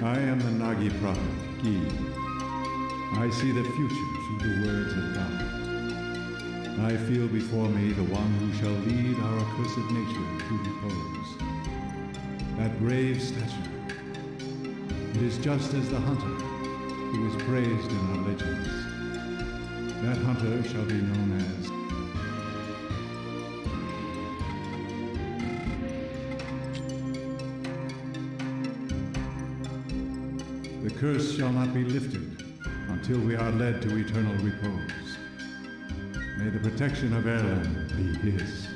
I am the Nagi prophet, Gi. I see the future through the words of God. I feel before me the one who shall lead our accursed nature to repose. That brave stature. It is just as the hunter who is praised in our legends. That hunter shall be known as the curse shall not be lifted until we are led to eternal repose. May the protection of Erlen be his.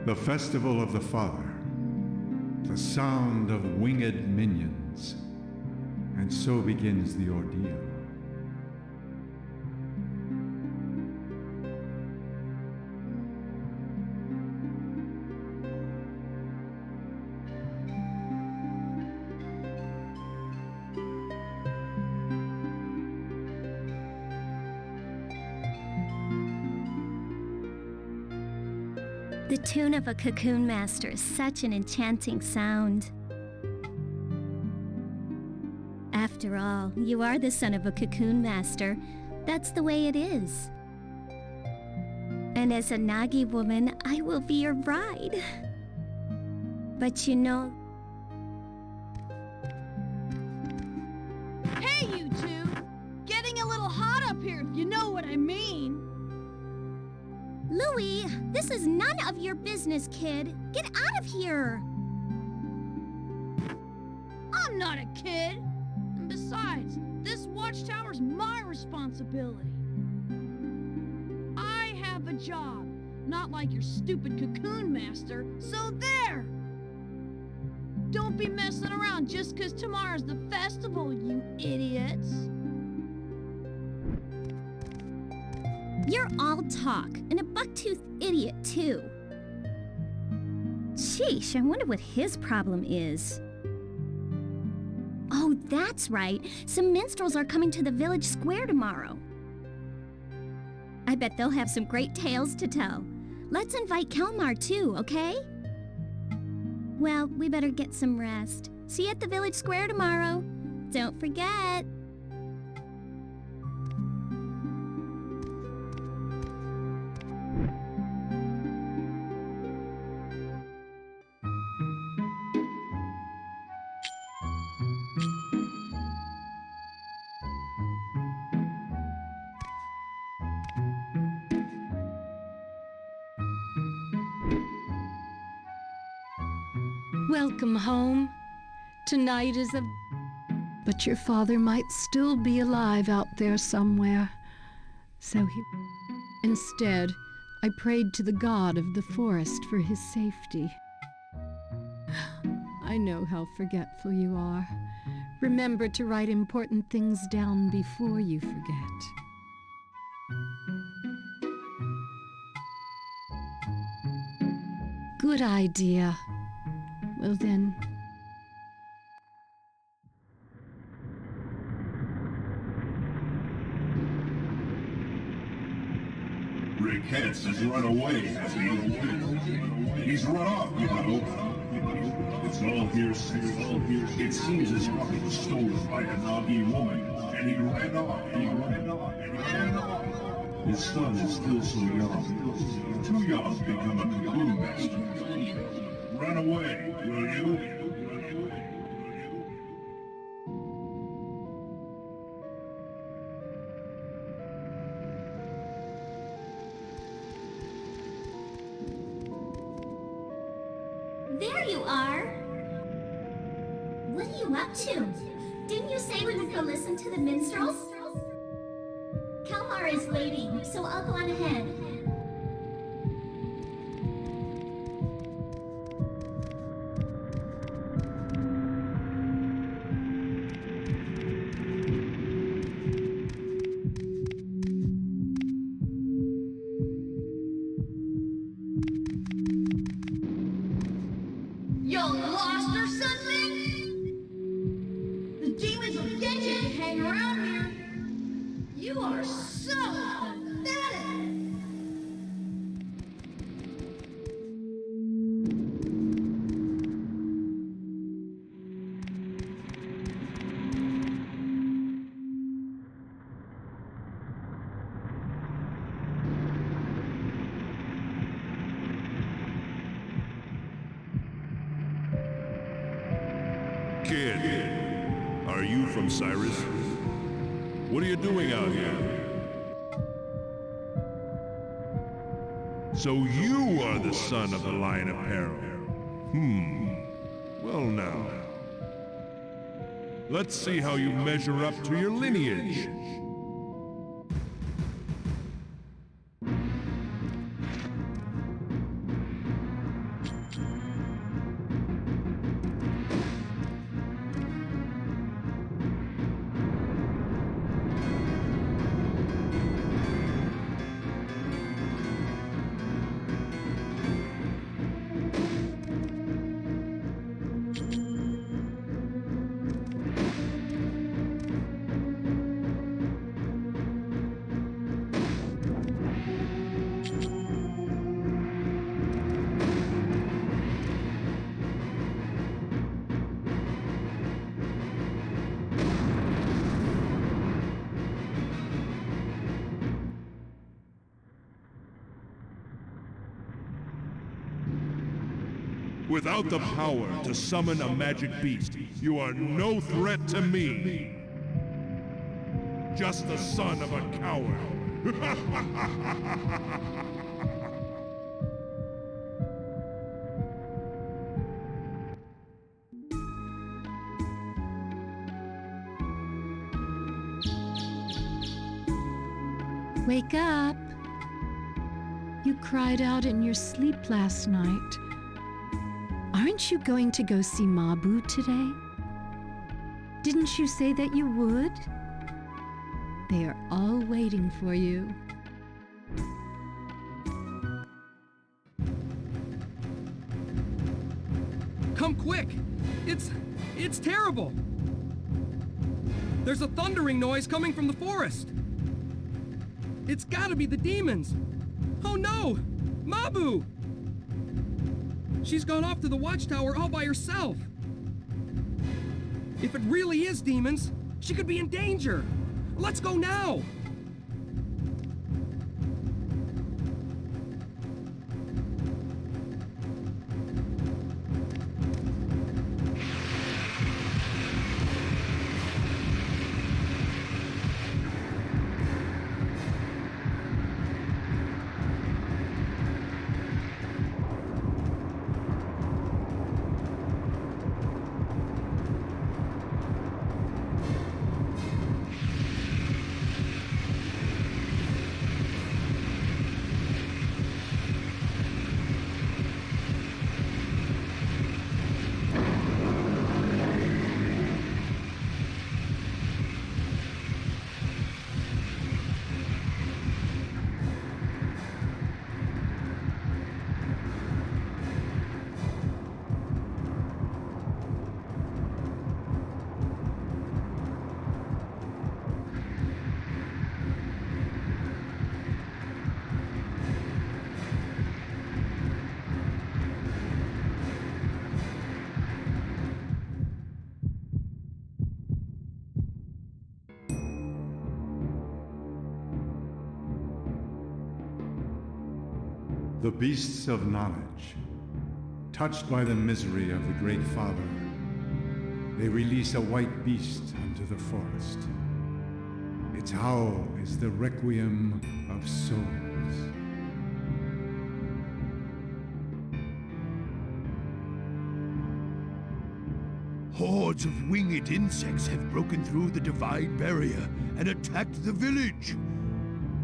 The Festival of the Father, the sound of winged minions, and so begins the ordeal. The tune of a Cocoon Master is such an enchanting sound. After all, you are the son of a Cocoon Master. That's the way it is. And as a Nagi woman, I will be your bride. But you know... Hey, you two! Getting a little hot up here, if you know what I mean. Louie, this is none of your business, kid. Get out of here! I'm not a kid! And besides, this watchtower's my responsibility. I have a job, not like your stupid Cocoon Master, so there! Don't be messing around just 'cause tomorrow's the festival, you idiots! You're all talk, and a buck-toothed idiot, too. Sheesh, I wonder what his problem is. Oh, that's right. Some minstrels are coming to the village square tomorrow. I bet they'll have some great tales to tell. Let's invite Kelmar, too, okay? Well, we better get some rest. See you at the village square tomorrow. Don't forget. Welcome home. Tonight is a... But your father might still be alive out there somewhere. So he... Instead, I prayed to the god of the forest for his safety. I know how forgetful you are. Remember to write important things down before you forget. Good idea. Well then... Rick Hess has run away, has he? He's run off, you know. It's all hearsay. It seems his rocket was stolen by a Nagi woman, and he ran off. His son is still so young. Too young to become a Cocoon Master. Run away, will you? There you are! What are you up to? Didn't you say we would go listen to the minstrels? Kelmar is waiting, so I'll go on ahead. You're lost or something? The demons will get you if you hang around here. You are so from, Cyrus? What are you doing out here? So you are the son of the line of peril. Well now. Let's see how you measure up to your lineage. Without the power to summon a magic beast, you are no threat to me. Just the son of a coward. Wake up! You cried out in your sleep last night. Aren't you going to go see Mabu today? Didn't you say that you would? They are all waiting for you. Come quick! It's terrible! There's a thundering noise coming from the forest! It's gotta be the demons! Oh no! Mabu! She's gone off to the watchtower all by herself! If it really is demons, she could be in danger! Let's go now! The beasts of knowledge, touched by the misery of the Great Father, they release a white beast unto the forest. Its howl is the requiem of souls. Hordes of winged insects have broken through the divine barrier and attacked the village.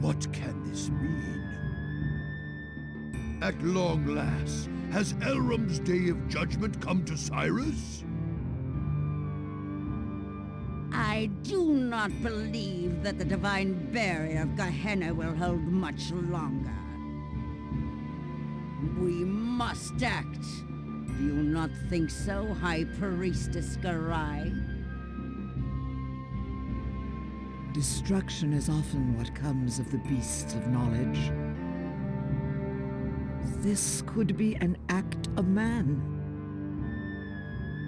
What can this mean? At long last, has Elrom's day of judgment come to Cyrus? I do not believe that the divine barrier of Gehenna will hold much longer. We must act. Do you not think so, High Priestess Garai? Destruction is often what comes of the beasts of knowledge. This could be an act of man.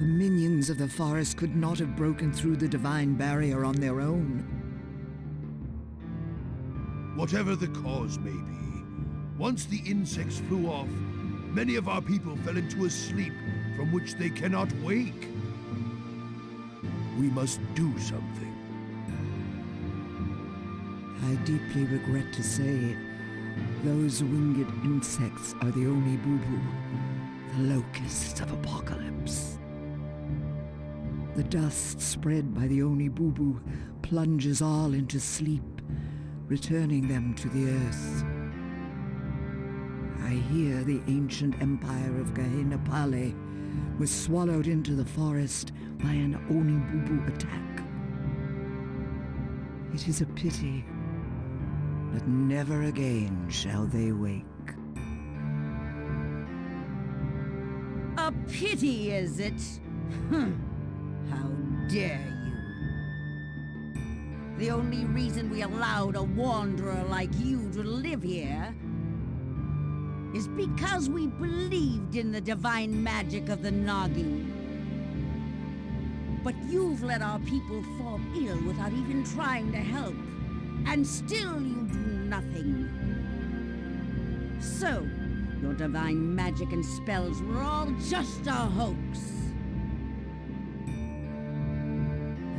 The minions of the forest could not have broken through the divine barrier on their own. Whatever the cause may be, once the insects flew off, many of our people fell into a sleep from which they cannot wake. We must do something. I deeply regret to say, those winged insects are the Oni Bubu, the locusts of apocalypse. The dust spread by the Oni Bubu plunges all into sleep, returning them to the earth. I hear the ancient empire of Gehenna-Pale was swallowed into the forest by an Oni Bubu attack. It is a pity, but never again shall they wake. A pity, is it? How dare you? The only reason we allowed a wanderer like you to live here is because we believed in the divine magic of the Nagi. But you've let our people fall ill without even trying to help, and still you do nothing. So, your divine magic and spells were all just a hoax.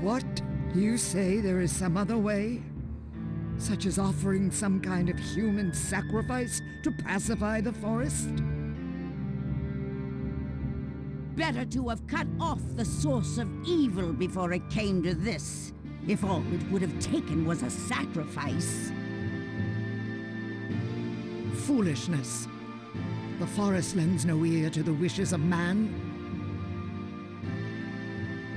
What? You say there is some other way? Such as offering some kind of human sacrifice to pacify the forest? Better to have cut off the source of evil before it came to this, if all it would have taken was a sacrifice. Foolishness. The forest lends no ear to the wishes of man.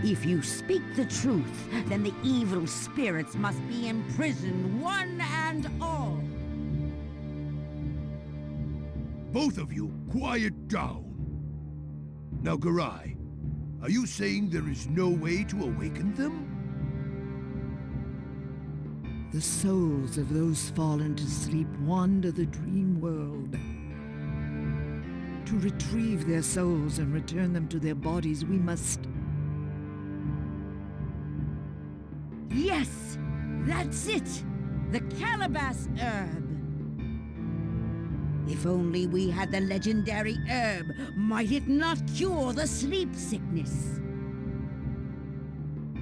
If you speak the truth, then the evil spirits must be imprisoned, one and all. Both of you, quiet down. Now, Garai, are you saying there is no way to awaken them? The souls of those fallen to sleep wander the dream world. To retrieve their souls and return them to their bodies, we must... Yes, that's it! The calabash herb! If only we had the legendary herb, might it not cure the sleep sickness?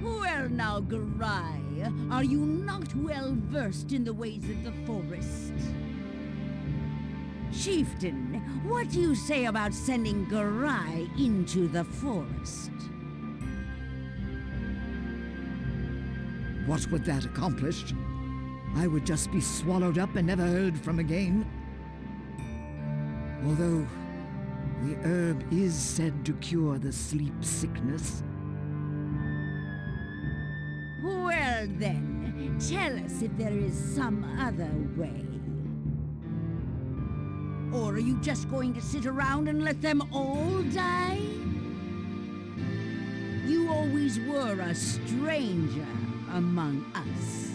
Well now, Garai, are you not well versed in the ways of the forest? Chieftain, what do you say about sending Garai into the forest? What would that accomplish? I would just be swallowed up and never heard from again. Although the herb is said to cure the sleep sickness. Well then, tell us if there is some other way. Or are you just going to sit around and let them all die? You always were a stranger among us.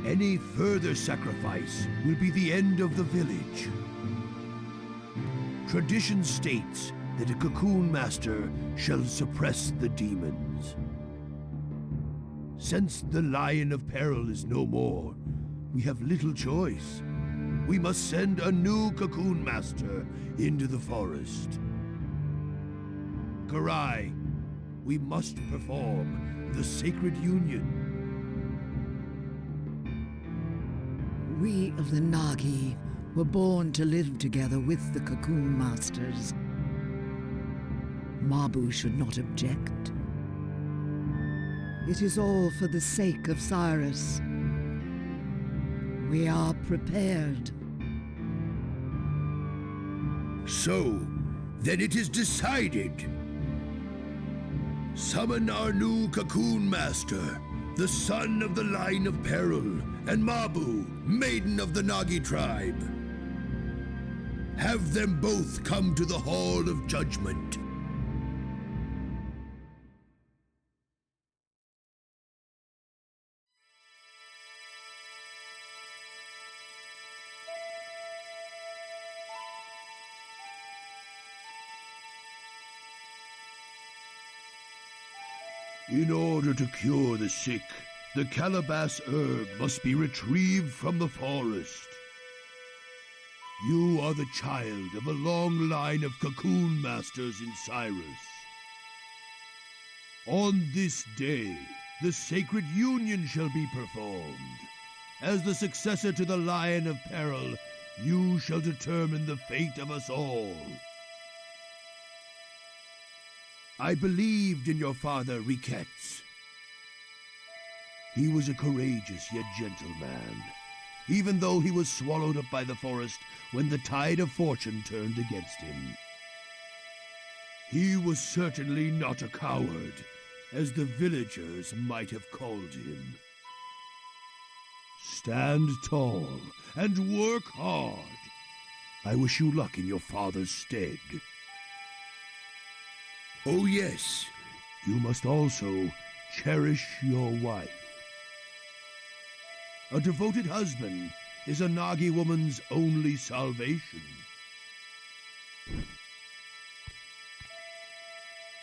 Any further sacrifice will be the end of the village. Tradition states that a Cocoon Master shall suppress the demons. Since the Lion of Peril is no more, we have little choice. We must send a new Cocoon Master into the forest. Garai, we must perform the Sacred Union. We of the Nagi were born to live together with the Cocoon Masters. Mabu should not object. It is all for the sake of Cyrus. We are prepared. So, then it is decided. Summon our new Cocoon Master, the son of the Line of Peril, and Mabu, maiden of the Nagi tribe. Have them both come to the Hall of Judgment. In order to cure the sick, the calabash herb must be retrieved from the forest. You are the child of a long line of Cocoon Masters in Cyrus. On this day, the sacred union shall be performed. As the successor to the Lion of Peril, you shall determine the fate of us all. I believed in your father, Riquettes. He was a courageous yet gentle man, even though he was swallowed up by the forest when the tide of fortune turned against him. He was certainly not a coward, as the villagers might have called him. Stand tall and work hard. I wish you luck in your father's stead. Oh yes, you must also cherish your wife. A devoted husband is a Nagi woman's only salvation.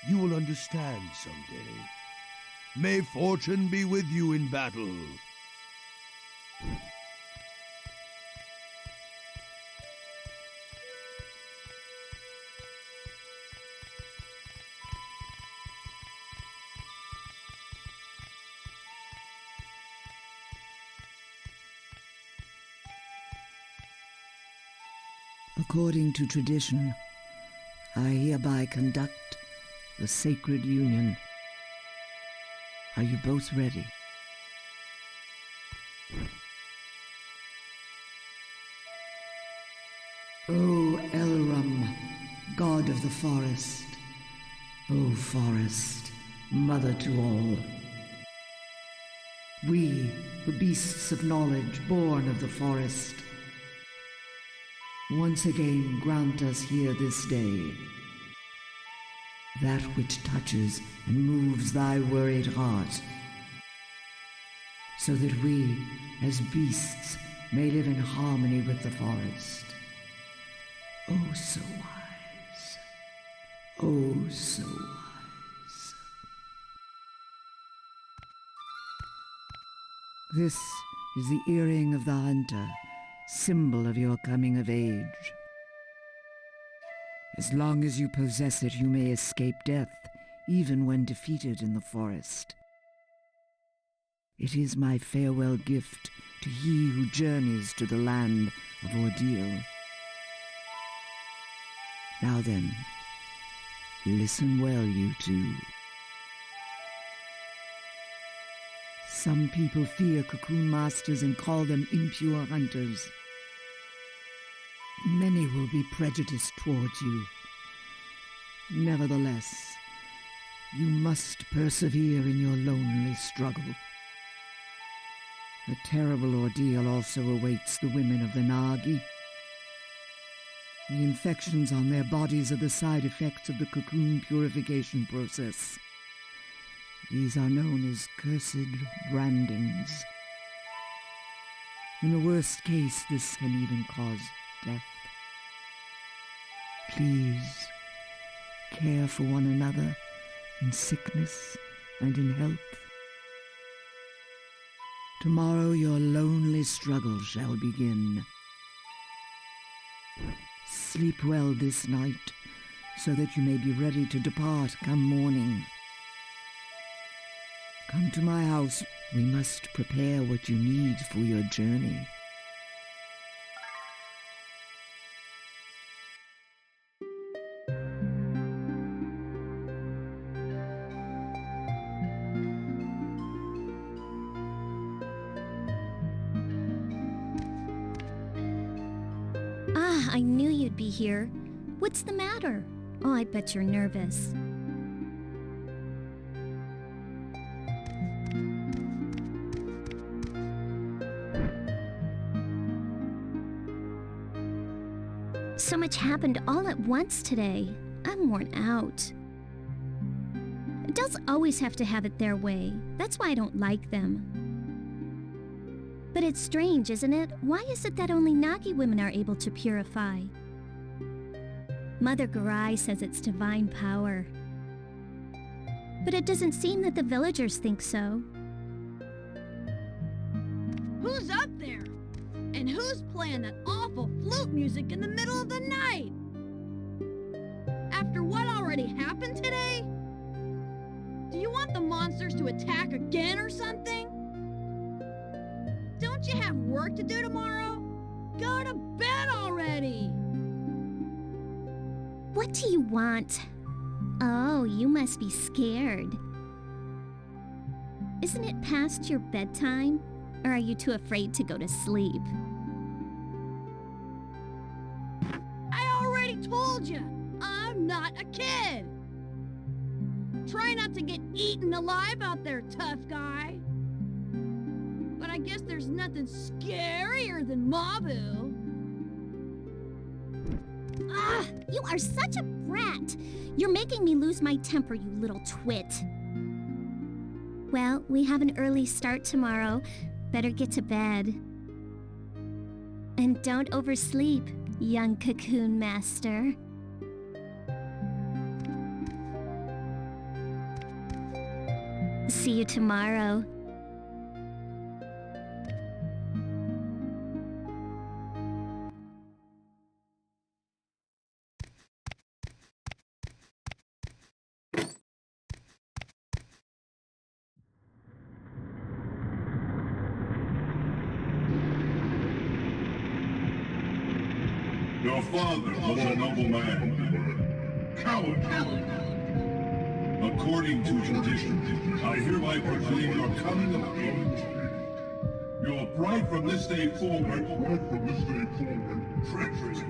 You will understand someday. May fortune be with you in battle. According to tradition, I hereby conduct the sacred union. Are you both ready? O Elram, god of the forest, O forest, mother to all. We, the beasts of knowledge, born of the forest, once again grant us here this day that which touches and moves thy worried heart, so that we, as beasts, may live in harmony with the forest. Oh, so wise. Oh, so wise. This is the earring of the hunter, symbol of your coming of age. As long as you possess it, you may escape death, even when defeated in the forest. It is my farewell gift to he who journeys to the land of ordeal. Now then, listen well, you two. Some people fear Cocoon Masters and call them impure hunters. Many will be prejudiced towards you. Nevertheless, you must persevere in your lonely struggle. A terrible ordeal also awaits the women of the Nagi. The infections on their bodies are the side effects of the cocoon purification process. These are known as cursed brandings. In the worst case, this can even cause death. Please, care for one another in sickness and in health. Tomorrow your lonely struggle shall begin. Sleep well this night, so that you may be ready to depart come morning. Come to my house. We must prepare what you need for your journey. Ah, I knew you'd be here. What's the matter? Oh, I bet you're nervous. So much happened all at once today. I'm worn out. Adults always have to have it their way. That's why I don't like them. But it's strange, isn't it? Why is it that only Nagi women are able to purify? Mother Garai says it's divine power. But it doesn't seem that the villagers think so. Who's up there? And who's playing that awful flute music in the middle of the night? After what already happened today? Do you want want the monsters to attack again or something? Don't you have work to do tomorrow? Go to bed already! What do you want? Oh, you must be scared. Isn't it past your bedtime? Or are you too afraid to go to sleep? I already told you, I'm not a kid! Try not to get eaten alive out there, tough guy. But I guess there's nothing scarier than Mabu. Ah, you are such a brat! You're making me lose my temper, you little twit. Well, we have an early start tomorrow. Better get to bed. And don't oversleep, young Cocoon Master. See you tomorrow. Your father was a noble man. Coward. According to tradition, I hereby proclaim your coming of age. Your pride from this day forward. Treacherous.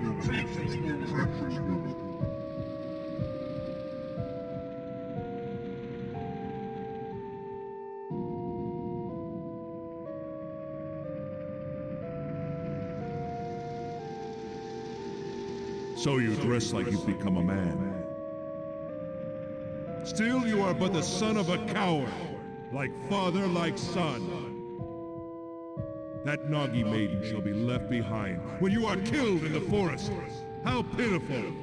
So you dress like you've become a man. Still, you are but the son of a coward. Like father, like son. That Nagi maiden shall be left behind when you are killed in the forest. How pitiful!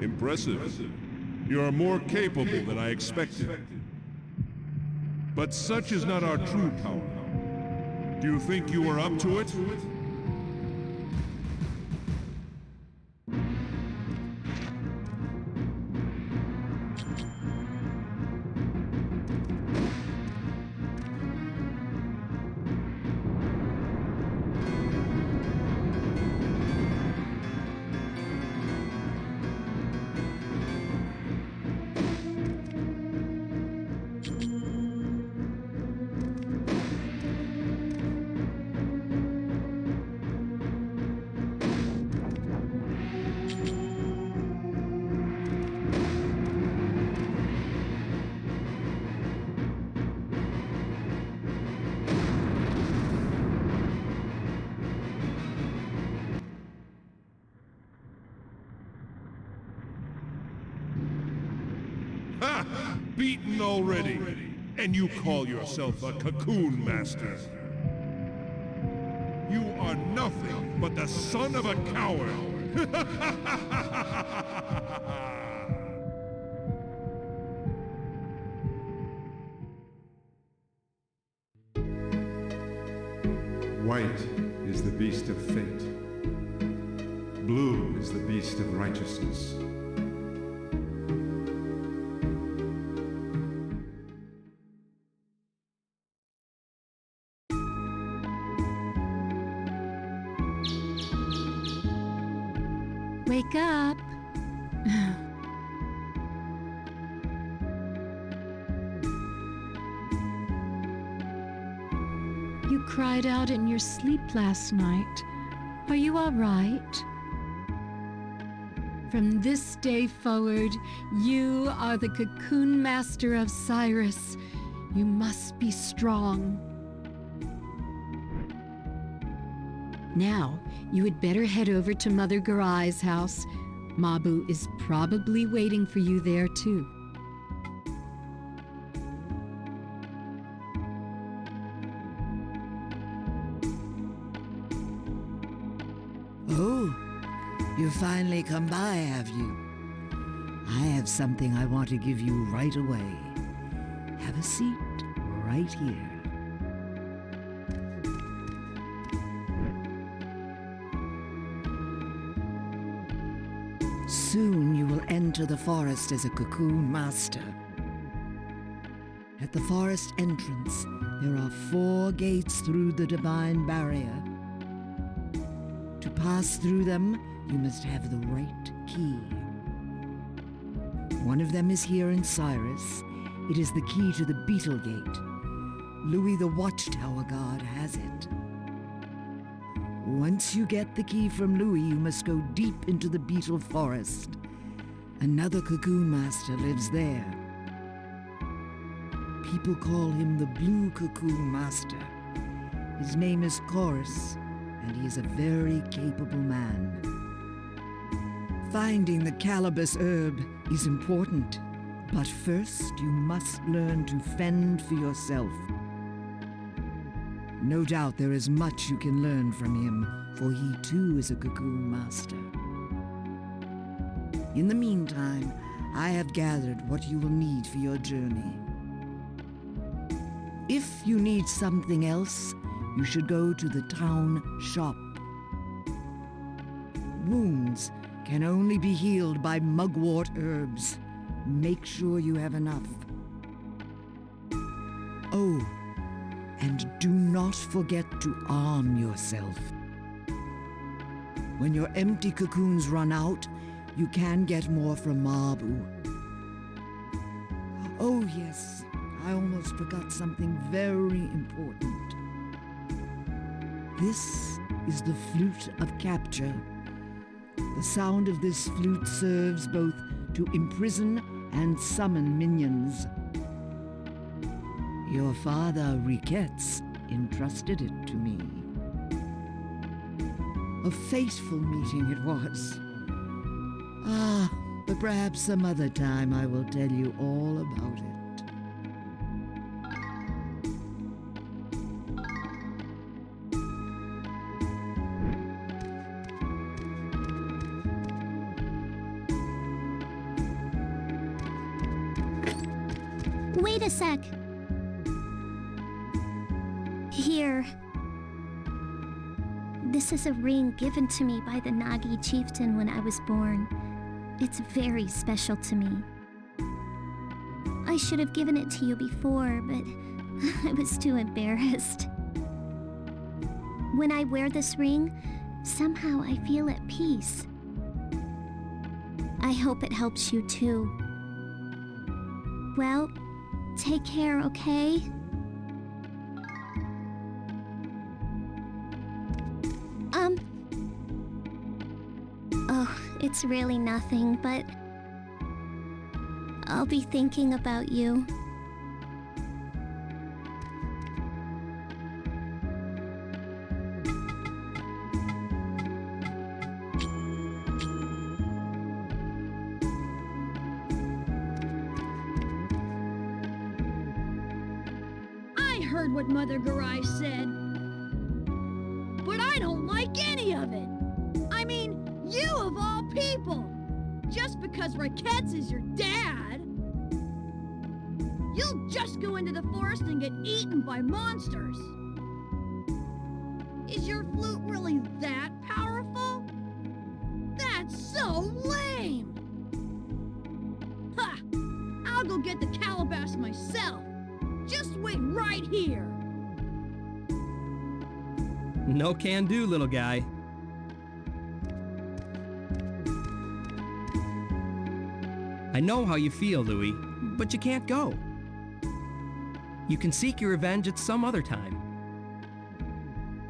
Impressive. You are more capable than I expected. But such is not our true power. Do you think you are up to it? Ha! Beaten already! And you call yourself a Cocoon Master! You are nothing but the son of a coward! White is the beast of fate. Blue is the beast of righteousness. Wake up. You cried out in your sleep last night. Are you all right? From this day forward, you are the Cocoon Master of Cyrus. You must be strong. Now, you had better head over to Mother Garai's house. Mabu is probably waiting for you there, too. Oh, you finally come by, have you? I have something I want to give you right away. Have a seat right here. Soon you will enter the forest as a Cocoon Master. At the forest entrance, there are 4 gates through the divine barrier. To pass through them, you must have the right key. One of them is here in Cyrus. It is the key to the Beetle Gate. Louis the Watchtower Guard has it. Once you get the key from Louis, you must go deep into the Beetle Forest. Another Cocoon Master lives there. People call him the Blue Cocoon Master. His name is Chorus, and he is a very capable man. Finding the calabash herb is important, but first you must learn to fend for yourself. No doubt there is much you can learn from him, for he too is a Cocoon Master. In the meantime, I have gathered what you will need for your journey. If you need something else, you should go to the town shop. Wounds can only be healed by mugwort herbs. Make sure you have enough. Oh, and do not forget to arm yourself. When your empty cocoons run out, you can get more from Mabu. Oh yes, I almost forgot something very important. This is the Flute of Capture. The sound of this flute serves both to imprison and summon minions. Your father, Riquettes, entrusted it to me. A fateful meeting it was. But perhaps some other time I will tell you all about it. Wait a sec. Here. This is a ring given to me by the Nagi chieftain when I was born. It's very special to me. I should have given it to you before, but I was too embarrassed. When I wear this ring, somehow I feel at peace. I hope it helps you too. Well, take care, okay? Oh, it's really nothing, but I'll be thinking about you. I heard what Mother Garai said, but I don't like any of it. I mean, you of all people! Just because Riquettes is your dad, you'll just go into the forest and get eaten by monsters. Is your flute really that powerful? That's so lame! Ha! I'll go get the calabash myself. Just wait right here. No can do, little guy. I know how you feel, Louis, but you can't go. You can seek your revenge at some other time.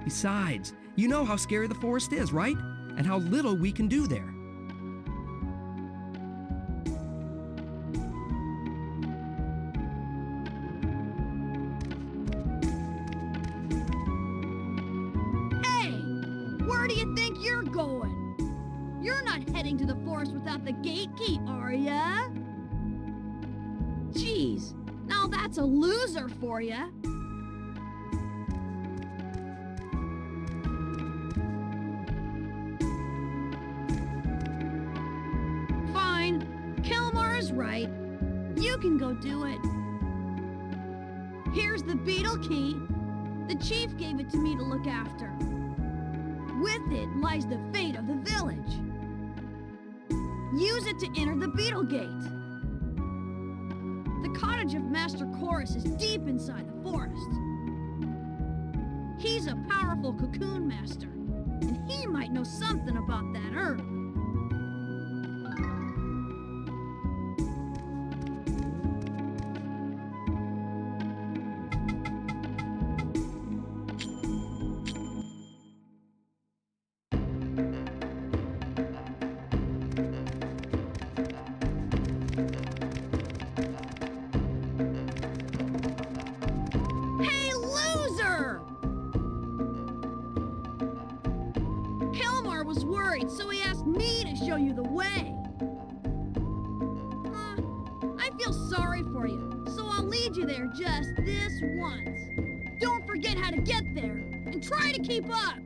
Besides, you know how scary the forest is, right? And how little we can do there. going? You're not heading to the forest without the gatekeep, are ya? Jeez, now that's a loser for ya. Fine, Kelmar is right. You can go do it. Here's the beetle key. The chief gave it to me to look after. With it lies the fate of the village. Use it to enter the beetle gate. The cottage of Master Chorus is deep inside the forest. He's a powerful cocoon master, and he might know something about that herb. Hey, loser! Kelmar was worried, so he asked me to show you the way. I feel sorry for you, so I'll lead you there just this once. Don't forget how to get there, and try to keep up.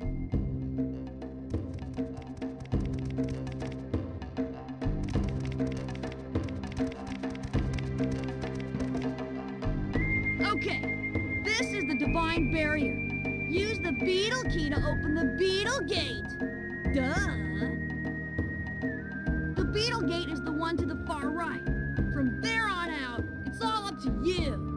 Okay, this is the divine barrier. Use the beetle key to open the beetle gate. Duh. The beetle gate is the one to the far right. From there on out, it's all up to you.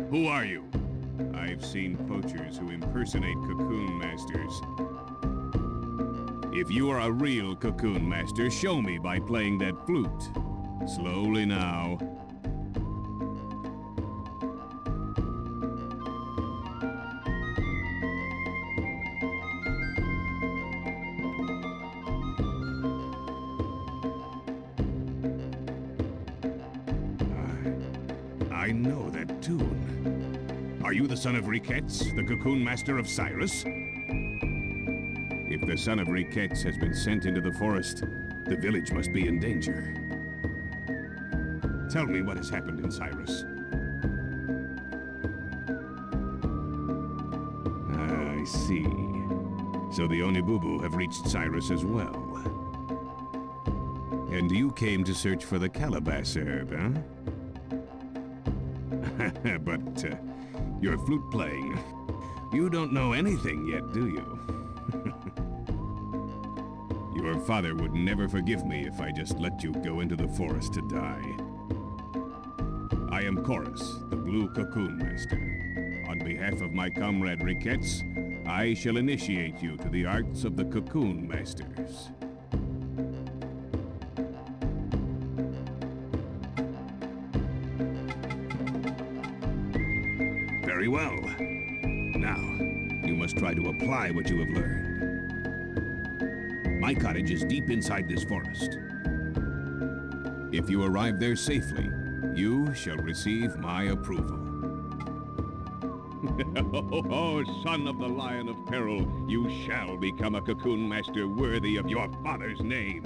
Who are you? I've seen poachers who impersonate cocoon masters. If you are a real cocoon master, show me by playing that flute. Slowly now. I know that tune. Are you the son of Riquettes, the cocoon master of Cyrus? If the son of Riquettes has been sent into the forest, the village must be in danger. Tell me what has happened in Cyrus. I see. So the Onibubu have reached Cyrus as well. And you came to search for the calabash herb, huh? But your flute playing, you don't know anything yet, do you? Your father would never forgive me if I just let you go into the forest to die. I am Chorus, the Blue Cocoon Master. On behalf of my comrade Riquettes, I shall initiate you to the arts of the Cocoon Masters. Very well. Now, you must try to apply what you have learned. My cottage is deep inside this forest. If you arrive there safely, you shall receive my approval. Oh, son of the Lion of Peril, you shall become a cocoon master worthy of your father's name.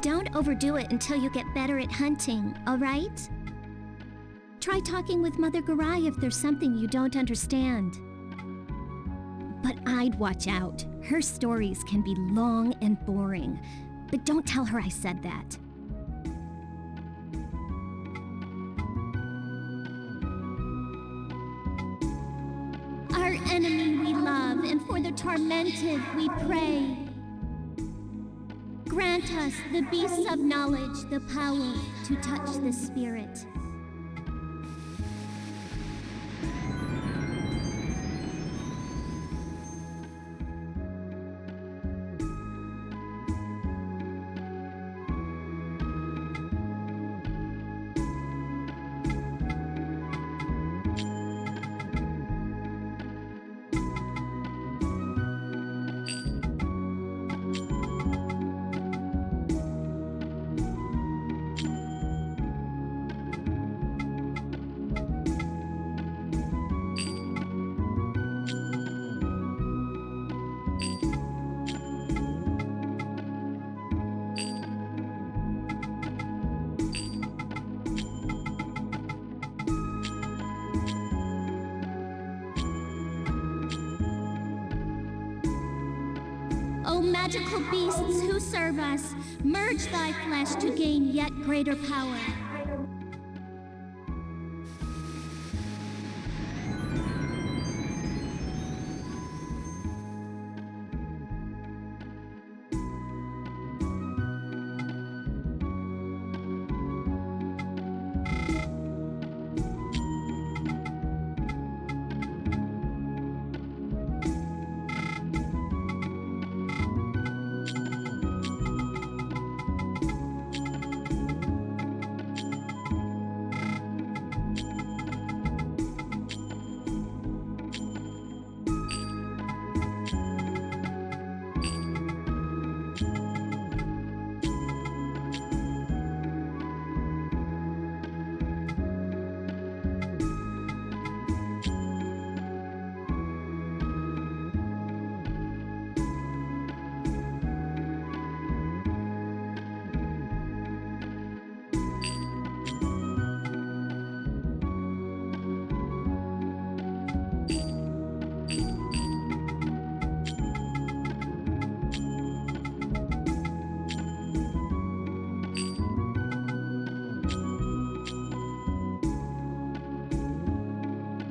Don't overdo it until you get better at hunting, all right? Try talking with Mother Garai if there's something you don't understand. But I'd watch out. Her stories can be long and boring. But don't tell her I said that. Our enemy we love, and for the tormented we pray. Grant us, the beasts of knowledge, the power to touch the spirit. O magical beasts who serve us, merge thy flesh to gain yet greater power.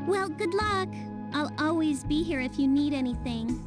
Well, good luck. I'll always be here if you need anything.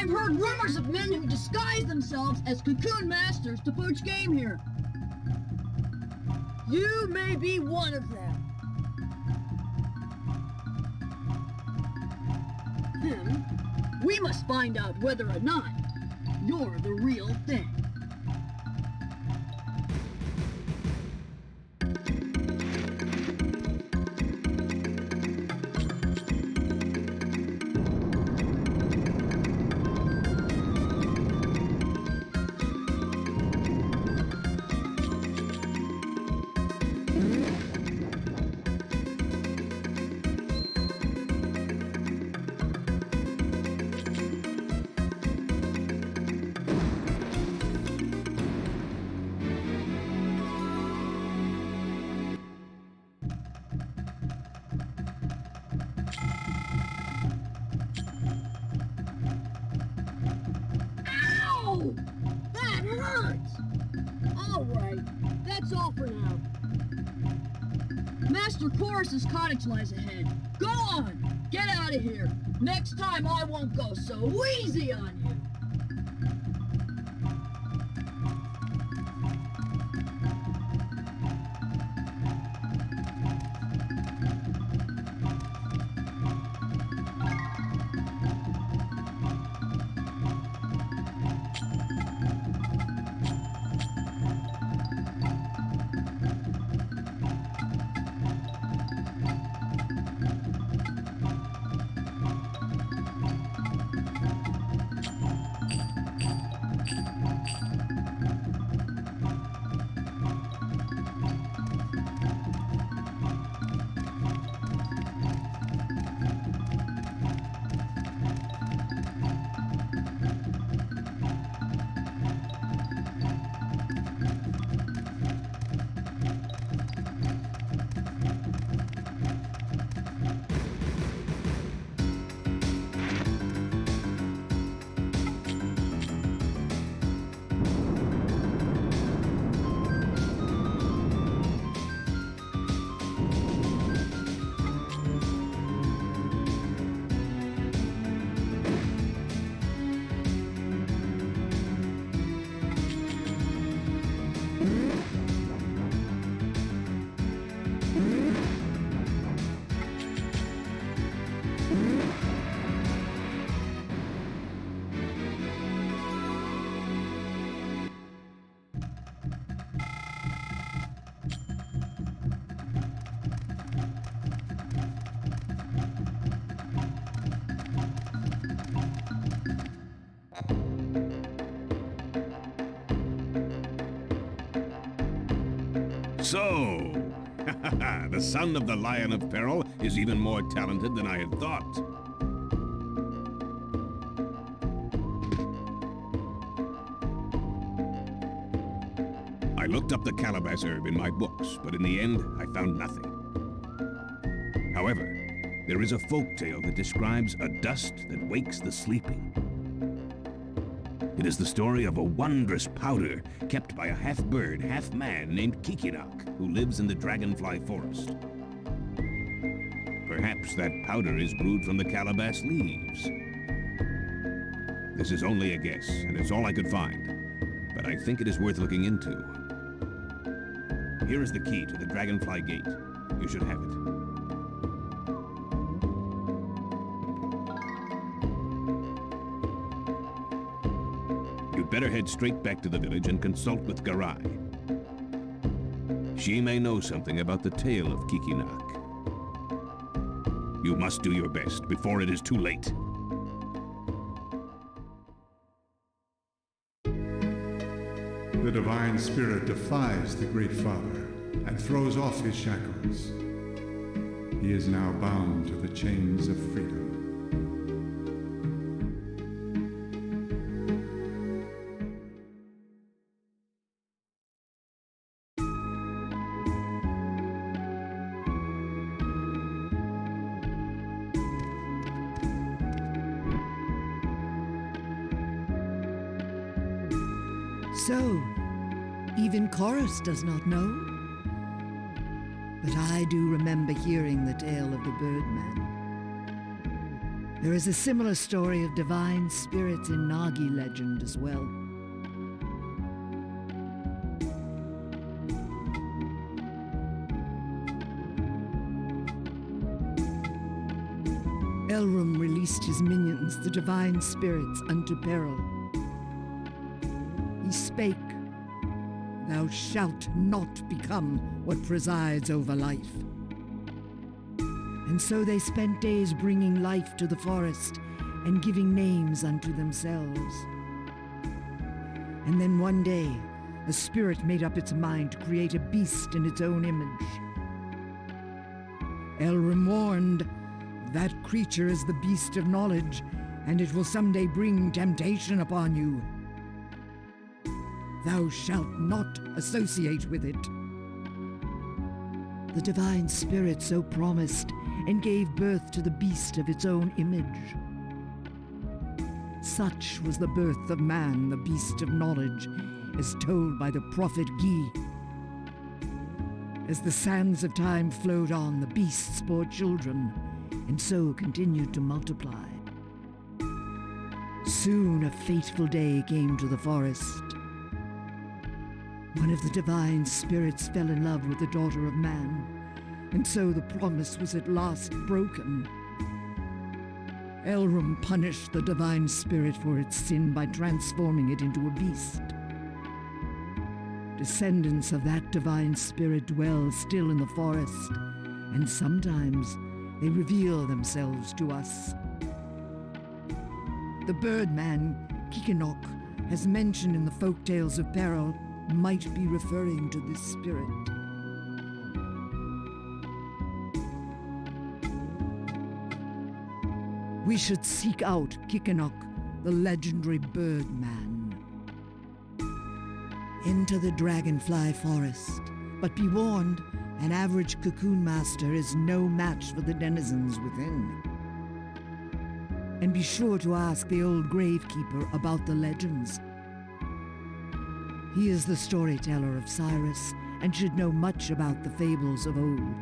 I've heard rumors of men who disguise themselves as Cocoon Masters to poach game here. You may be one of them. We must find out whether or not you're the real thing. That hurts! Alright, that's all for now. Master Chorus's cottage lies ahead. Go on! Get out of here! Next time I won't go so easy on you! So, the son of the Lion of Peril is even more talented than I had thought. I looked up the calabash herb in my books, but in the end, I found nothing. However, there is a folk tale that describes a dust that wakes the sleeping. It is the story of a wondrous powder kept by a half-bird, half-man named Kikinak, who lives in the Dragonfly Forest. Perhaps that powder is brewed from the calabash leaves. This is only a guess, and it's all I could find, but I think it is worth looking into. Here is the key to the Dragonfly Gate. You should have it. Better head straight back to the village and consult with Garai. She may know something about the tale of Kikinak. You must do your best before it is too late. The Divine Spirit defies the Great Father and throws off his shackles. He is now bound to the chains of freedom. So, even Chorus does not know? But I do remember hearing the tale of the Birdman. There is a similar story of divine spirits in Nagi legend as well. Elrum released his minions, the divine spirits, unto peril. He spake, "Thou shalt not become what presides over life." And so they spent days bringing life to the forest and giving names unto themselves. And then one day, a spirit made up its mind to create a beast in its own image. Elrum warned, "That creature is the beast of knowledge, and it will someday bring temptation upon you. Thou shalt not associate with it." The divine spirit so promised and gave birth to the beast of its own image. Such was the birth of man, the beast of knowledge, as told by the prophet Gi. As the sands of time flowed on, the beasts bore children, and so continued to multiply. Soon a fateful day came to the forest. One of the divine spirits fell in love with the daughter of man, and so the promise was at last broken. Elrum punished the divine spirit for its sin by transforming it into a beast. Descendants of that divine spirit dwell still in the forest, and sometimes they reveal themselves to us. The birdman, Kikinok, as mentioned in the folk tales of peril, might be referring to this spirit. We should seek out Kikinok, the legendary birdman. Enter the dragonfly forest, but be warned, an average cocoon master is no match for the denizens within. And be sure to ask the old gravekeeper about the legends. He is the storyteller of Cyrus and should know much about the fables of old.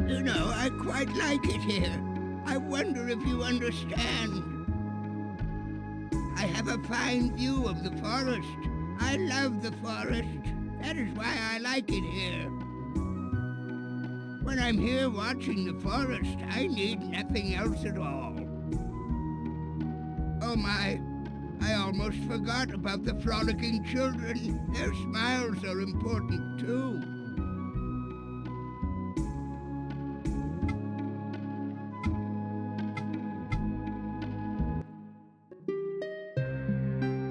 You know, I quite like it here. I wonder if you understand. I have a fine view of the forest. I love the forest. That is why I like it here. When I'm here watching the forest, I need nothing else at all. Oh my, I almost forgot about the frolicking children. Their smiles are important too.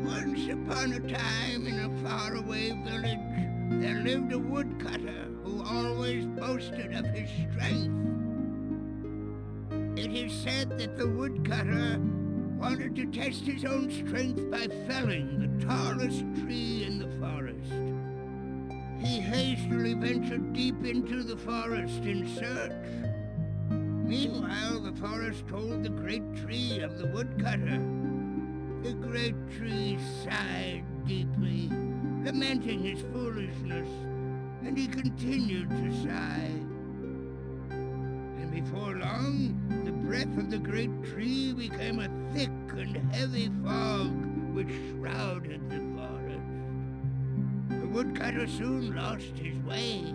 Once upon a time in a faraway village, there lived a woodcutter who always boasted of his strength. It is said that the woodcutter wanted to test his own strength by felling the tallest tree in the forest. He hastily ventured deep into the forest in search. Meanwhile, the forest told the great tree of the woodcutter. The great tree sighed deeply, lamenting his foolishness, and he continued to sigh. And before long, the breath of the great tree became a thick and heavy fog which shrouded the forest. The woodcutter soon lost his way.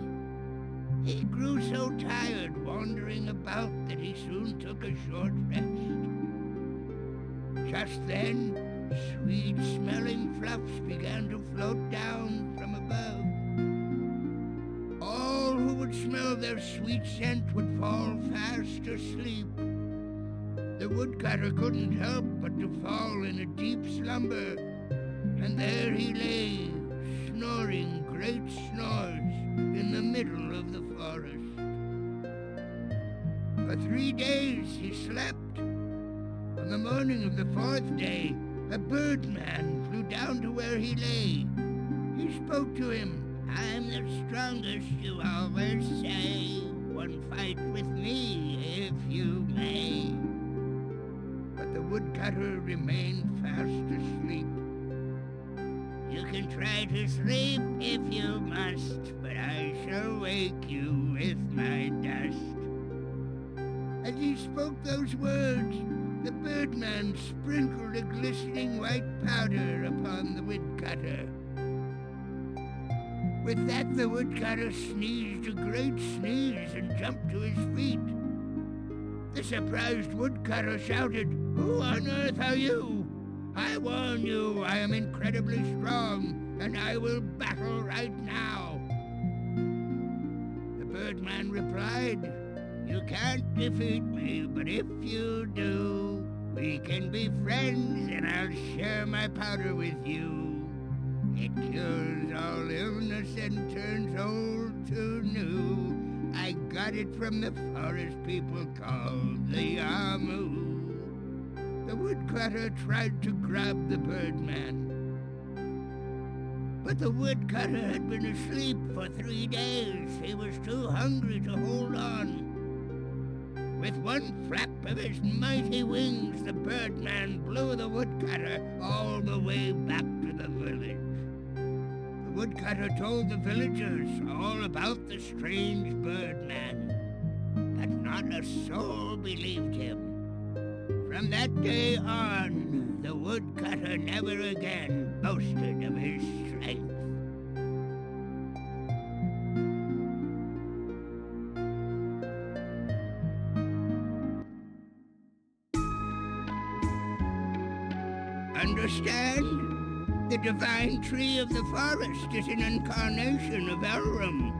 He grew so tired wandering about that he soon took a short rest. Just then, sweet-smelling fluffs began to float down from above. All who would smell their sweet scent would fall fast asleep. The woodcutter couldn't help but to fall in a deep slumber, and there he lay, snoring great snores in the middle of the forest. For 3 days he slept. On the morning of the 4th day, a birdman flew down to where he lay. He spoke to him. "I'm the strongest, you always say. One fight with me, if you may." But the woodcutter remained fast asleep. "You can try to sleep if you must, but I shall wake you with my dust." As he spoke those words, the birdman sprinkled a glistening white powder upon the woodcutter. With that, the woodcutter sneezed a great sneeze and jumped to his feet. The surprised woodcutter shouted, "Who on earth are you? I warn you, I am incredibly strong, and I will battle right now." The birdman replied, "You can't defeat me, but if you do, we can be friends, and I'll share my powder with you. It cures all illness and turns old to new. I got it from the forest people called the Yamu." The woodcutter tried to grab the birdman. But the woodcutter had been asleep for 3 days. He was too hungry to hold on. With one flap of his mighty wings, the birdman blew the woodcutter all the way back to the village. The woodcutter told the villagers all about the strange birdman, but not a soul believed him. From that day on, the woodcutter never again boasted of his strength. Understand? The divine tree of the forest is an incarnation of Elrum.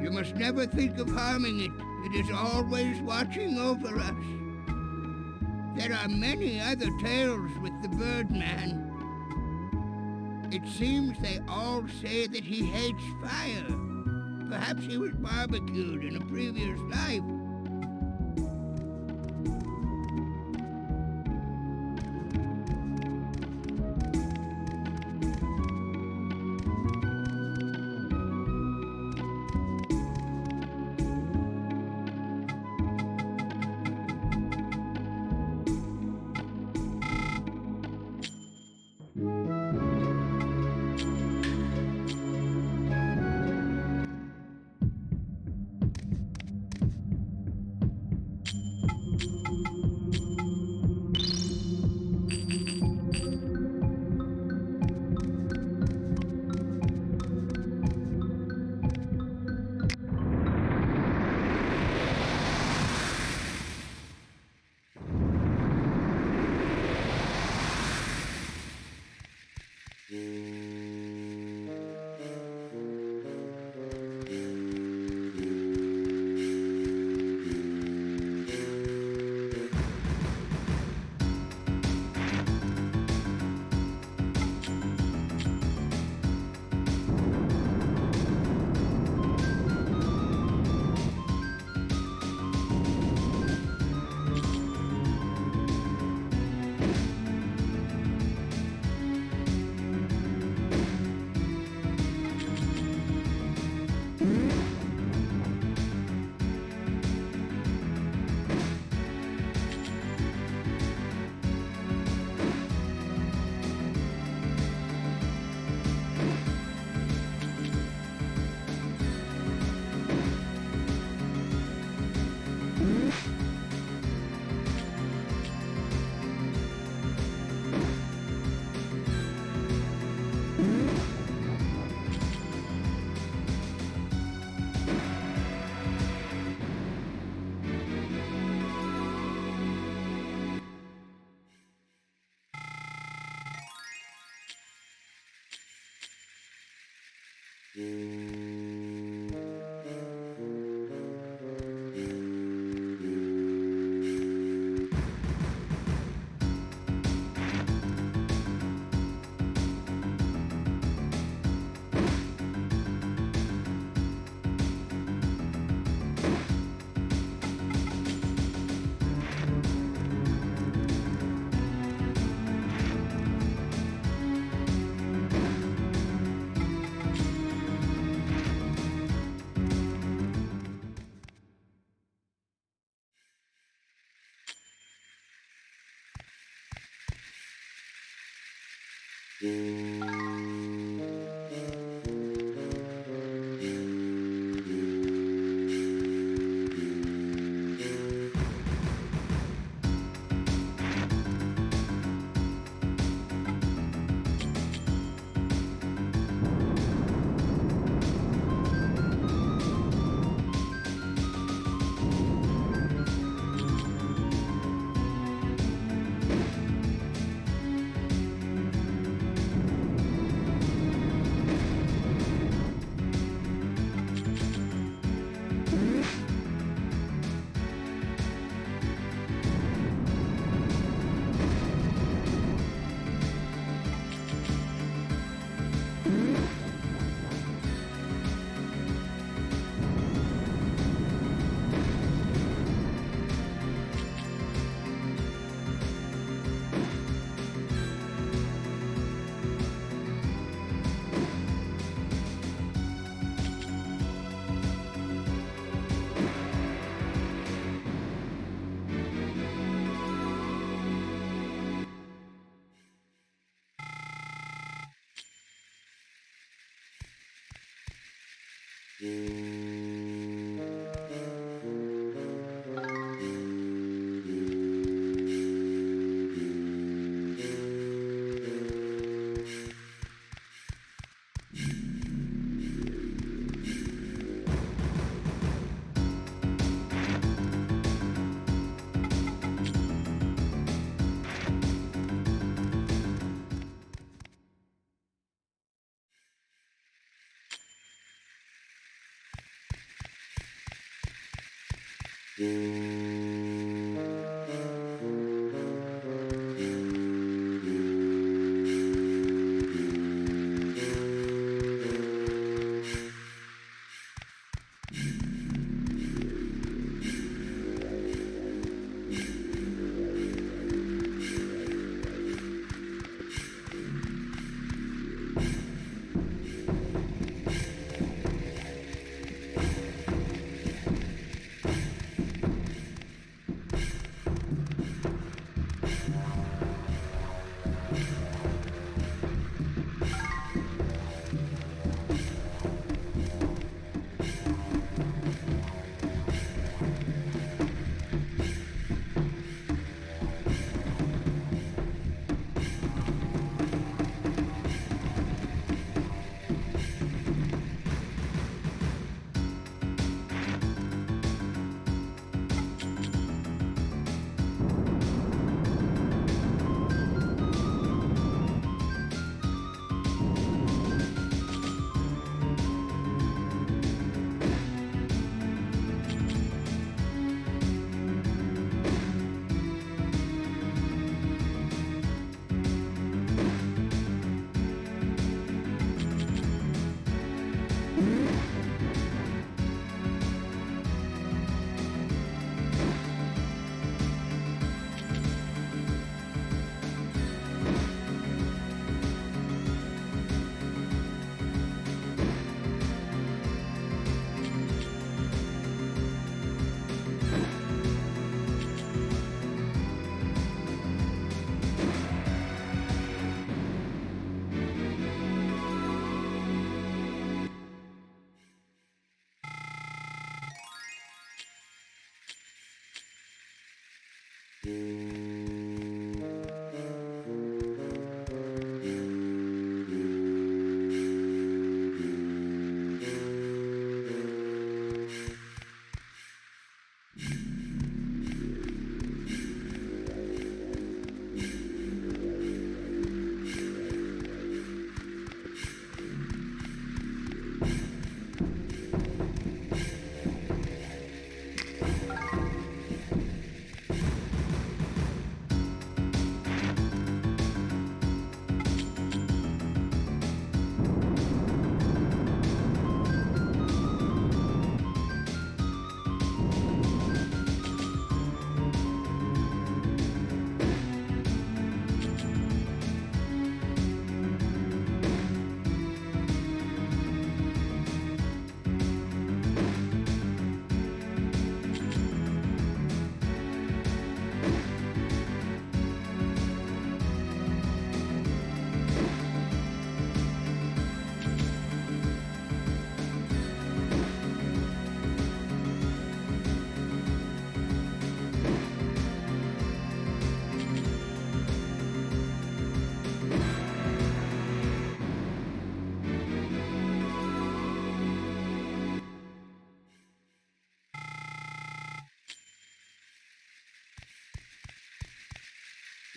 You must never think of harming it. It is always watching over us. There are many other tales with the Birdman. It seems they all say that he hates fire. Perhaps he was barbecued in a previous life.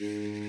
Mm-hmm.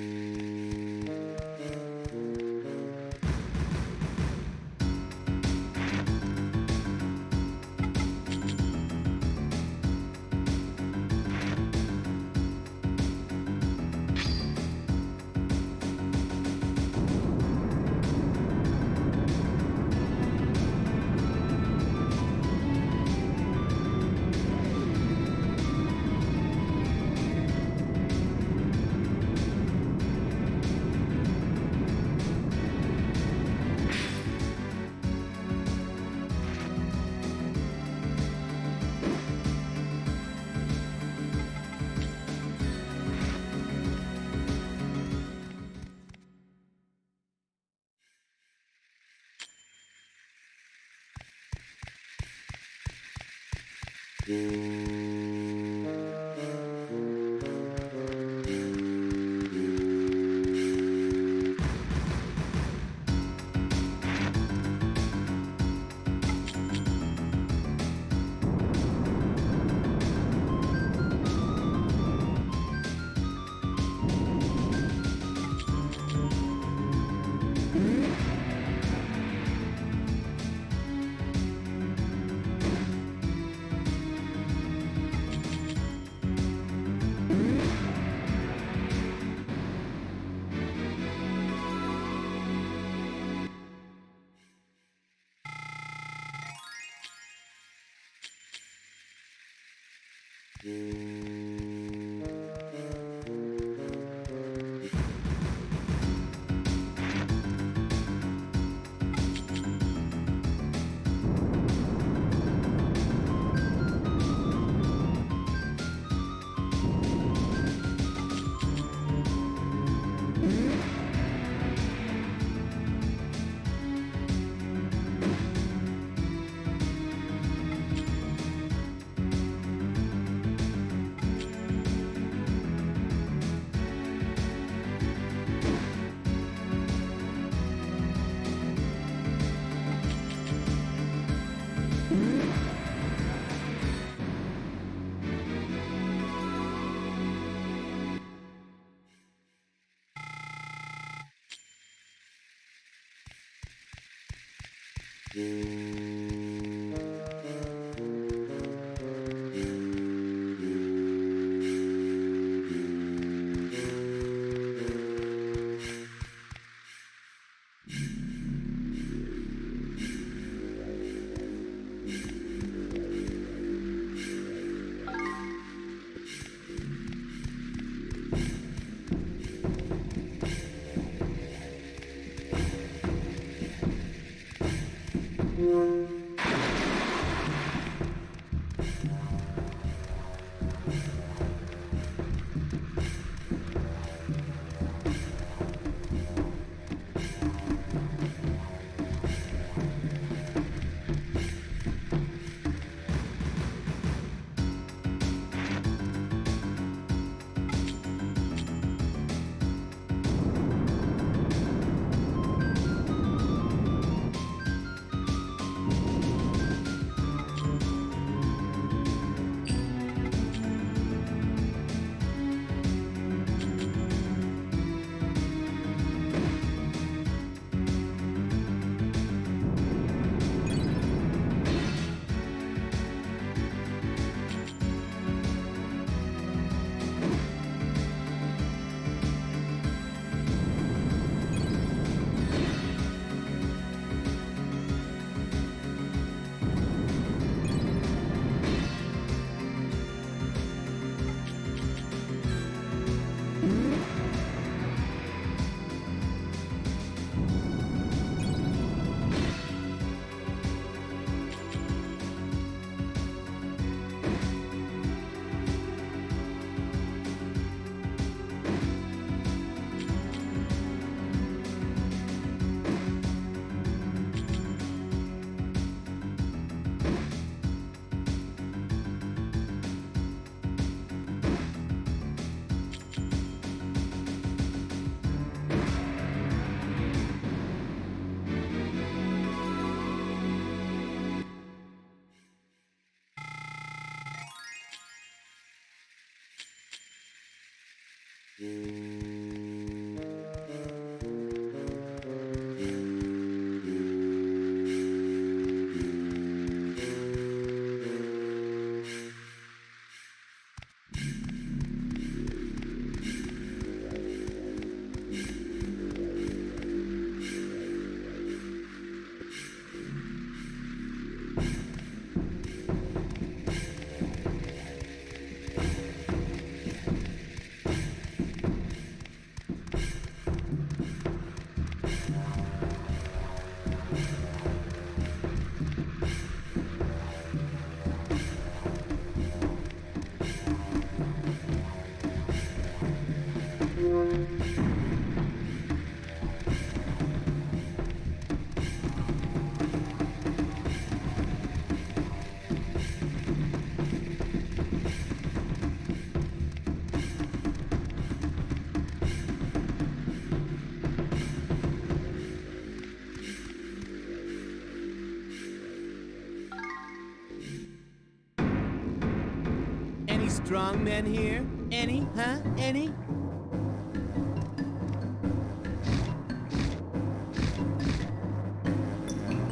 strong men here? Any, huh? Any?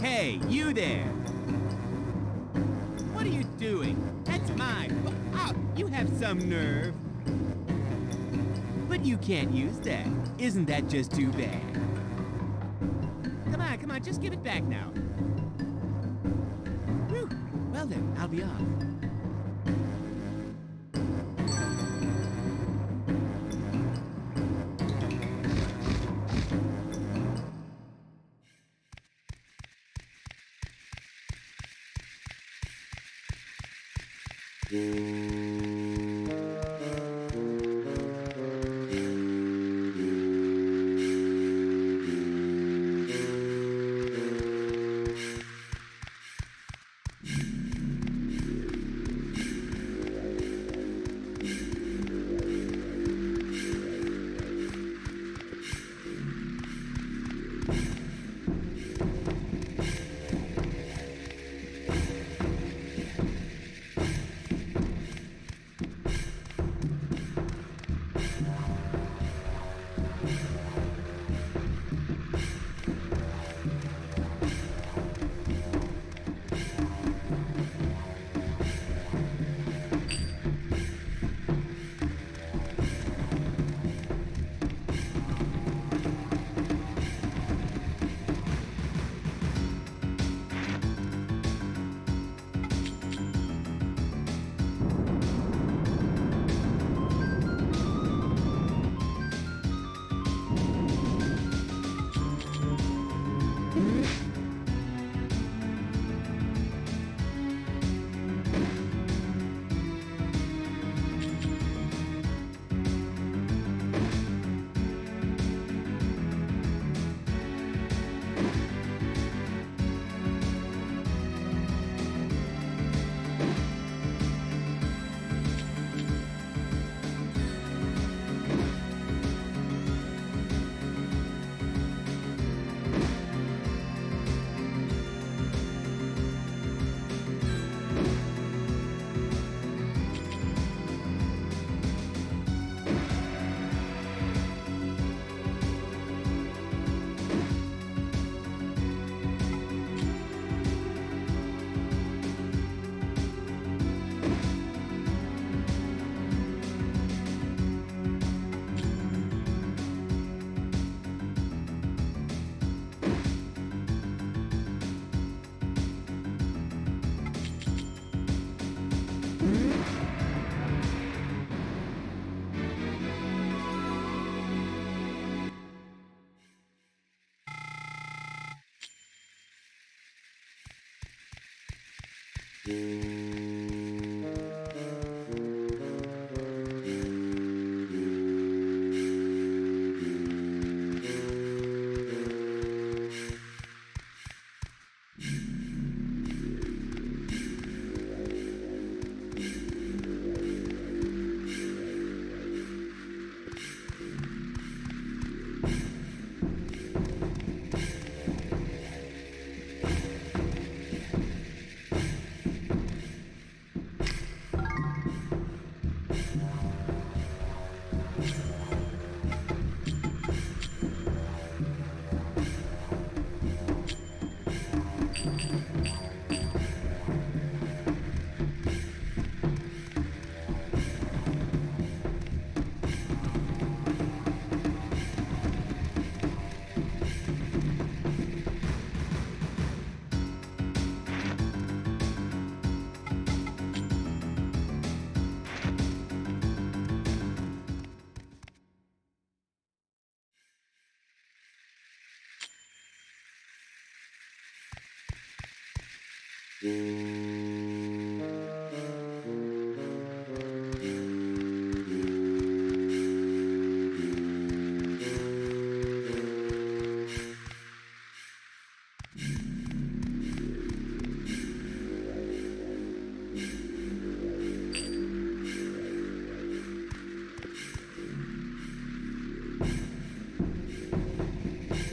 Hey, you there! What are you doing? That's mine. Oh, you have some nerve. But you can't use that. Isn't that just too bad? Come on, just give it back now. Whew. Well then, I'll be off.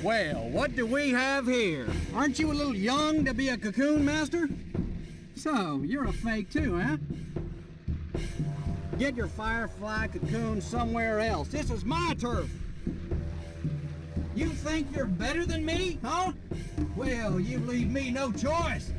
Well, what do we have here? Aren't you a little young to be a cocoon master? So, you're a fake too, huh? Get your firefly cocoon somewhere else. This is my turf. You think you're better than me, huh? Well, you leave me no choice.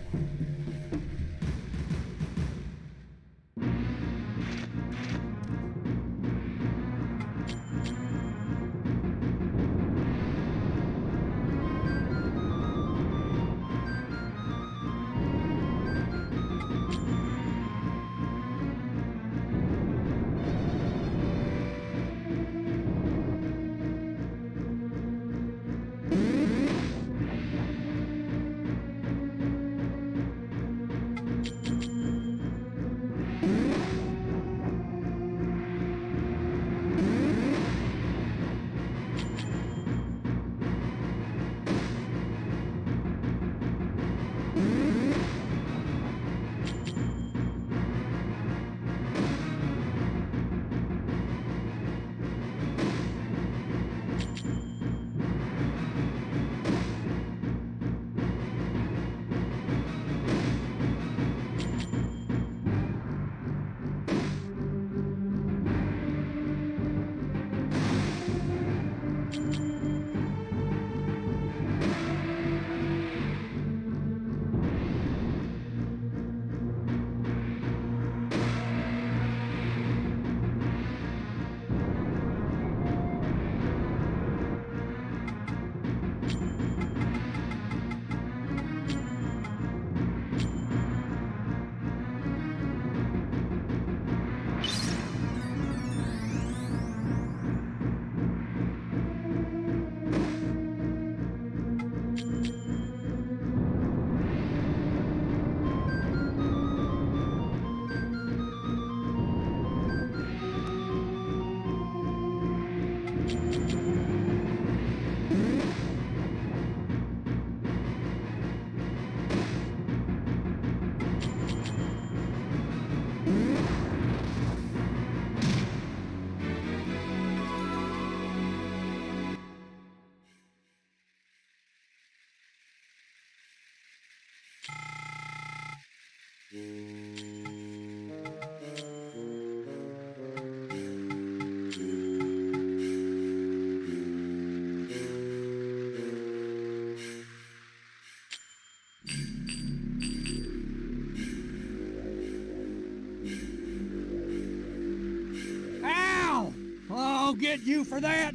Ow! I'll get you for that!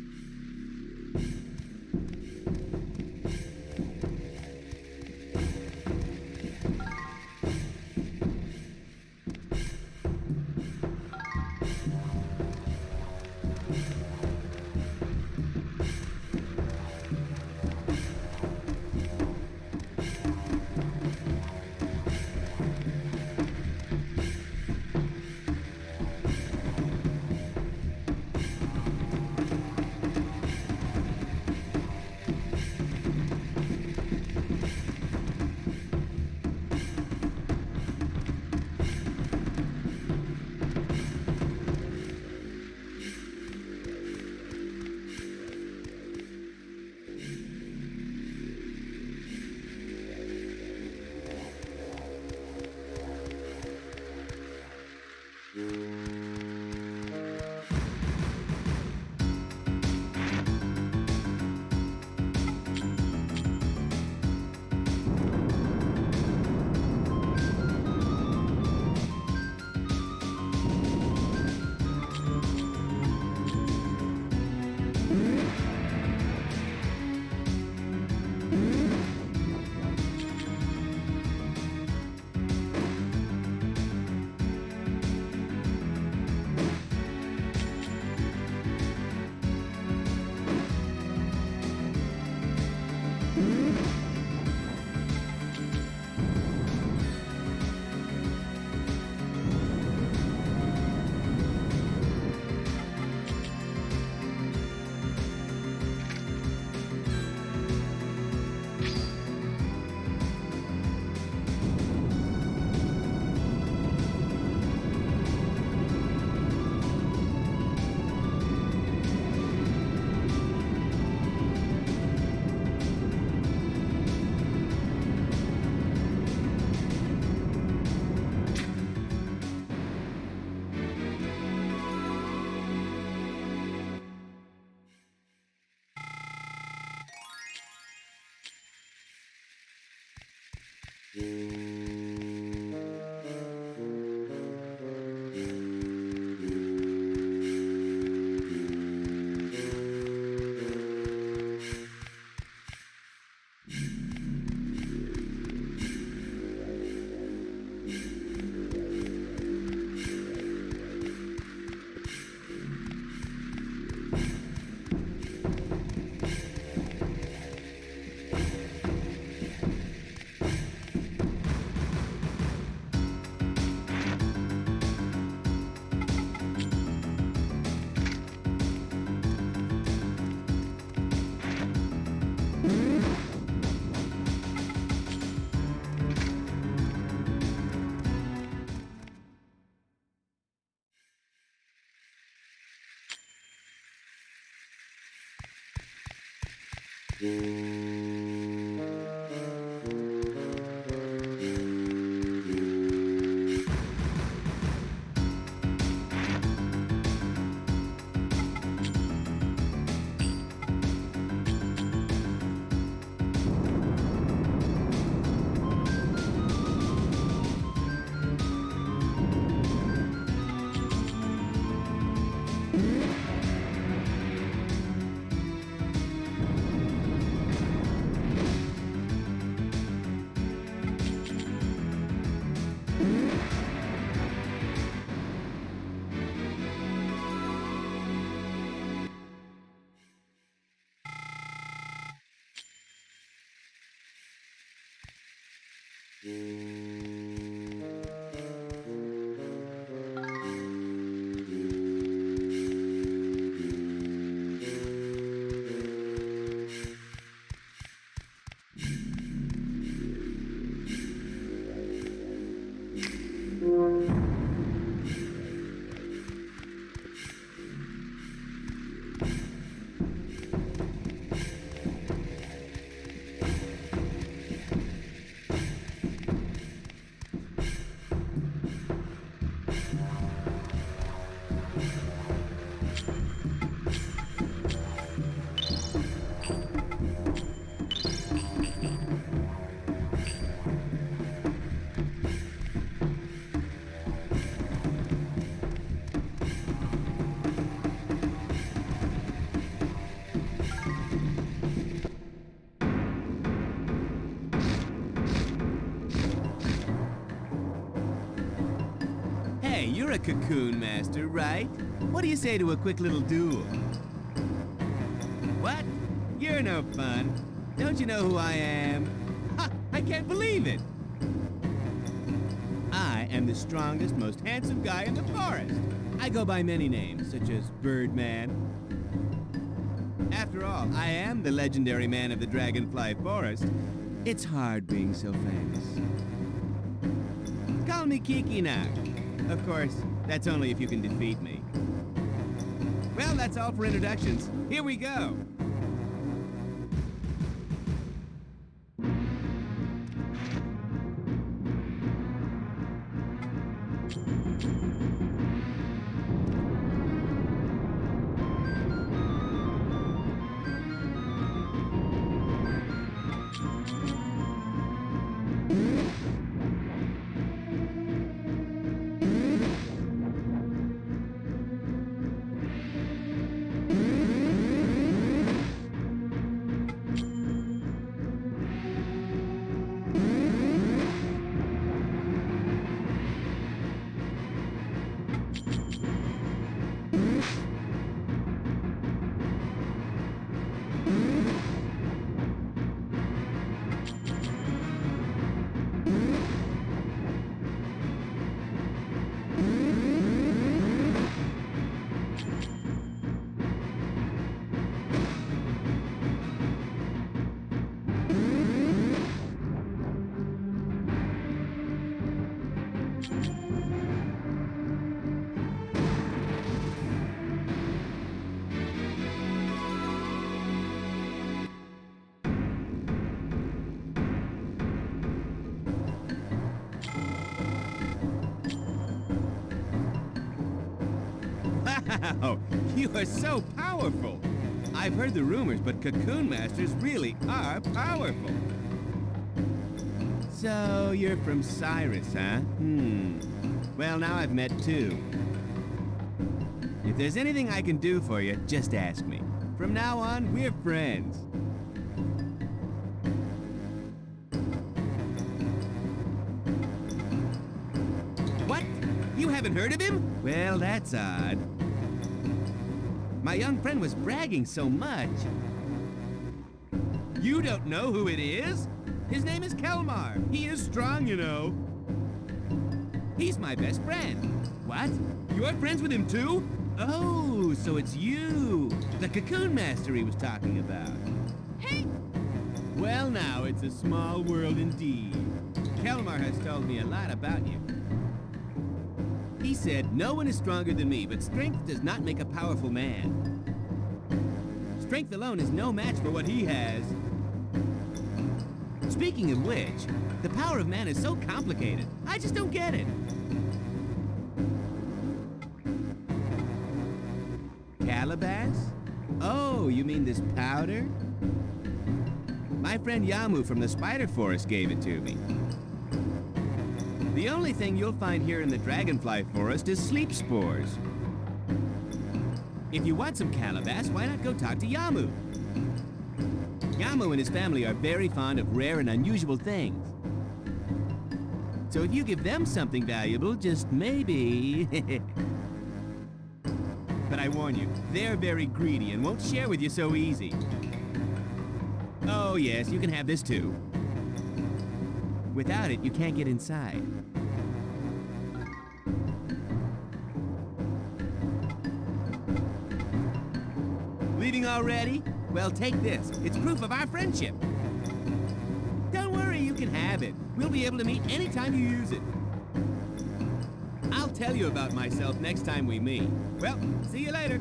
Hey, you're a Cocoon master, right? What do you say to a quick little duel? What? You're no fun. Don't you know who I am? Ha! I can't believe it! I am the strongest, most handsome guy in the forest. I go by many names, such as Birdman. After all, I am the legendary man of the Dragonfly Forest. It's hard being so famous. Call me Kiki now. Of course, that's only if you can defeat me. Well, that's all for introductions. Here we go. Wow, you are so powerful. I've heard the rumors, but Cocoon Masters really are powerful. So, you're from Cyrus, huh? Well, now I've met two. If there's anything I can do for you, just ask me. From now on, we're friends. What? You haven't heard of him? Well, that's odd. My young friend was bragging so much. You don't know who it is? His name is Kelmar. He is strong, you know. He's my best friend. What? You're friends with him too? Oh, so it's you, the Cocoon Master he was talking about. Hey! Well, now, it's a small world indeed. Kelmar has told me a lot about you. He said, no one is stronger than me, but strength does not make a powerful man. Strength alone is no match for what he has. Speaking of which, the power of man is so complicated. I just don't get it. Calabash? Oh, you mean this powder? My friend Yamu from the Spider Forest gave it to me. The only thing you'll find here in the Dragonfly Forest is sleep spores. If you want some calabash, why not go talk to Yamu? Yamu and his family are very fond of rare and unusual things. So if you give them something valuable, just maybe... But I warn you, they're very greedy and won't share with you so easy. Oh yes, you can have this too. Without it, you can't get inside. Leaving already? Well, take this. It's proof of our friendship. Don't worry, you can have it. We'll be able to meet anytime you use it. I'll tell you about myself next time we meet. Well, see you later.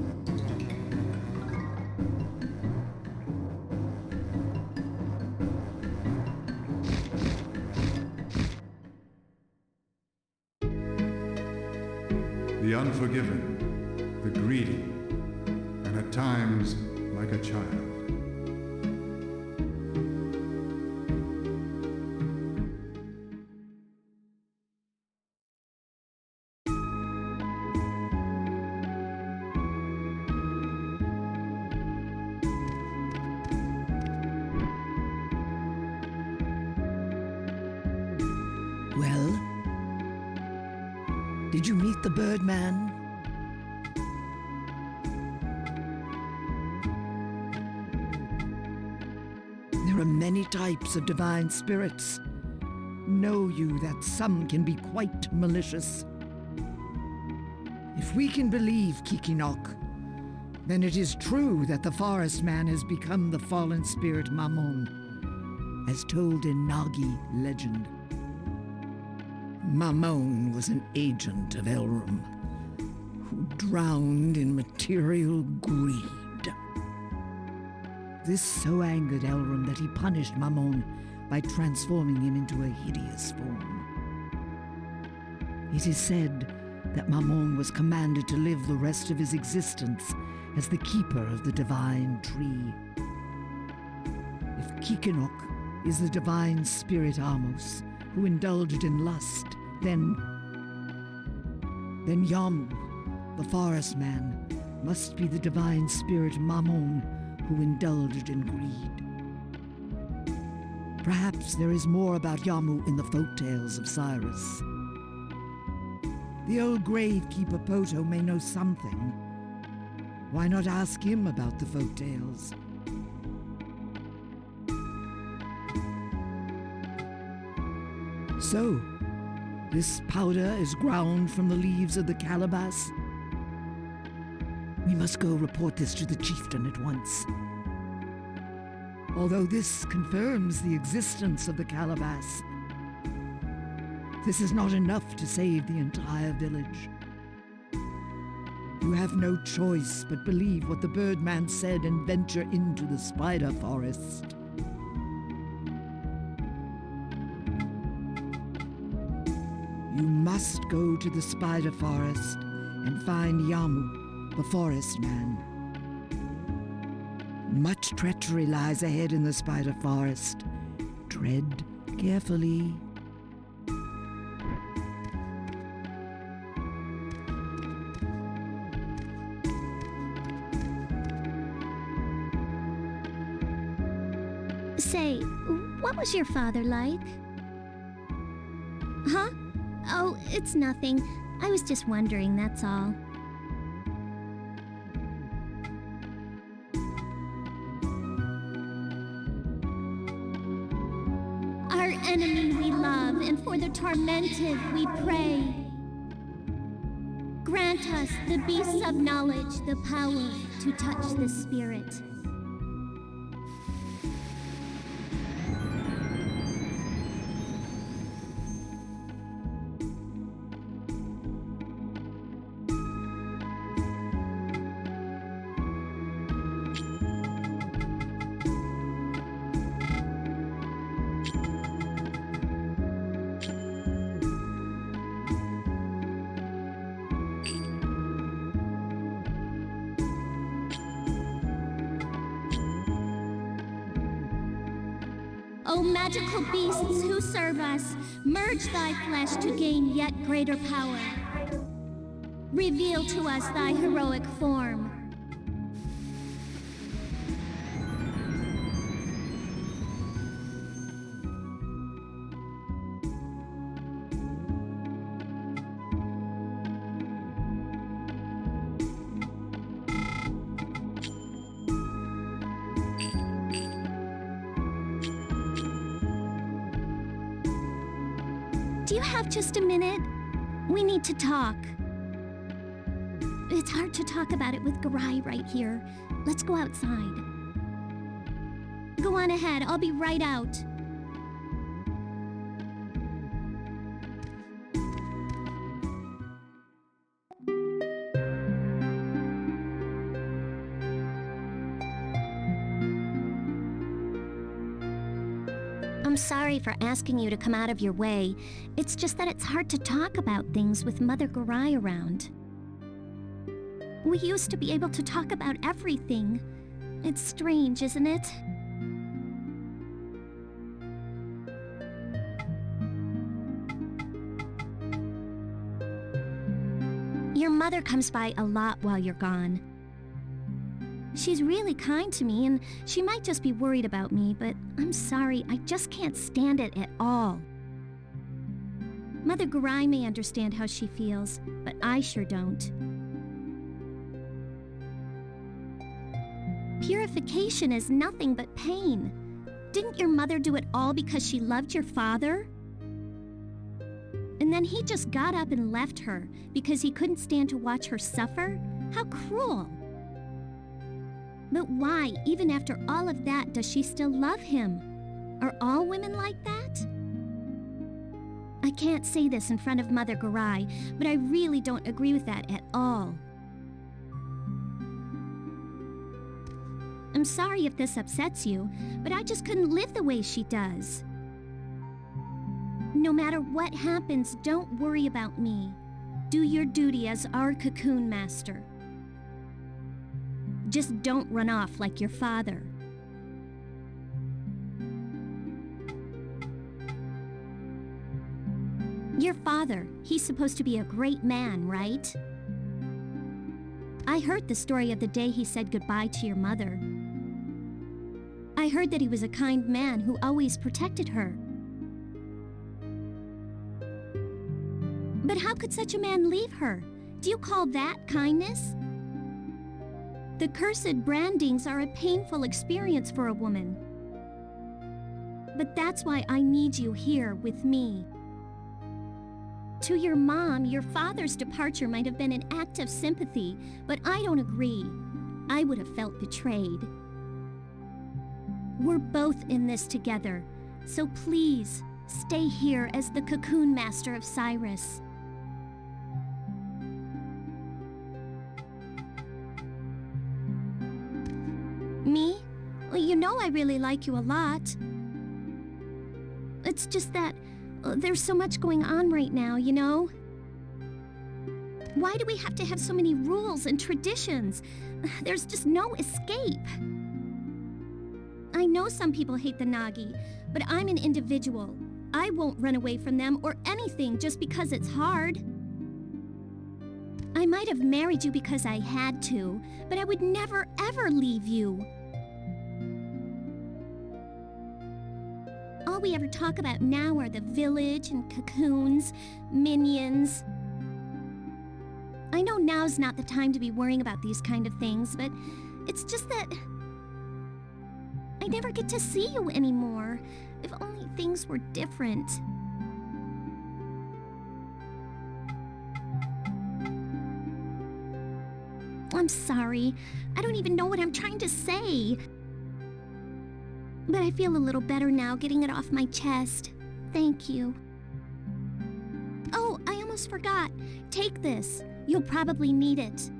The unforgiving, the greedy, and at times like a child. Well, did you meet the Birdman? There are many types of divine spirits. Know you that some can be quite malicious. If we can believe Kikinok, then it is true that the forest man has become the fallen spirit Mamon, as told in Nagi legend. Mamon was an agent of Elrum, who drowned in material greed. This so angered Elrum that he punished Mamon by transforming him into a hideous form. It is said that Mamon was commanded to live the rest of his existence as the keeper of the divine tree. If Kikinok is the divine spirit Amos, who indulged in lust, then Yamu, the forest man, must be the divine spirit Mamon, who indulged in greed. Perhaps there is more about Yamu in the folk tales of Cyrus. The old gravekeeper Poto may know something. Why not ask him about the folk tales? So, this powder is ground from the leaves of the calabash? We must go report this to the chieftain at once. Although this confirms the existence of the calabash, this is not enough to save the entire village. You have no choice but believe what the Birdman said and venture into the spider forest. You must go to the spider forest and find Yamu, the forest man. Much treachery lies ahead in the spider forest. Tread carefully. Say, what was your father like? Huh? Oh, it's nothing. I was just wondering, that's all. Our enemy we love, and for the tormented we pray. Grant us, the beasts of knowledge, the power to touch the spirit. O magical beasts who serve us, merge thy flesh to gain yet greater power. Reveal to us thy heroic form. Do you have just a minute? We need to talk. It's hard to talk about it with Garai right here. Let's go outside. Go on ahead, I'll be right out. I'm sorry for asking you to come out of your way. It's just that it's hard to talk about things with Mother Garai around. We used to be able to talk about everything. It's strange, isn't it? Your mother comes by a lot while you're gone. She's really kind to me, and she might just be worried about me, but I'm sorry, I just can't stand it at all. Mother Garai may understand how she feels, but I sure don't. Purification is nothing but pain. Didn't your mother do it all because she loved your father? And then he just got up and left her because he couldn't stand to watch her suffer? How cruel! But why, even after all of that, does she still love him? Are all women like that? I can't say this in front of Mother Garai, but I really don't agree with that at all. I'm sorry if this upsets you, but I just couldn't live the way she does. No matter what happens, don't worry about me. Do your duty as our Cocoon Master. Just don't run off like your father. Your father, he's supposed to be a great man, right? I heard the story of the day he said goodbye to your mother. I heard that he was a kind man who always protected her. But how could such a man leave her? Do you call that kindness? The cursed brandings are a painful experience for a woman. But that's why I need you here with me. To your mom, your father's departure might have been an act of sympathy, but I don't agree. I would have felt betrayed. We're both in this together, so please, stay here as the Cocoon Master of Cyrus. Me? Well, you know I really like you a lot. It's just that there's so much going on right now, you know? Why do we have to have so many rules and traditions? There's just no escape. I know some people hate the Nagi, but I'm an individual. I won't run away from them or anything just because it's hard. I might have married you because I had to, but I would never, ever leave you. we ever talk about now are the village and cocoons, minions. I know now's not the time to be worrying about these kind of things, but it's just that I never get to see you anymore. If only things were different. I'm sorry. I don't even know what I'm trying to say. But I feel a little better now getting it off my chest. Thank you. Oh, I almost forgot. Take this. You'll probably need it.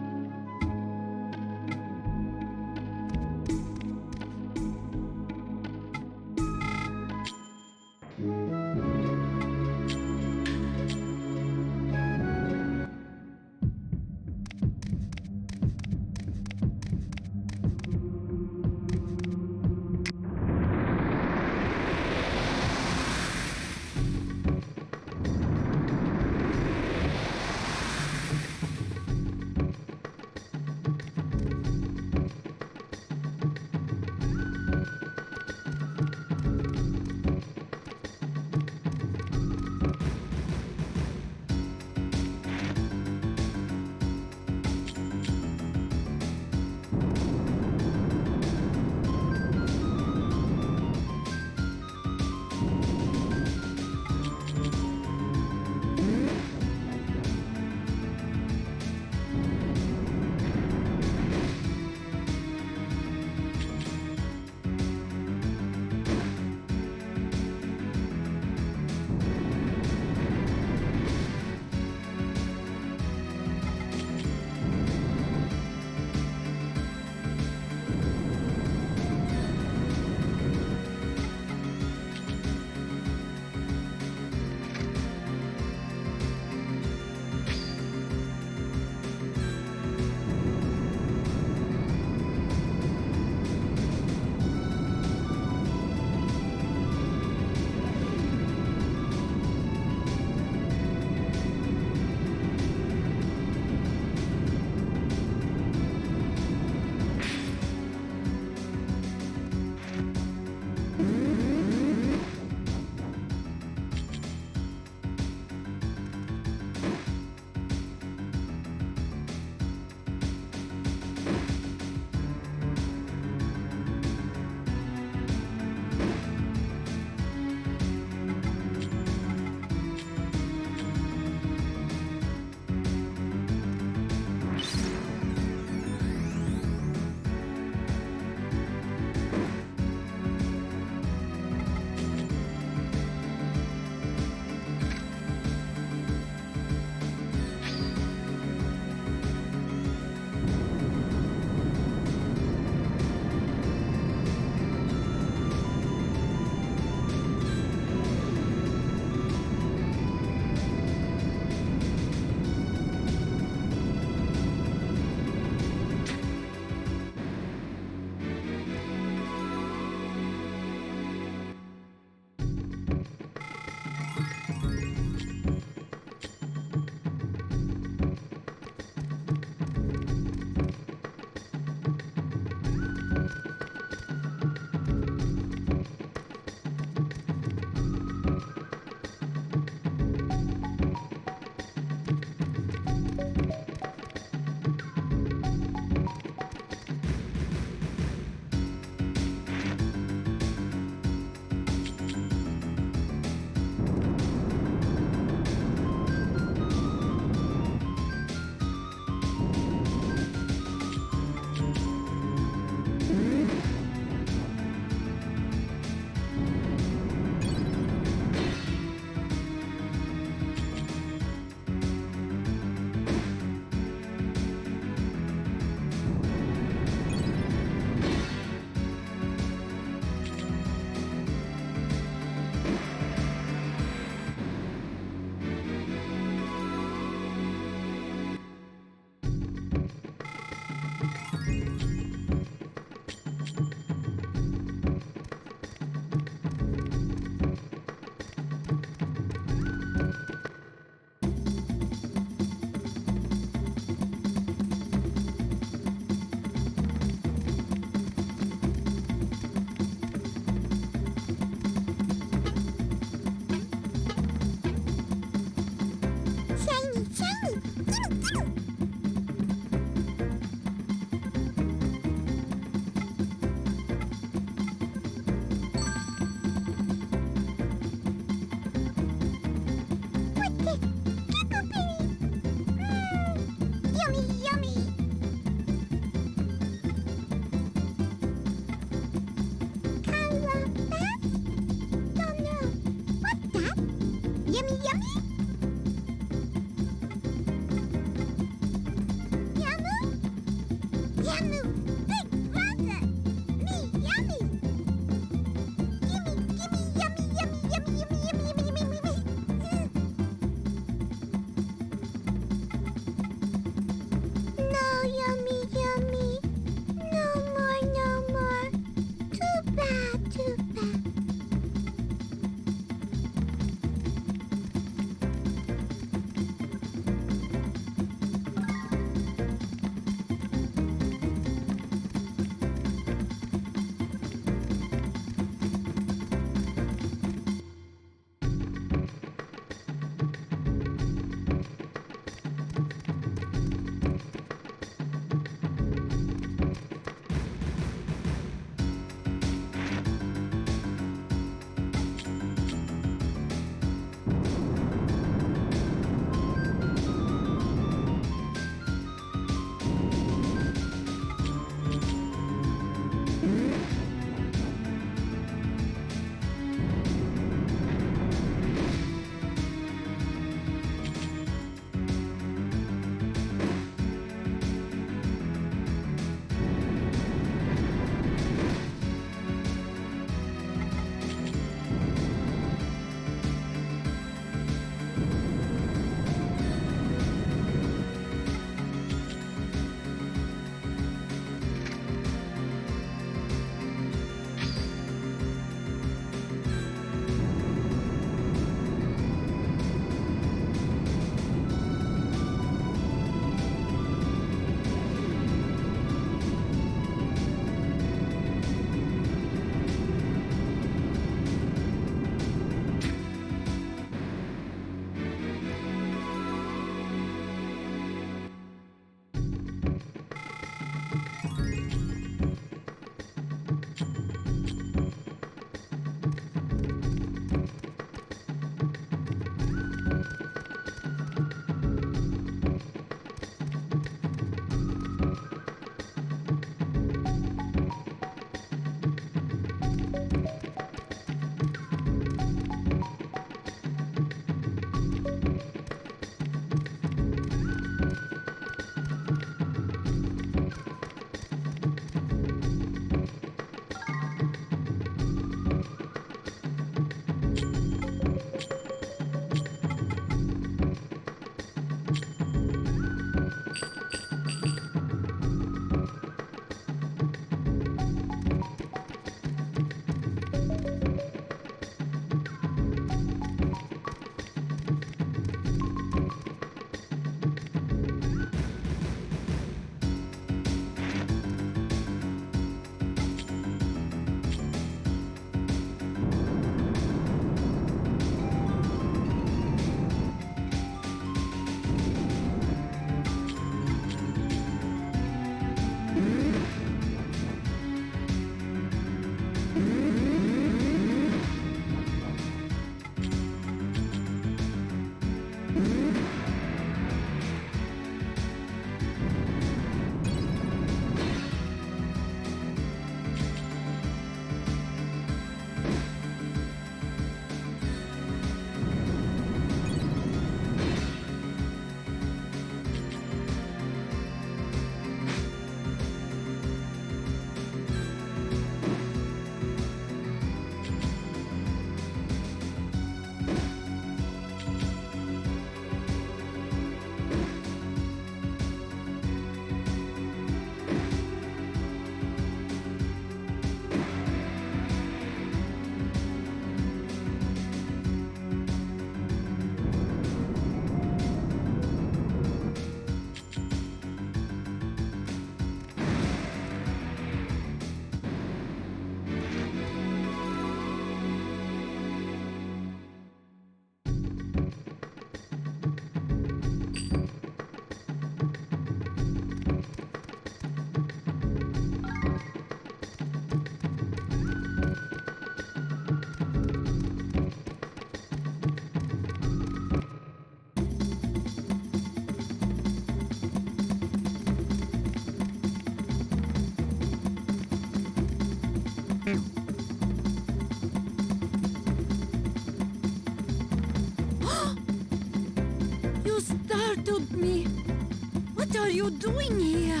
you doing here?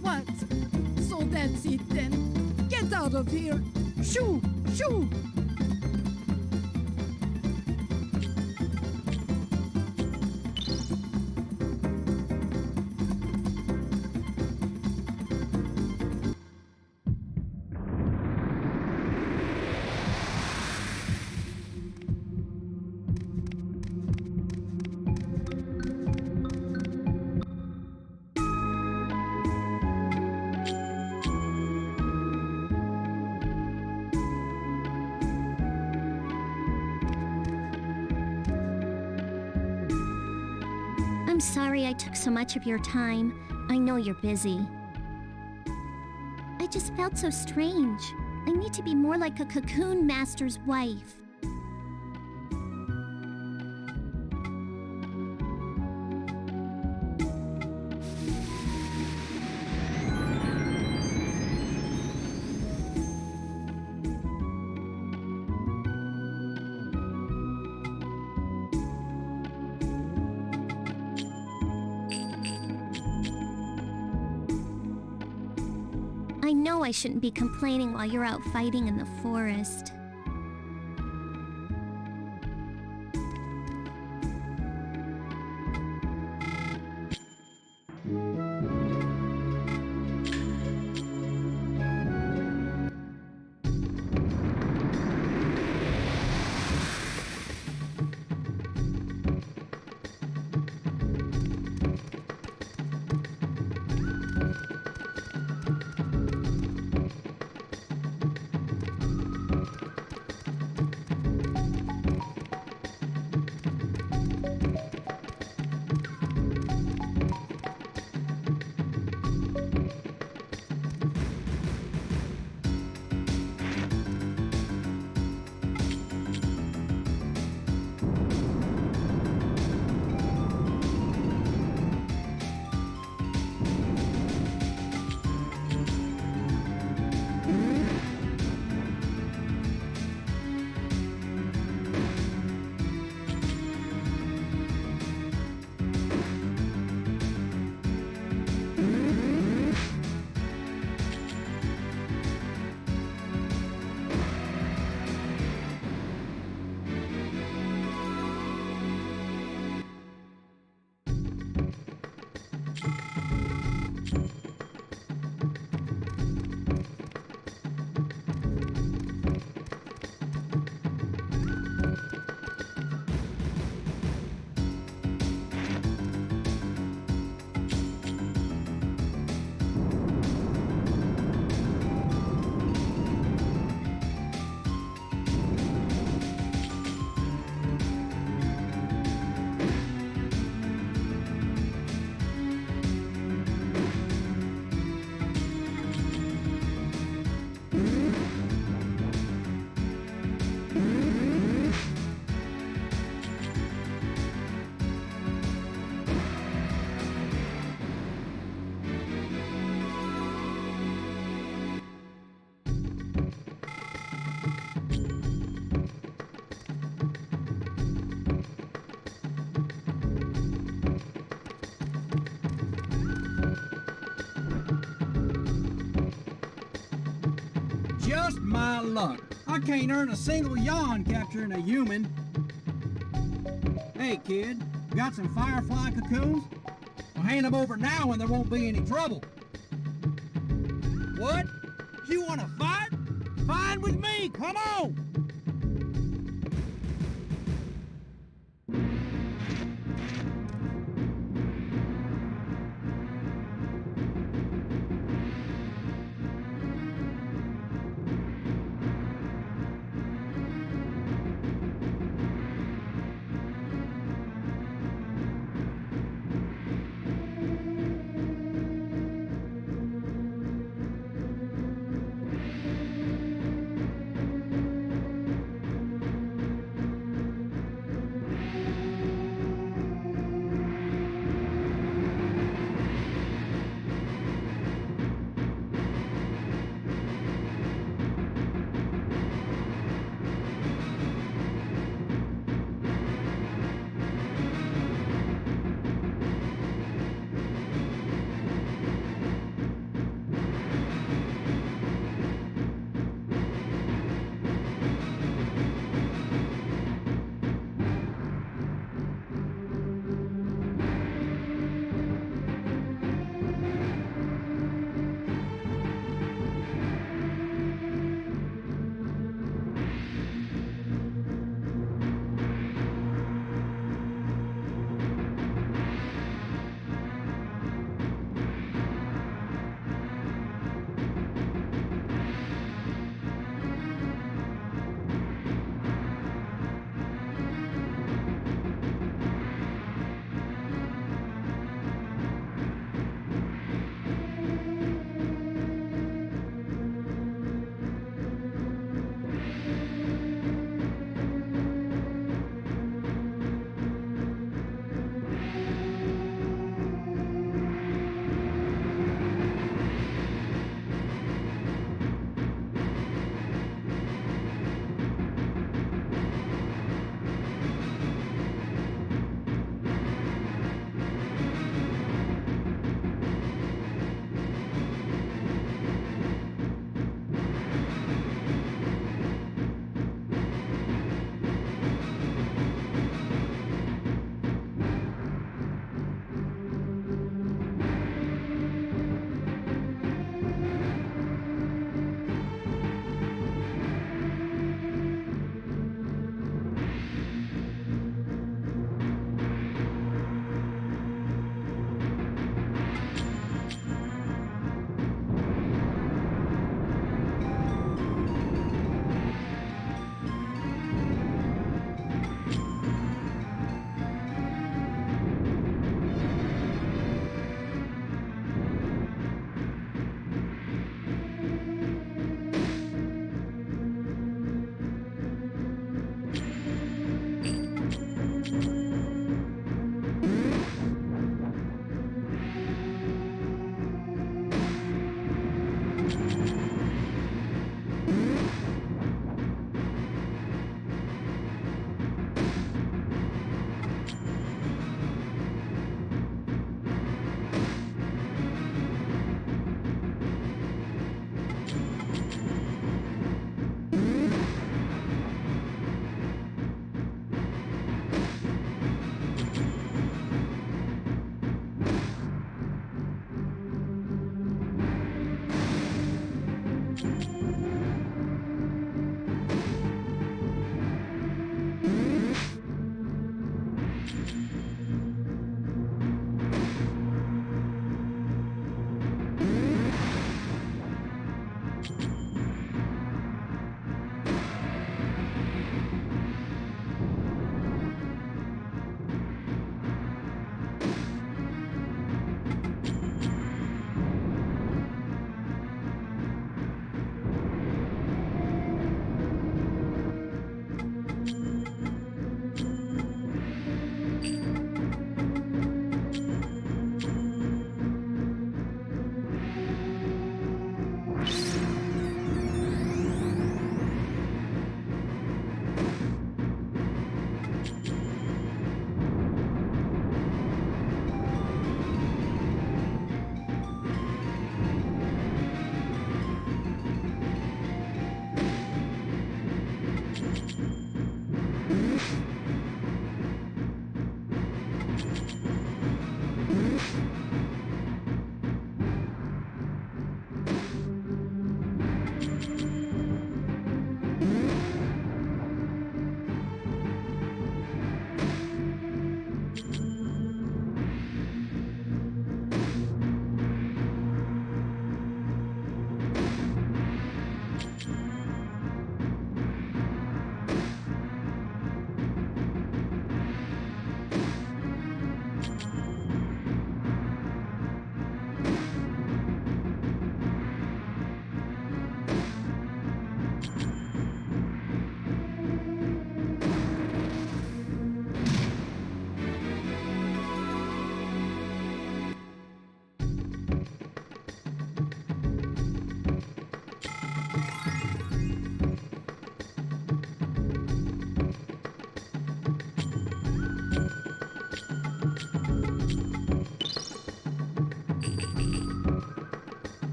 What? So that's it then. Get out of here. Shoo! Shoo! I'm sorry I took so much of your time. I know you're busy. I just felt so strange. I need to be more like a Cocoon Master's wife. I know I shouldn't be complaining while you're out fighting in the forest. Just my luck. I can't earn a single yawn capturing a human. Hey, kid, got some firefly cocoons? Well, hand them over now and there won't be any trouble. What? You want to fight? Fine with me, come on!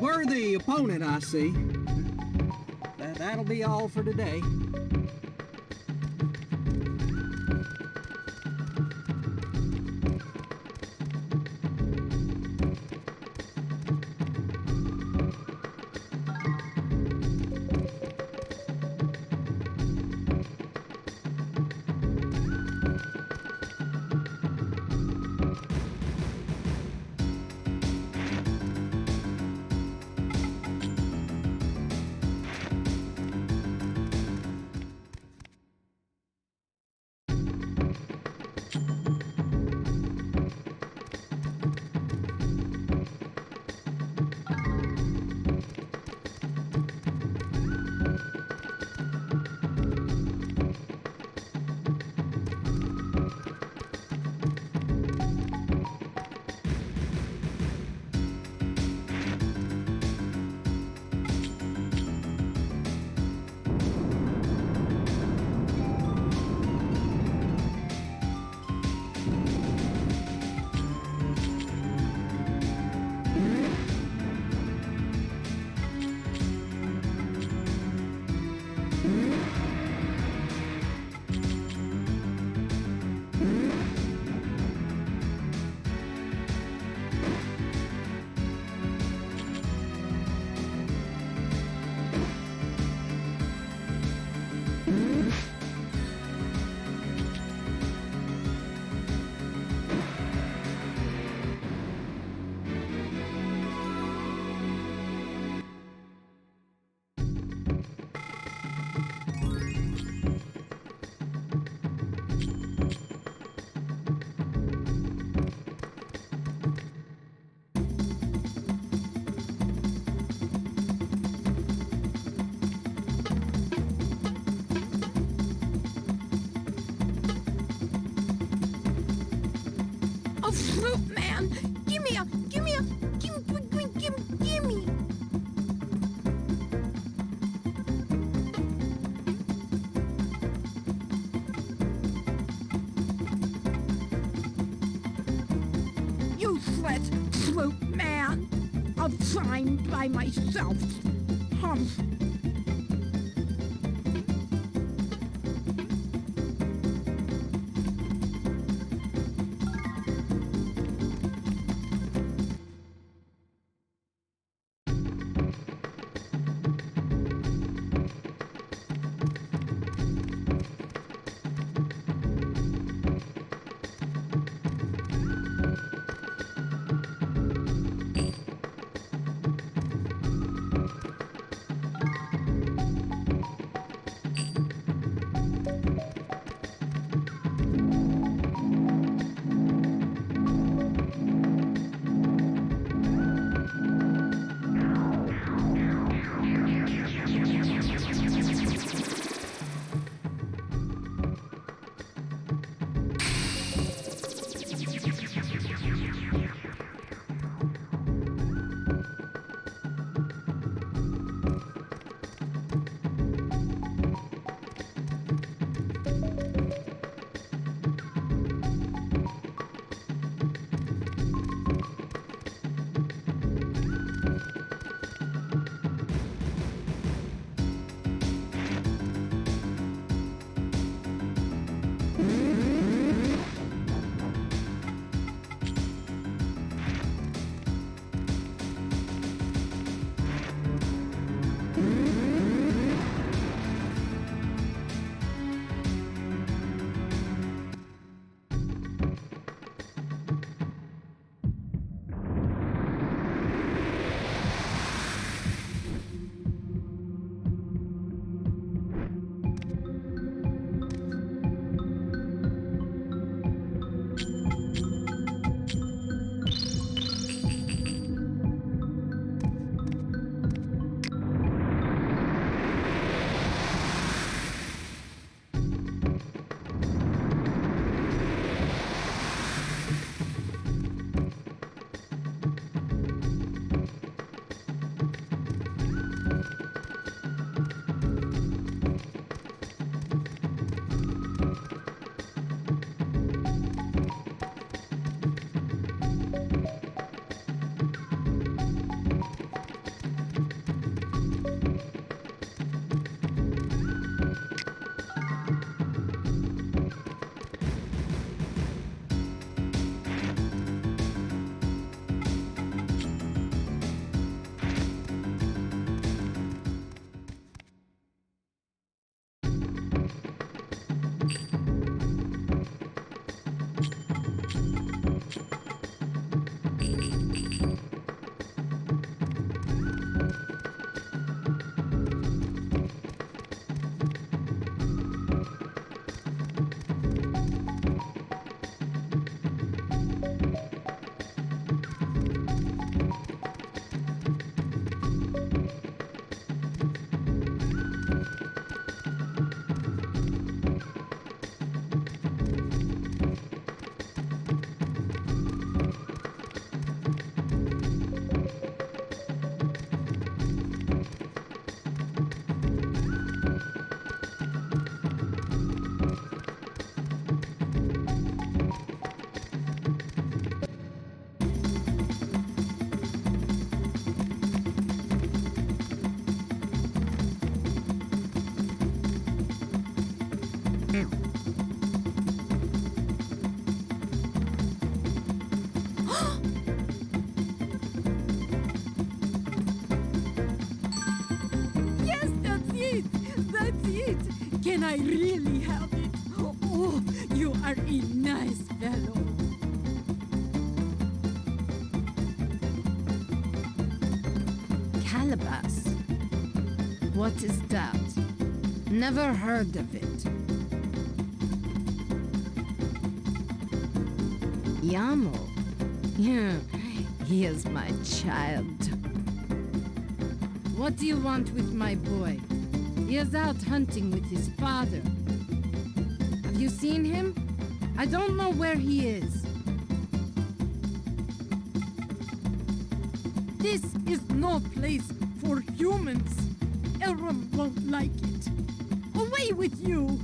Worthy opponent, I see. That'll be all for today. Fruit man! Gimme! Useless fruit man! I'll find by myself. Humph! Yes, that's it! That's it! Can I really have it? Oh, you are a nice fellow. Calabash. What is that? Never heard of it. Yamo. Yeah, he is my child. What do you want with my boy? He is out hunting with his father. Have you seen him? I don't know where he is. This is no place for humans. Elram won't like it. Away with you!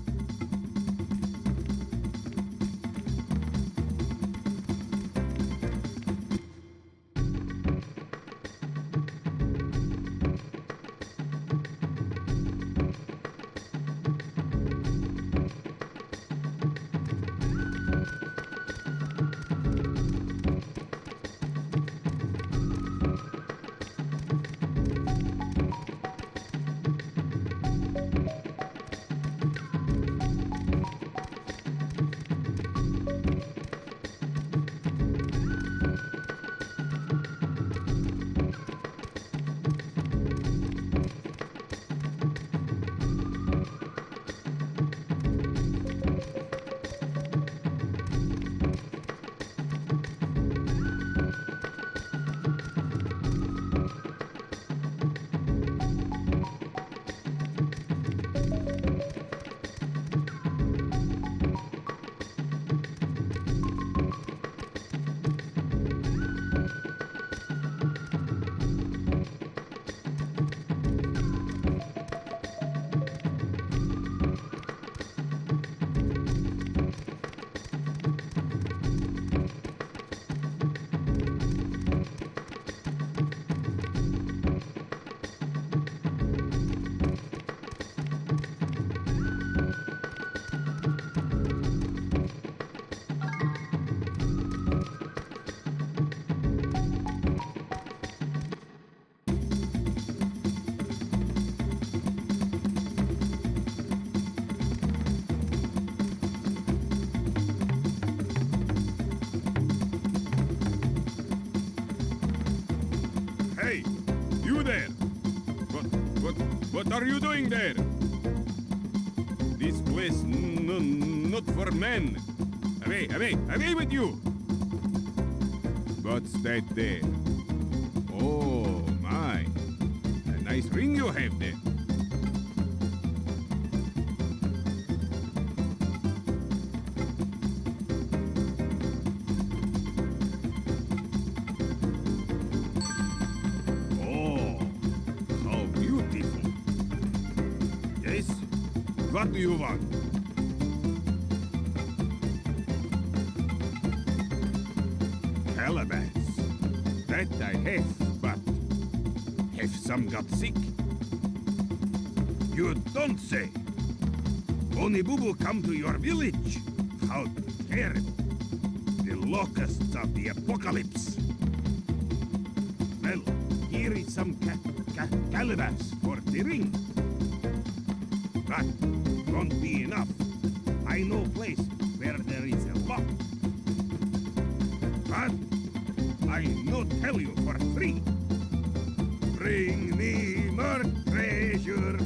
Hey, you there! What are you doing there? This place not for men. Away with you! What's that there? Oh my, a nice ring you have there. What do you want? Calabash. That I have, but have some got sick? You don't say. Onibubu come to your village. How terrible. The locusts of the apocalypse. Well, here is some calabash for the ring. But won't be enough. I know a place where there is a lot. But I no tell you for free. Bring me more treasure.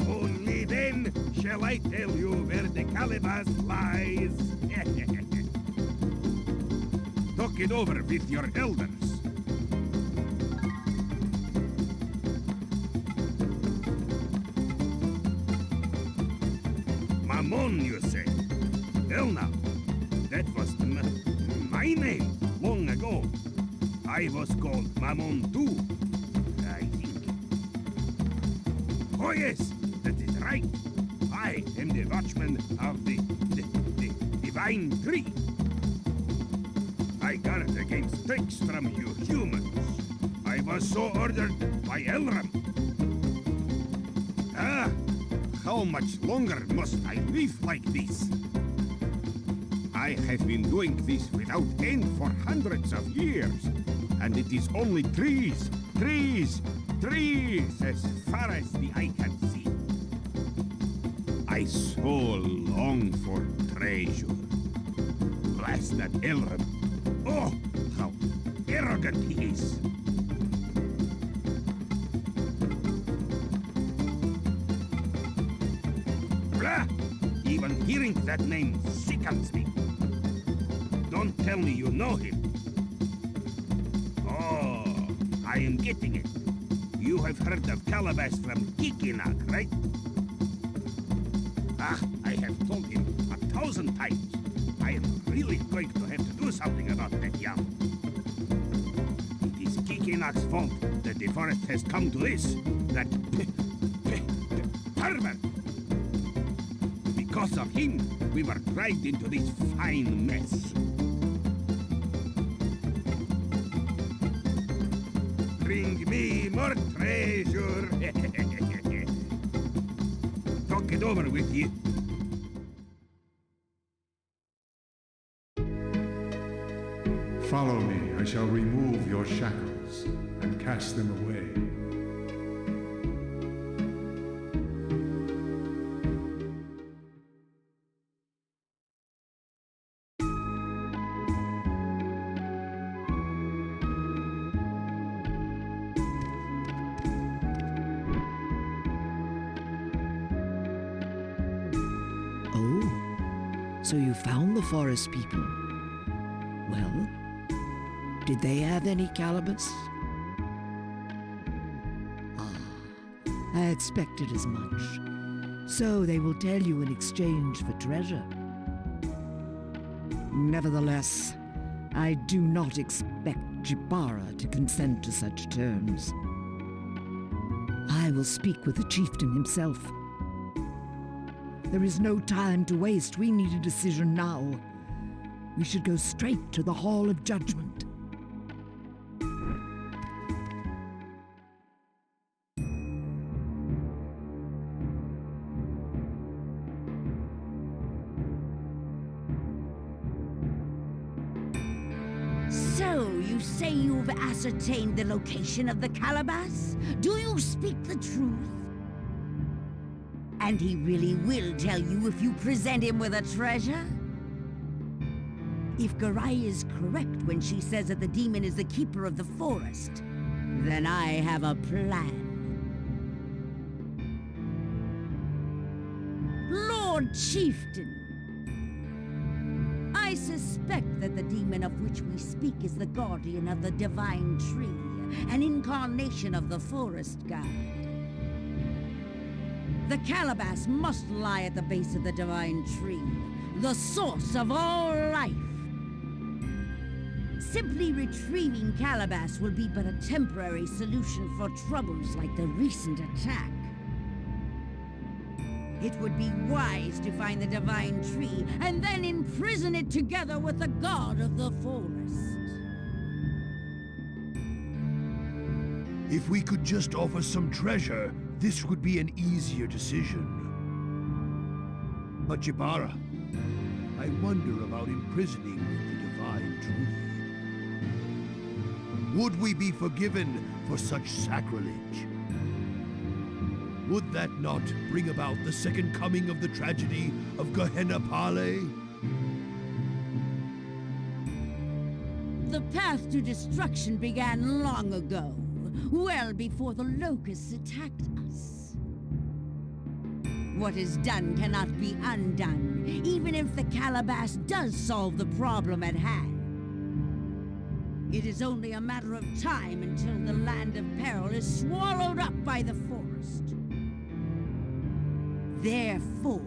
Only then shall I tell you where the calabash lies. Talk it over with your elders. Mamon, you say? Well now, that was my name long ago. I was called Mamon too, I think. Oh yes, that is right. I am the watchman of the divine tree. I guard against tricks from you humans. I was so ordered by Elram. Ah, How much longer must I live like this? I have been doing this without end for hundreds of years, and it is only trees, trees, trees as far as the eye can see. I so long for treasure. Blast that Elrond. Oh, how arrogant he is. Blah! Even hearing that name sickens me. Don't tell me you know him. Oh, I am getting it. You have heard of Calabash from Kikinak, right? Ah, I have told him 1,000 times. I am really going to have to do something about that yam. It is Kikinak's fault that the forest has come to this. That pervert. Because of him, we were dragged into this fine mess. Bring me more treasure. Talk it over with you. Follow me, I shall remove your shackles and cast them away. So you found the forest people. Well, did they have any calabash? I expected as much. So they will tell you in exchange for treasure. Nevertheless, I do not expect Jibara to consent to such terms. I will speak with the chieftain himself. There is no time to waste. We need a decision now. We should go straight to the Hall of Judgment. So, you say you've ascertained the location of the calabash? Do you speak the truth? And he really will tell you if you present him with a treasure? If Garai is correct when she says that the demon is the keeper of the forest, then I have a plan. Lord Chieftain, I suspect that the demon of which we speak is the guardian of the divine tree, an incarnation of the forest god. The calabash must lie at the base of the divine tree, the source of all life. Simply retrieving calabash will be but a temporary solution for troubles like the recent attack. It would be wise to find the divine tree and then imprison it together with the god of the forest. If we could just offer some treasure, this would be an easier decision. But Jibara, I wonder about imprisoning the divine tree. Would we be forgiven for such sacrilege? Would that not bring about the second coming of the tragedy of Gehenna Pale? The path to destruction began long ago, well before the locusts attacked us. What is done cannot be undone, even if the calabash does solve the problem at hand. It is only a matter of time until the land of peril is swallowed up by the forest. Therefore,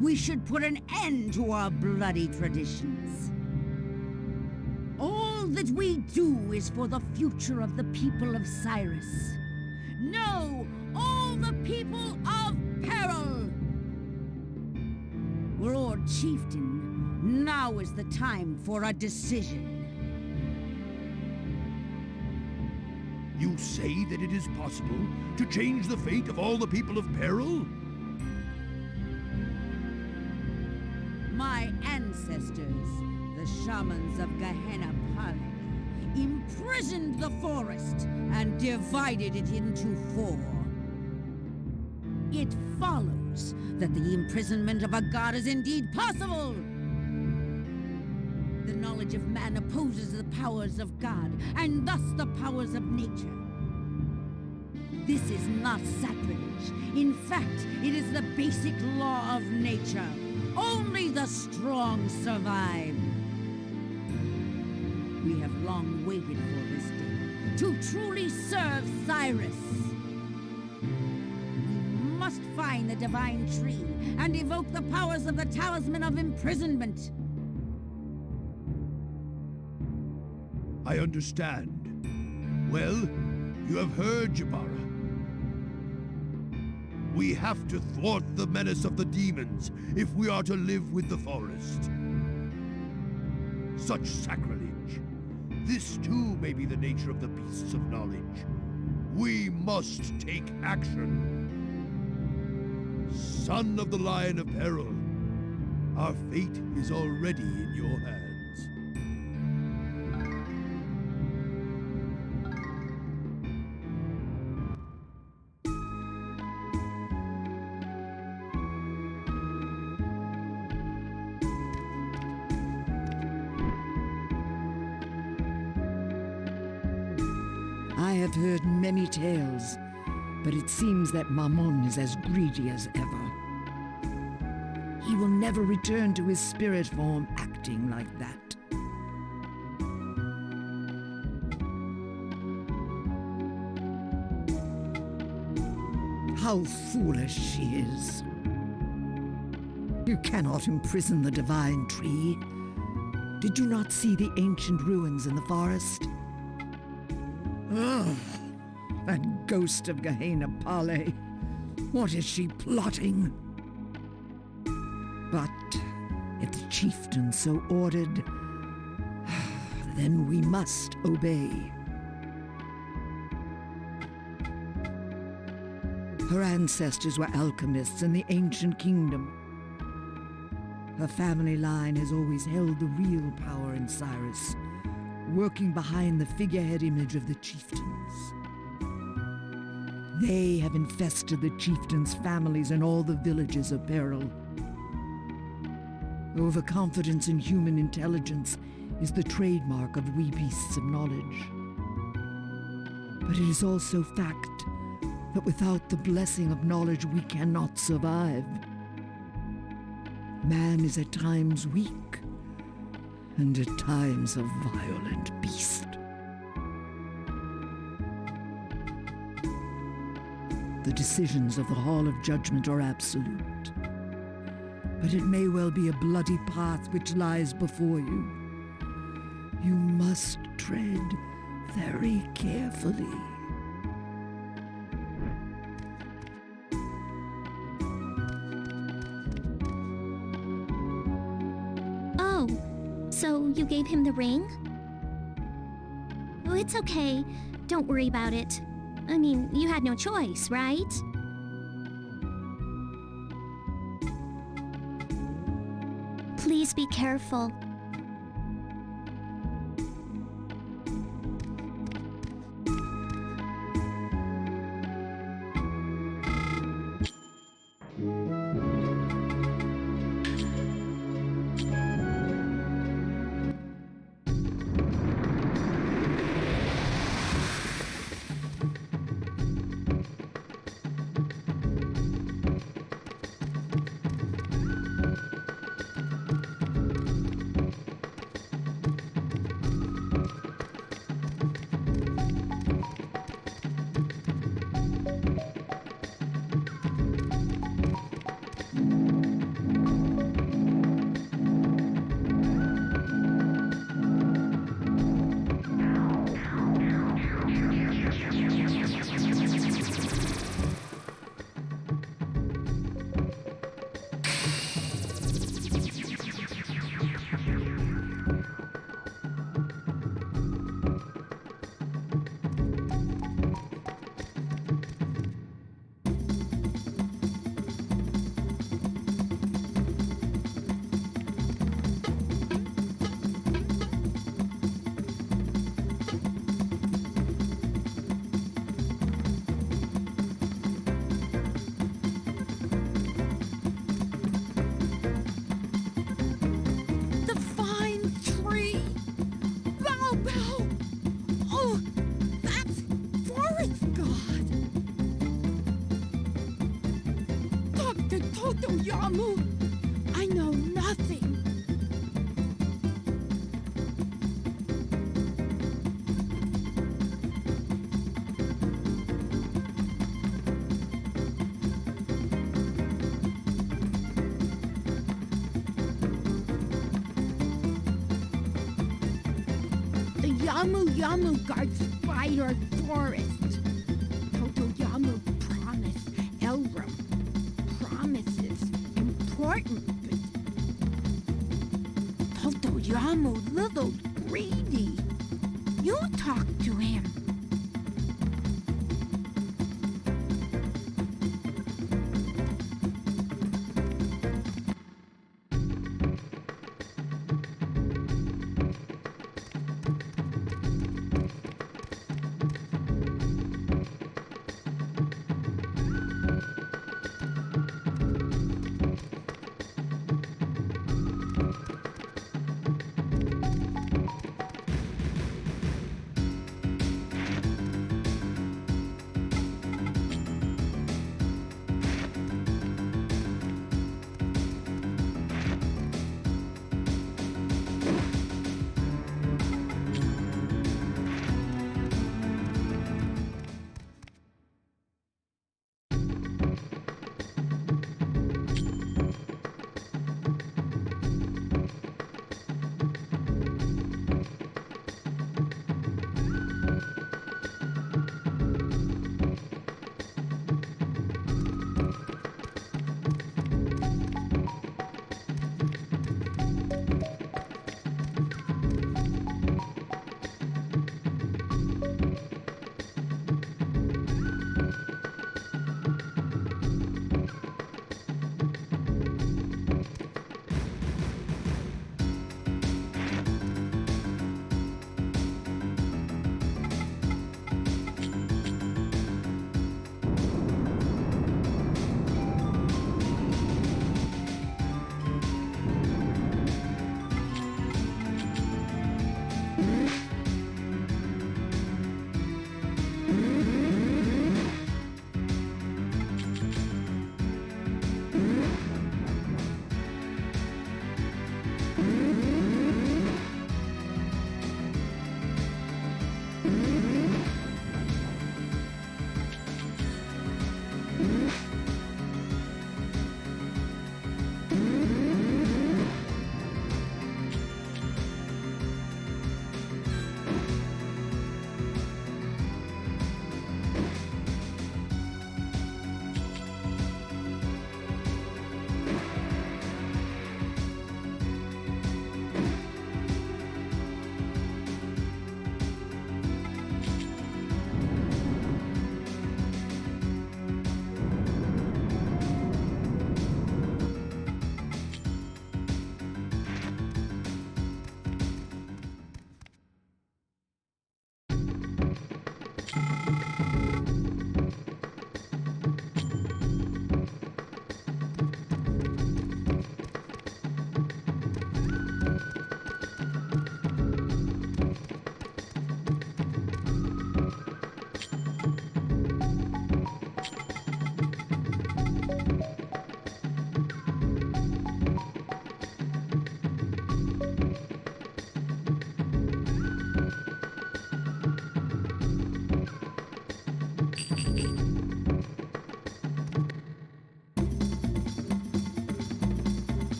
we should put an end to our bloody traditions. All that we do is for the future of the people of Cyrus. No, all the people of peril! Lord Chieftain, now is the time for a decision. You say that it is possible to change the fate of all the people of peril? My ancestors, the shamans of Gehenna Pali, imprisoned the forest and divided it into 4. It follows that the imprisonment of a god is indeed possible. The knowledge of man opposes the powers of God, and thus the powers of nature. This is not sacrilege. In fact, it is the basic law of nature. Only the strong survive. We have long waited for this day, to truly serve Cyrus. We must find the divine tree and evoke the powers of the Talisman of Imprisonment. I understand. Well, you have heard, Jabara. We have to thwart the menace of the demons if we are to live with the forest. Such sacrilege. This too may be the nature of the beasts of knowledge. We must take action. Son of the Lion of Peril, our fate is already in your hands. I have heard many tales, but it seems that Mammon is as greedy as ever. He will never return to his spirit form acting like that. How foolish she is. You cannot imprison the divine tree. Did you not see the ancient ruins in the forest? Ugh, that ghost of Gehenna Pali. What is she plotting? But if the chieftain so ordered, then we must obey. Her ancestors were alchemists in the ancient kingdom. Her family line has always held the real power in Cyrus, working behind the figurehead image of the chieftains. They have infested the chieftains' families in all the villages of Peril. Overconfidence in human intelligence is the trademark of we beasts of knowledge. But it is also fact that without the blessing of knowledge we cannot survive. Man is at times weak, and at times a violent beast. The decisions of the Hall of Judgment are absolute, but it may well be a bloody path which lies before you. You must tread very carefully. Oh, so you gave him the ring? Oh, it's okay. Don't worry about it. I mean, you had no choice, right? Please be careful. Totoyamu, I know nothing. The Yamu guard Spider Forest. Totoyamu promised Elram. Promises important, but Totoyamu little greedy. You talk to him.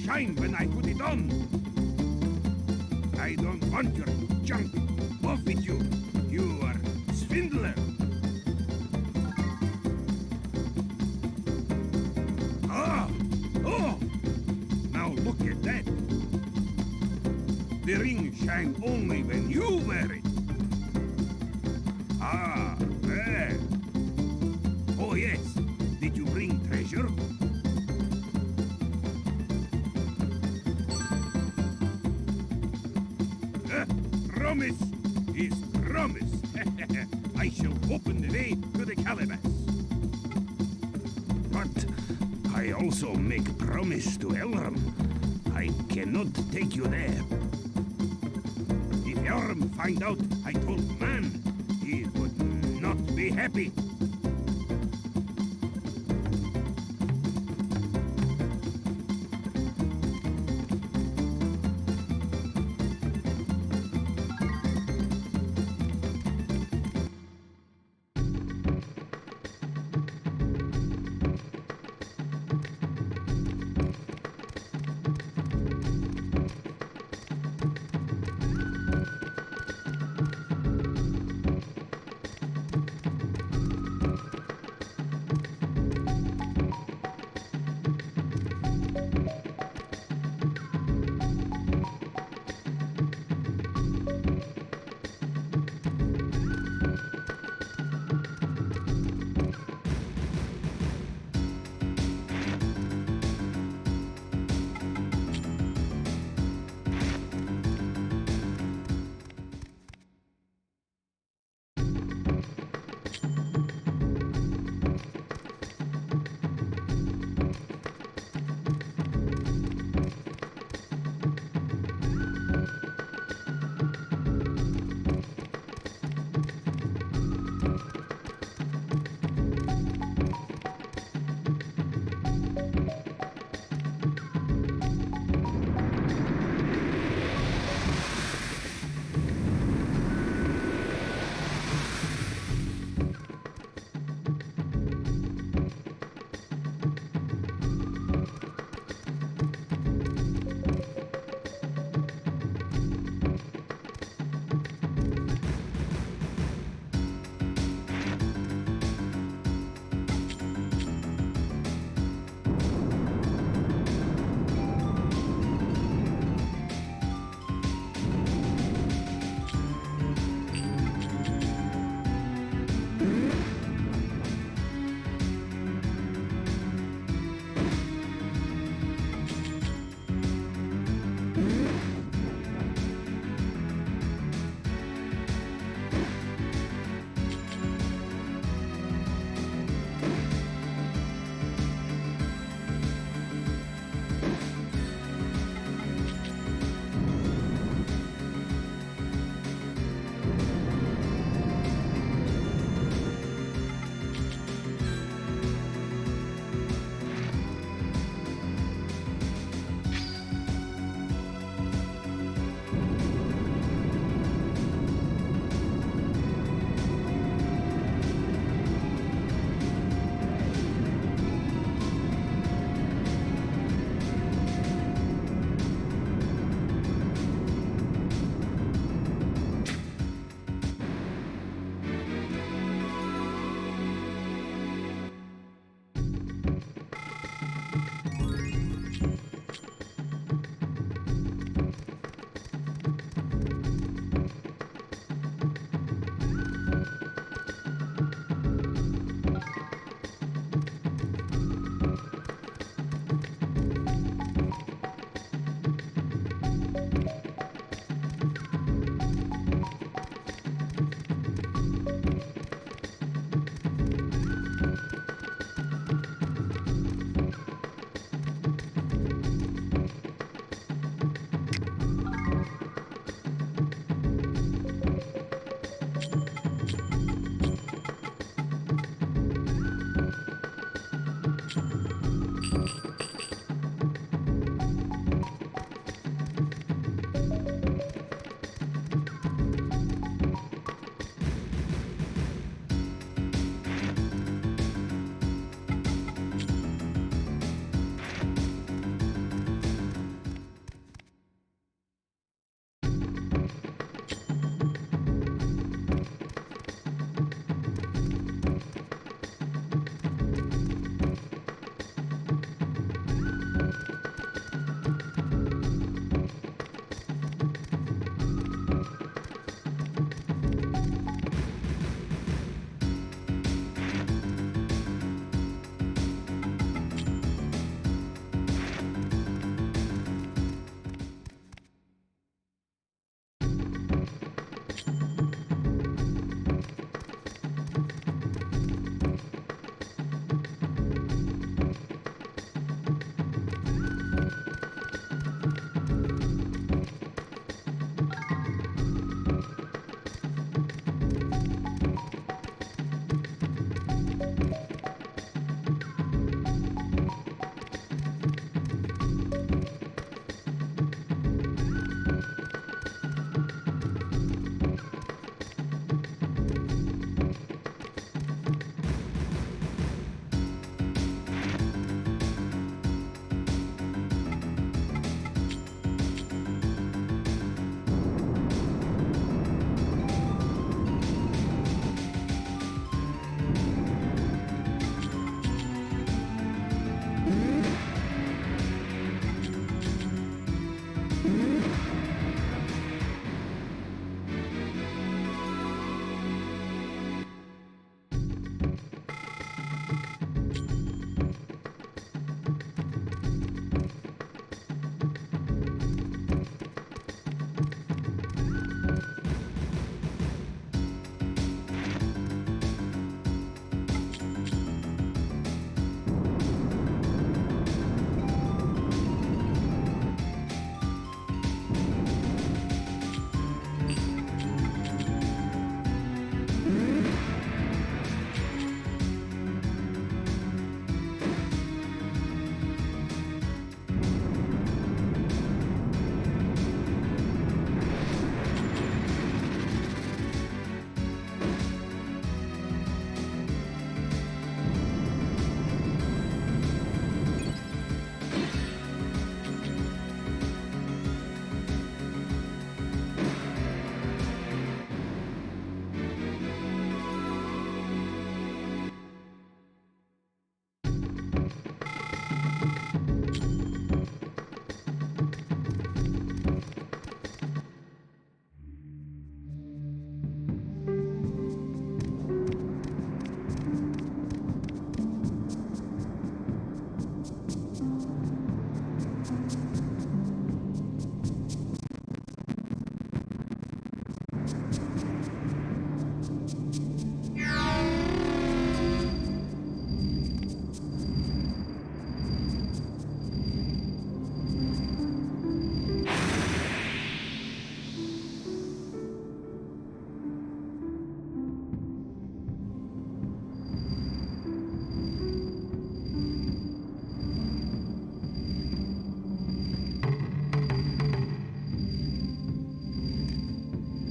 Shine when I put it on. I don't want your junk. Off with you. You are swindler. Ah! Oh! Now look at that. The ring shines only when you wear it. Ah, there. Oh yes. Did you bring treasure? Promise is promise. I shall open the way to the calabash. But I also make promise to Elram. I cannot take you there. If Elram find out I told man, he would not be happy.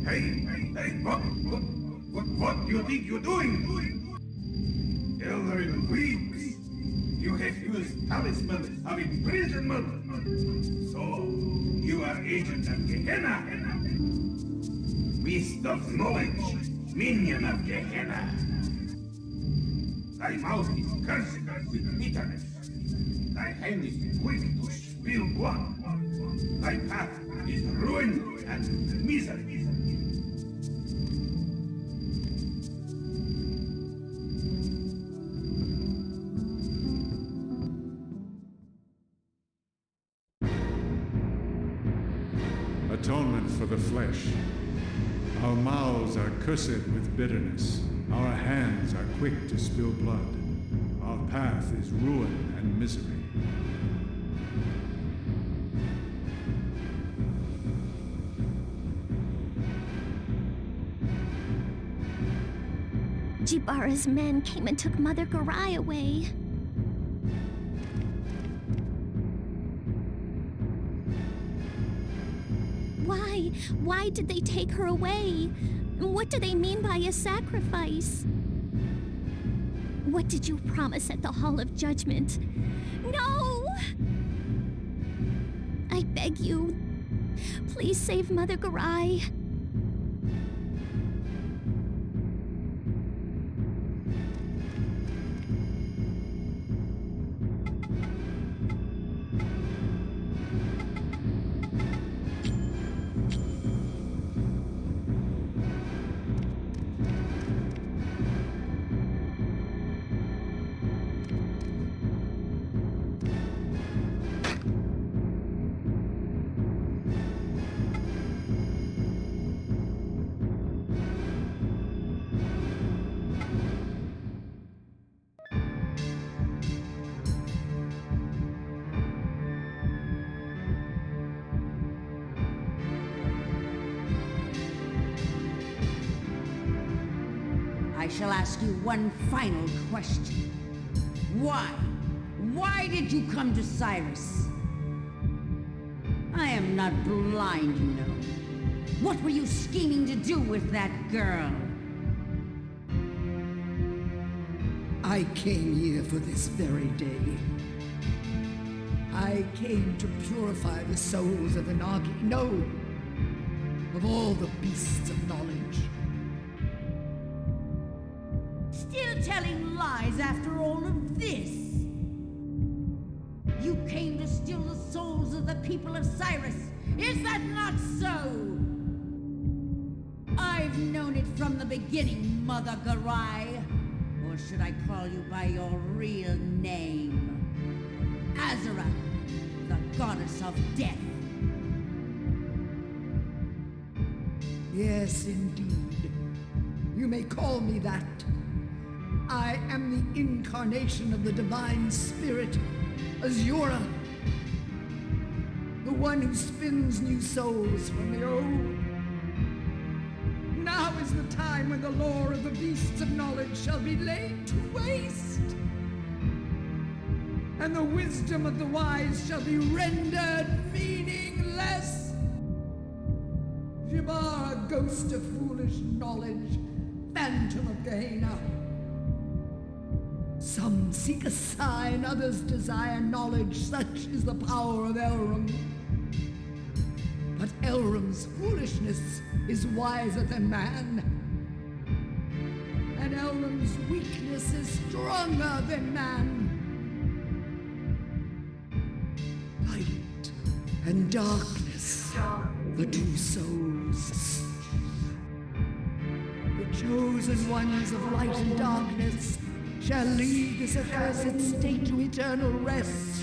Hey, what do you think you're doing? Elder Weeks, you have used talisman of imprisonment. So, you are agent of Gehenna. Beast of knowledge, minion of Gehenna. Thy mouth is cursed with bitterness. Thy hand is quick to spill blood. Thy path is ruin and misery. Atonement for the flesh. Our mouths are cursed with bitterness. Our hands are quick to spill blood. Our path is ruin and misery. Jibara's men came and took Mother Garai away. Why did they take her away? What do they mean by a sacrifice? What did you promise at the Hall of Judgment? No! I beg you, please save Mother Garai. I shall ask you one final question. Why? Why did you come to Cyrus? I am not blind, you know. What were you scheming to do with that girl? I came here for this very day. I came to purify the souls of the Nagi, no, of all the beasts of knowledge. Still telling lies after all of this? You came to steal the souls of the people of Cyrus. Is that not so? I've known it from the beginning, Mother Garai. Or should I call you by your real name? Azura, the goddess of death. Yes, indeed. You may call me that. I am the incarnation of the divine spirit, Azura. The one who spins new souls from the old. Now is the time when the lore of the beasts of knowledge shall be laid to waste. And the wisdom of the wise shall be rendered meaningless. Jibara, ghost of foolish knowledge, phantom of Gehenna. Some seek a sign, others desire knowledge. Such is the power of Elrum. But Elrum's foolishness is wiser than man. And Elrum's weakness is stronger than man. Light and darkness, the two souls. The chosen ones of light and darkness shall lead this accursed state to eternal rest.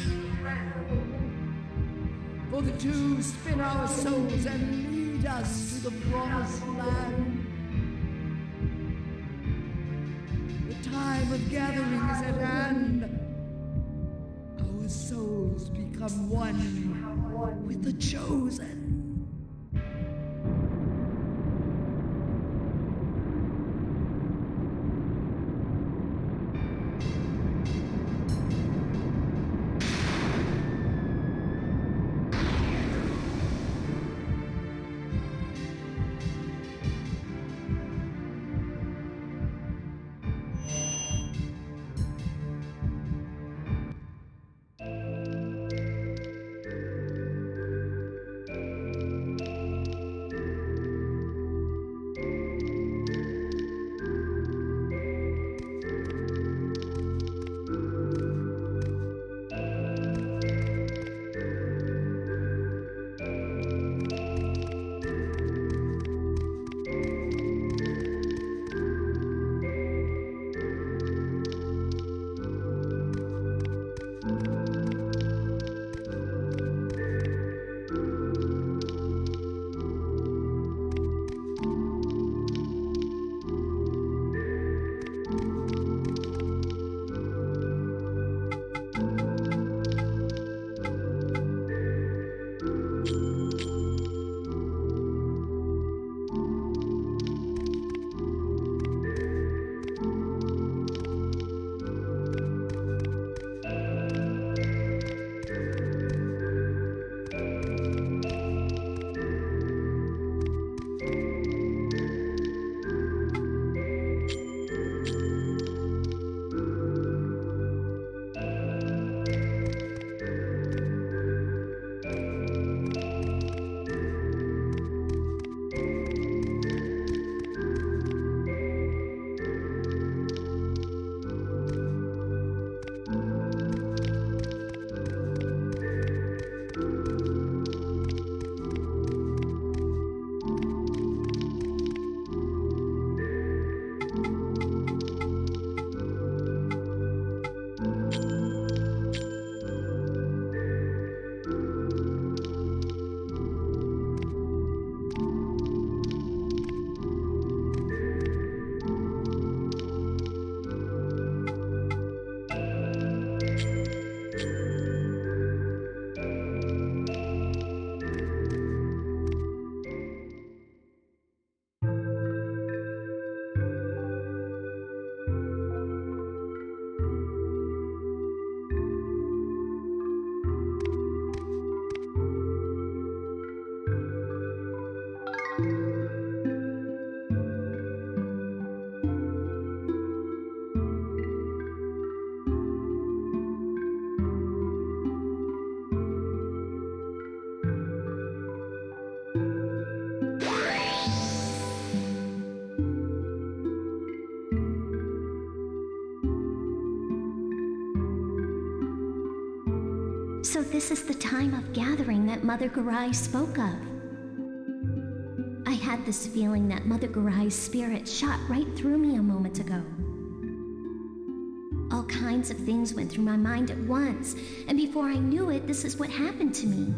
For the two spin our souls and lead us to the promised land. The time of gathering is at hand. Our souls become one with the chosen. So this is the time of gathering that Mother Garai spoke of. I had this feeling that Mother Garai's spirit shot right through me a moment ago. All kinds of things went through my mind at once, and before I knew it, this is what happened to me.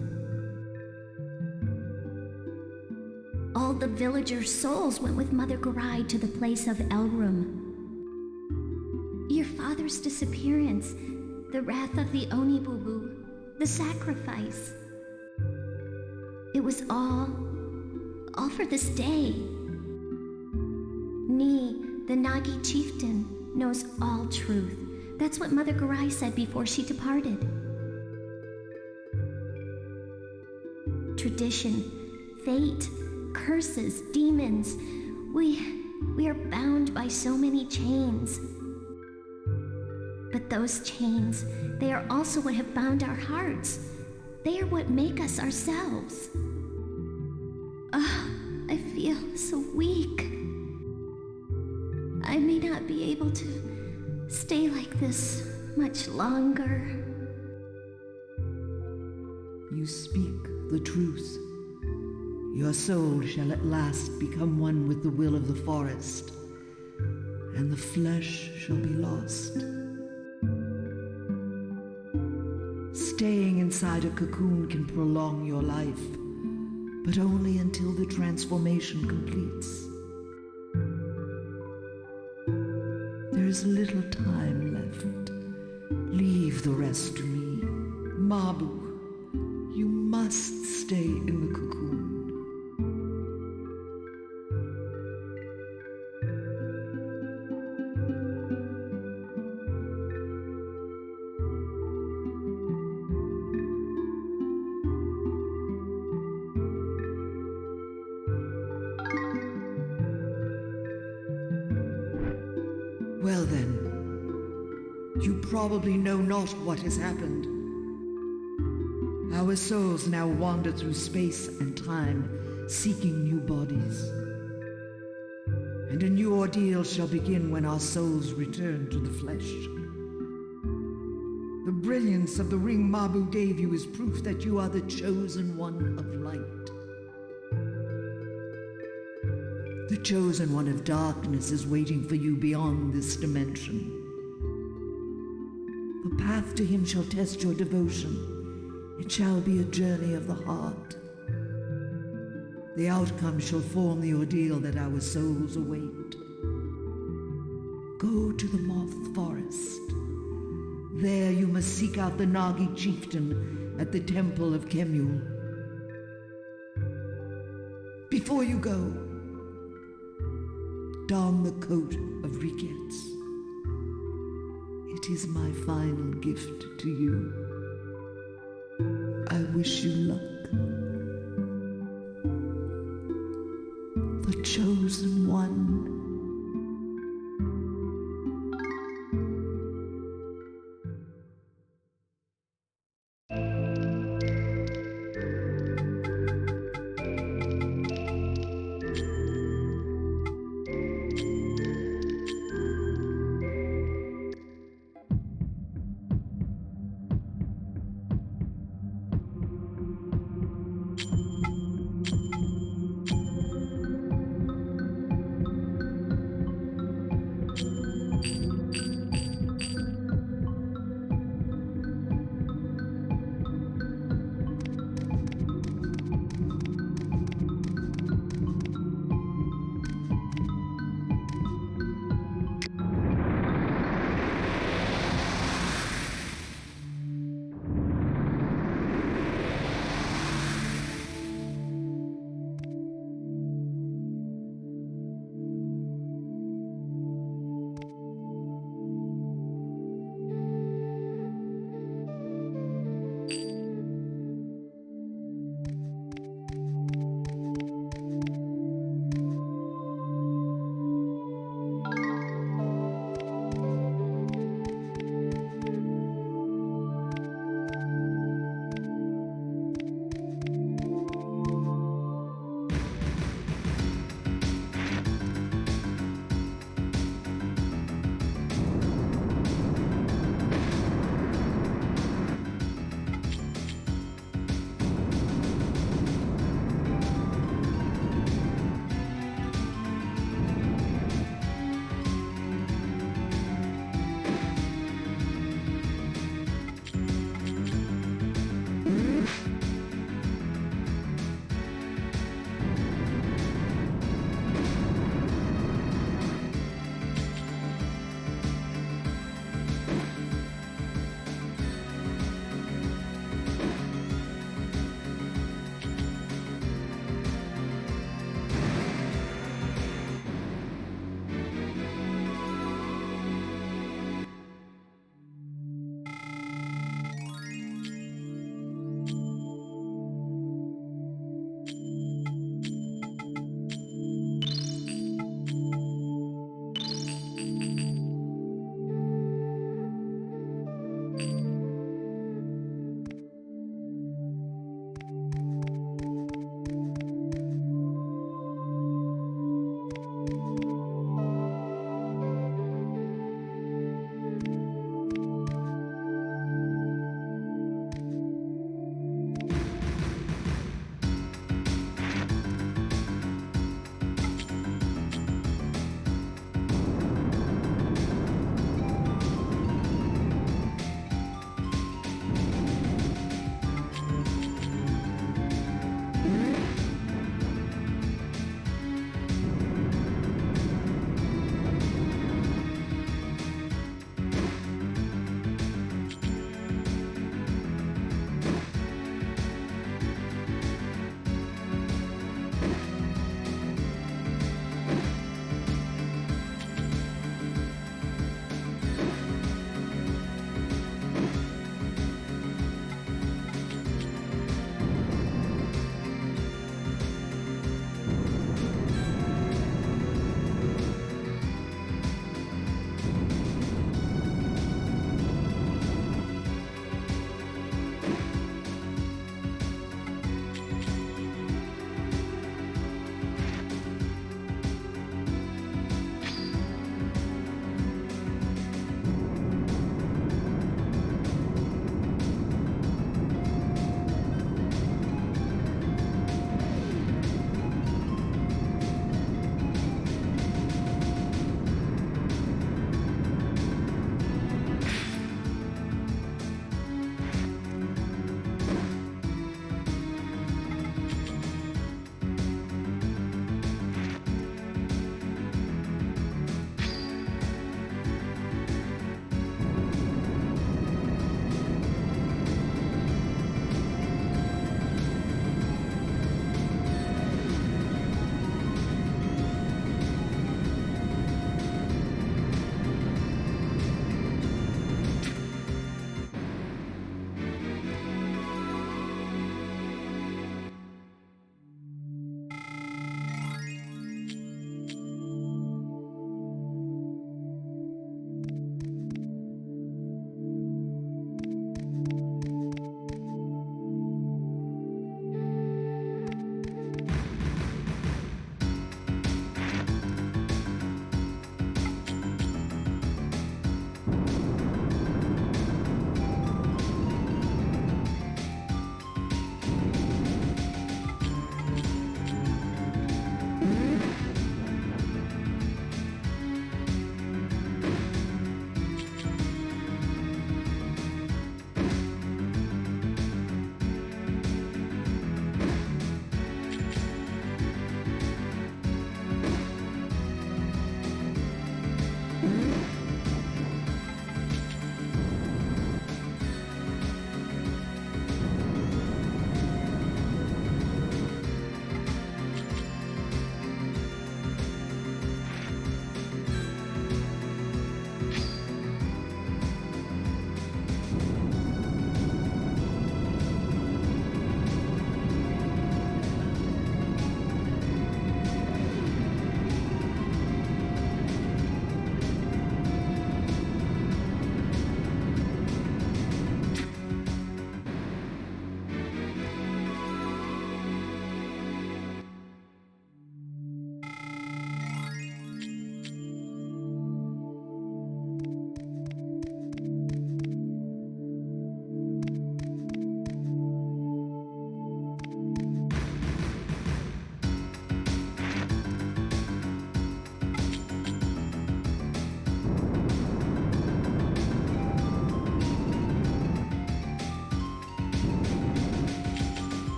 All the villagers' souls went with Mother Garai to the place of Elrum. Your father's disappearance, the wrath of the Oni-Boo-Boo, the sacrifice. It was all for this day. Ni, the Nagi chieftain, knows all truth. That's what Mother Garai said before she departed. Tradition, fate, curses, demons. We are bound by so many chains. But those chains, they are also what have bound our hearts. They are what make us ourselves. I feel so weak. I may not be able to stay like this much longer. You speak the truth. Your soul shall at last become one with the will of the forest, and the flesh shall be lost. Staying inside a cocoon can prolong your life, but only until the transformation completes. There is little time left. Leave the rest to me. Mabu, you must stay in the cocoon. Well then, you probably know not what has happened. Our souls now wander through space and time, seeking new bodies. And a new ordeal shall begin when our souls return to the flesh. The brilliance of the ring Mabu gave you is proof that you are the chosen one of light. The chosen one of darkness is waiting for you beyond this dimension. The path to him shall test your devotion. It shall be a journey of the heart. The outcome shall form the ordeal that our souls await. Go to the Moth Forest. There you must seek out the Nagi chieftain at the temple of Kemul. Before you go, don the coat of Rikets. It is my final gift to you. I wish you luck. The chosen one.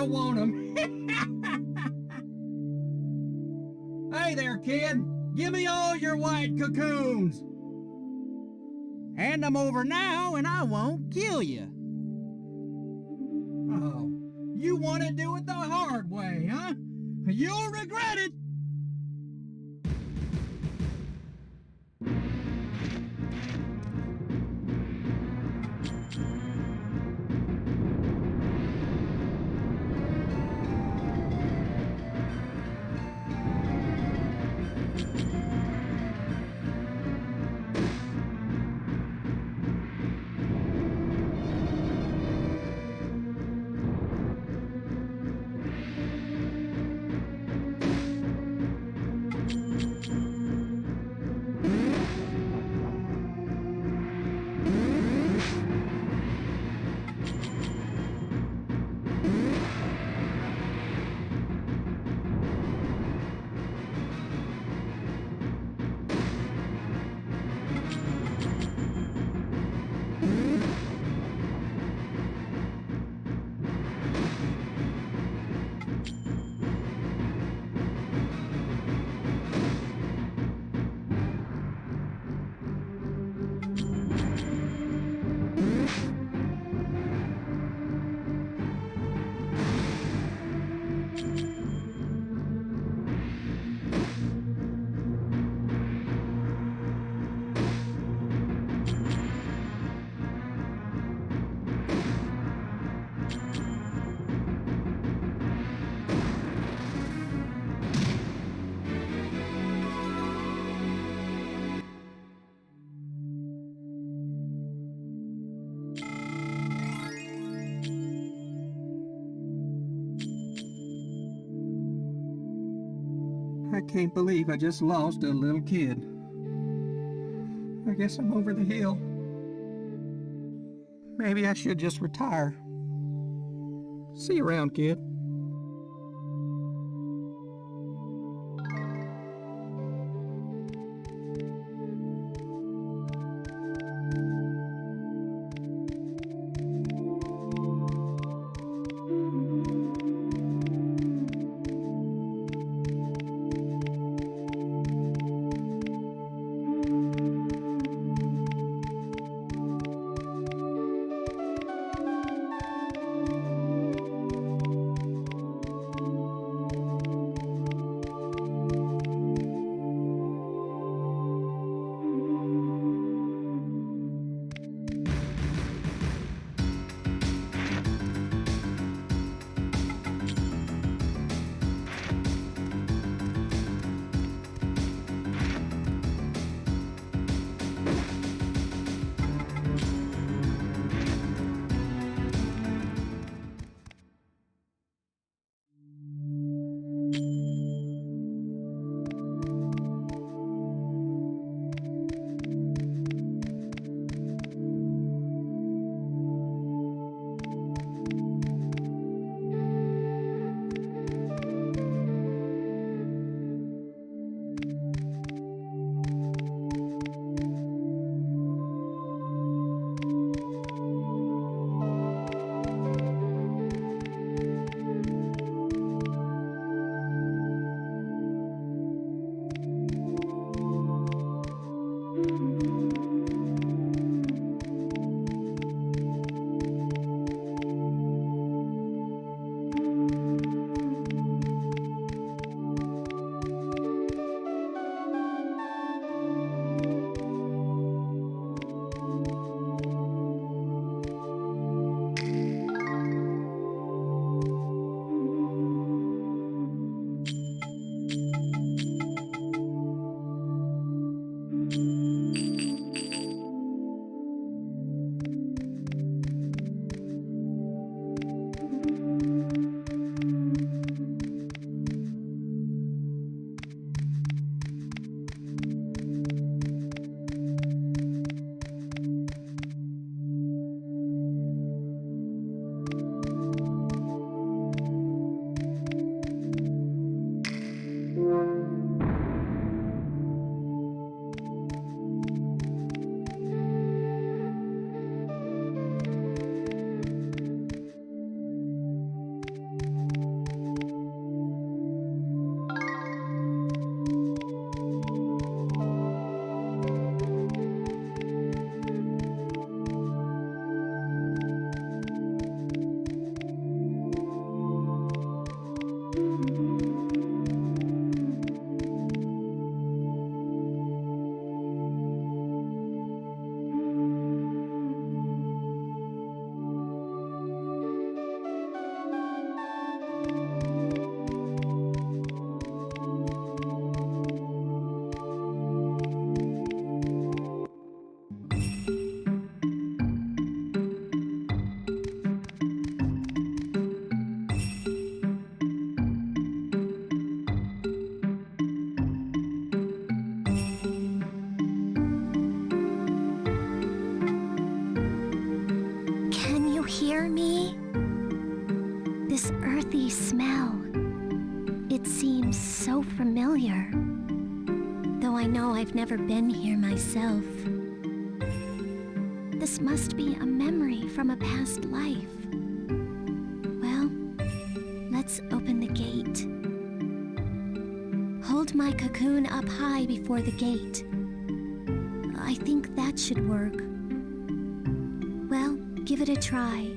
I want 'em. Hey there, kid. Give me all your white cocoons. Hand them over now and I won't kill you. Oh, you want to do it the hard way, huh? You'll regret it. I can't believe I just lost a little kid. I guess I'm over the hill. Maybe I should just retire. See you around, kid. earthy smell. It seems so familiar, though I know I've never been here myself. This must be a memory from a past life. Well, let's open the gate. Hold my cocoon up high before the gate. I think that should work. Well, give it a try.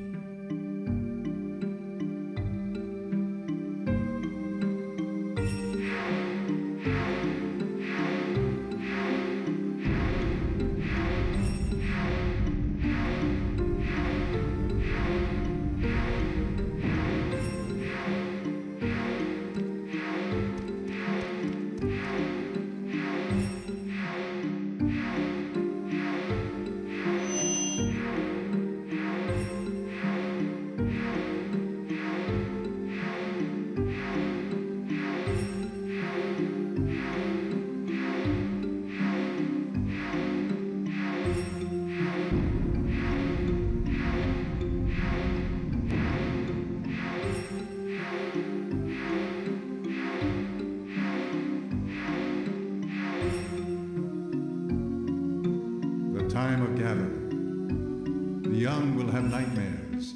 Time of gathering. The young will have nightmares,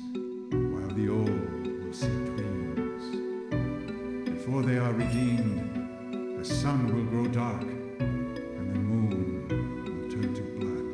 while the old will see dreams. Before they are redeemed, the sun will grow dark, and the moon will turn to blood.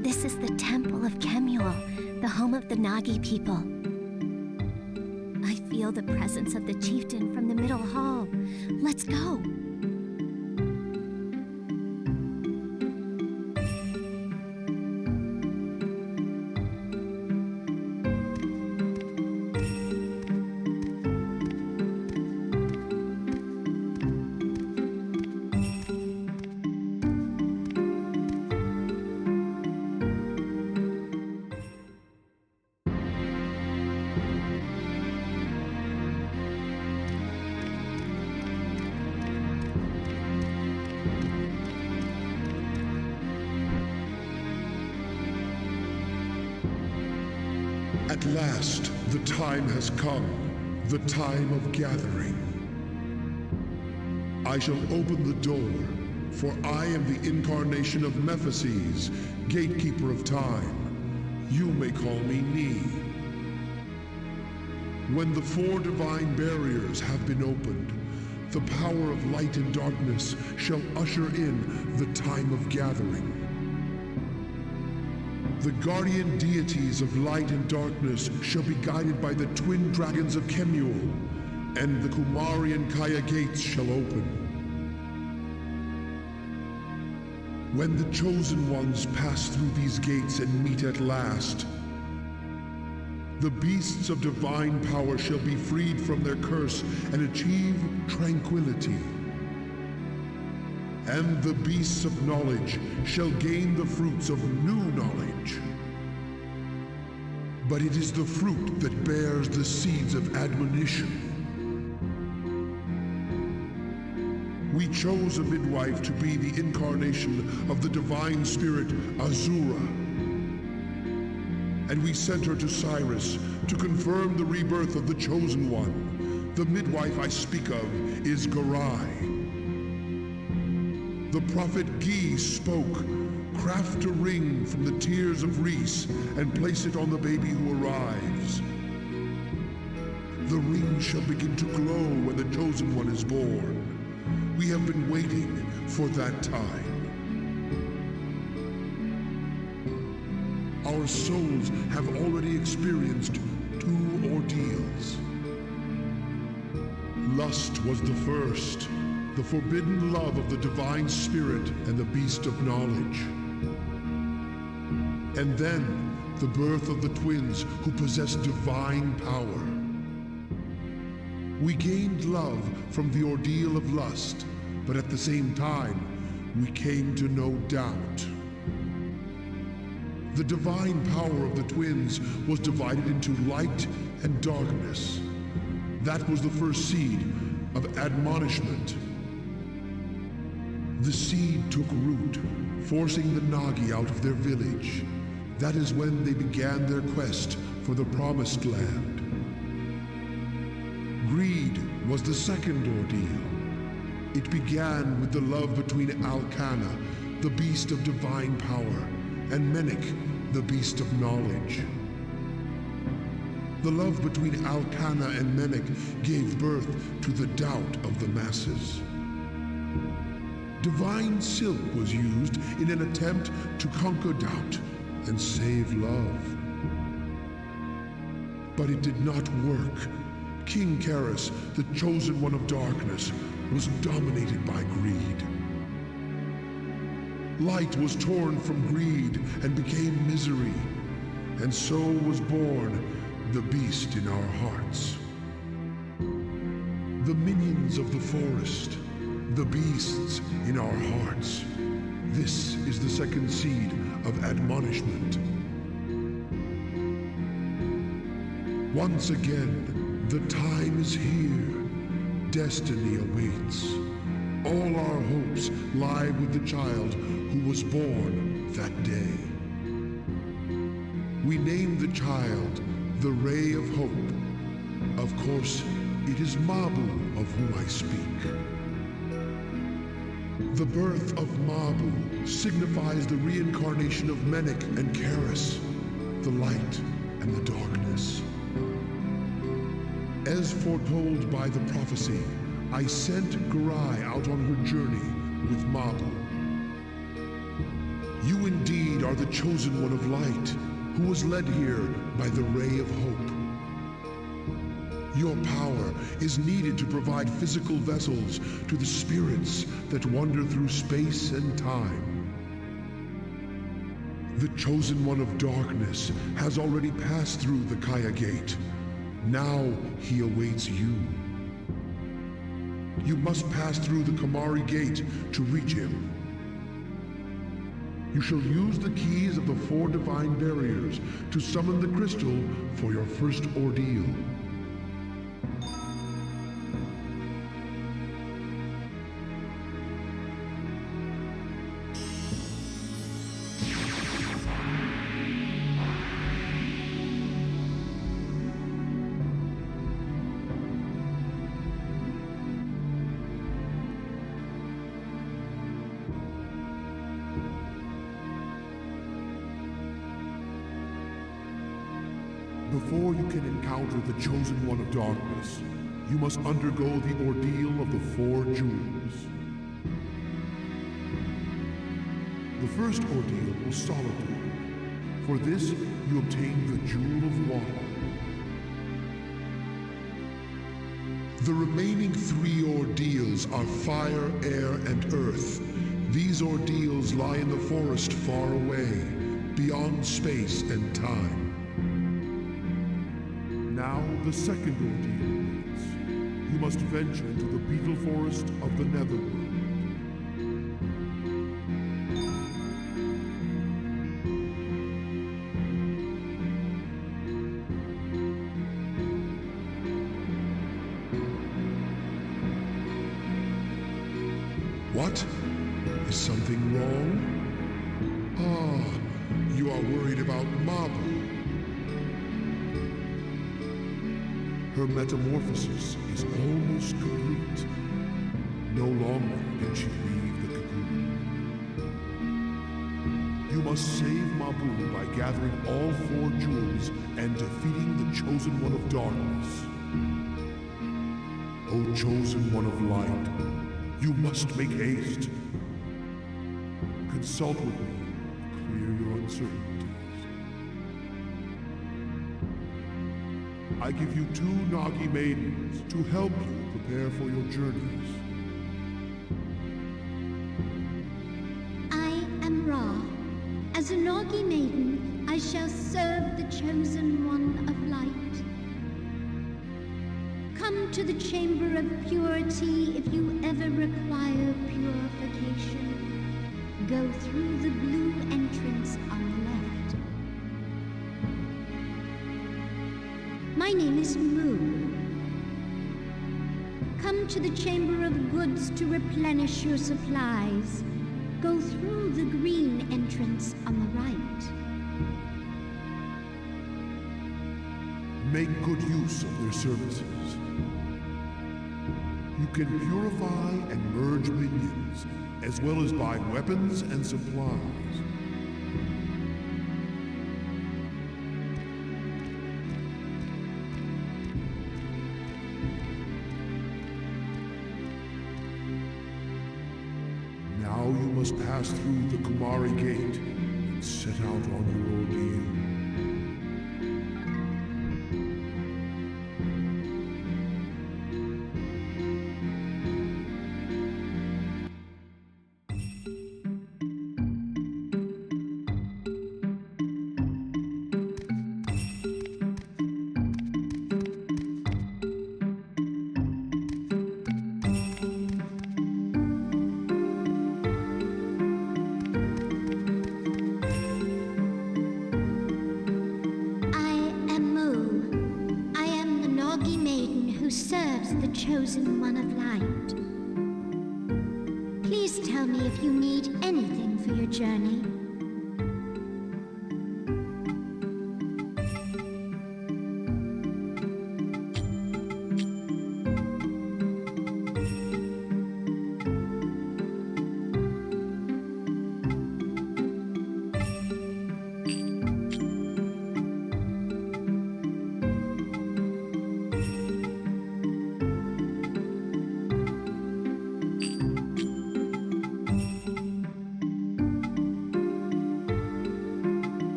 This is the Temple of Kemuel, the home of the Nagi people. I feel the presence of the chieftain from the middle hall. Let's go. At last, the time has come, the time of gathering. I shall open the door, for I am the incarnation of Mephises, gatekeeper of time. You may call me Ni. When the 4 divine barriers have been opened, the power of light and darkness shall usher in the time of gathering. The guardian deities of light and darkness shall be guided by the twin dragons of Kemuel, and the Kumarian Kaya gates shall open. When the chosen ones pass through these gates and meet at last, the beasts of divine power shall be freed from their curse and achieve tranquility. And the beasts of knowledge shall gain the fruits of new knowledge. But it is the fruit that bears the seeds of admonition. We chose a midwife to be the incarnation of the divine spirit Azura. And we sent her to Cyrus to confirm the rebirth of the chosen one. The midwife I speak of is Garai. The prophet Gi spoke, "Craft a ring from the tears of Reese and place it on the baby who arrives. The ring shall begin to glow when the chosen one is born. We have been waiting for that time." Our souls have already experienced 2 ordeals. Lust was the first, the forbidden love of the divine spirit and the beast of knowledge. And then, the birth of the twins who possess divine power. We gained love from the ordeal of lust, but at the same time, we came to know doubt. The divine power of the twins was divided into light and darkness. That was the first seed of admonishment. The seed took root, forcing the Nagi out of their village. That is when they began their quest for the Promised Land. Greed was the second ordeal. It began with the love between Alcana, the beast of divine power, and Menik, the beast of knowledge. The love between Alcana and Menik gave birth to the doubt of the masses. Divine silk was used in an attempt to conquer doubt and save love. But it did not work. King Karis, the chosen one of darkness, was dominated by greed. Light was torn from greed and became misery, and so was born the beast in our hearts. The minions of the forest, the beasts in our hearts. This is the second seed of admonishment. Once again, the time is here. Destiny awaits. All our hopes lie with the child who was born that day. We name the child the Ray of Hope. Of course, it is Mabu of whom I speak. The birth of Mabu signifies the reincarnation of Menik and Karis, the light and the darkness. As foretold by the prophecy, I sent Garai out on her journey with Mabu. You indeed are the chosen one of light, who was led here by the Ray of Hope. Your power is needed to provide physical vessels to the spirits that wander through space and time. The chosen one of darkness has already passed through the Kaya Gate. Now he awaits you. You must pass through the Kamari Gate to reach him. You shall use the keys of the 4 divine barriers to summon the crystal for your first ordeal. Before you can encounter the chosen one of darkness, you must undergo the ordeal of the 4 jewels. The first ordeal was solitude. For this, you obtain the Jewel of Water. The remaining 3 ordeals are fire, air, and earth. These ordeals lie in the forest far away, beyond space and time. Now the second ordeal awaits. You must venture into the beetle forest of the Netherworld. What? Is something wrong? Ah, you are worried about Mabu. Her metamorphosis is almost complete. No longer can she leave the cocoon. You must save Mabu by gathering all 4 jewels and defeating the chosen one of darkness. O chosen one of light, you must make haste. Consult with me to clear your uncertainties. I give you 2 Nagi maidens to help you prepare for your journeys. I am Ra. As a Nagi maiden, I shall serve the chosen one of light. Come to the chamber of purity if you ever require purification. Go through the blue entrance on the left. My name is Moo. Come to the Chamber of Goods to replenish your supplies. Go through the green entrance on the right. Make good use of their services. You can purify and merge minions, as well as buy weapons and supplies. Now you must pass through the Kumari Gate and set out on your ordeal. The chosen one of light. Please tell me if you need anything for your journey.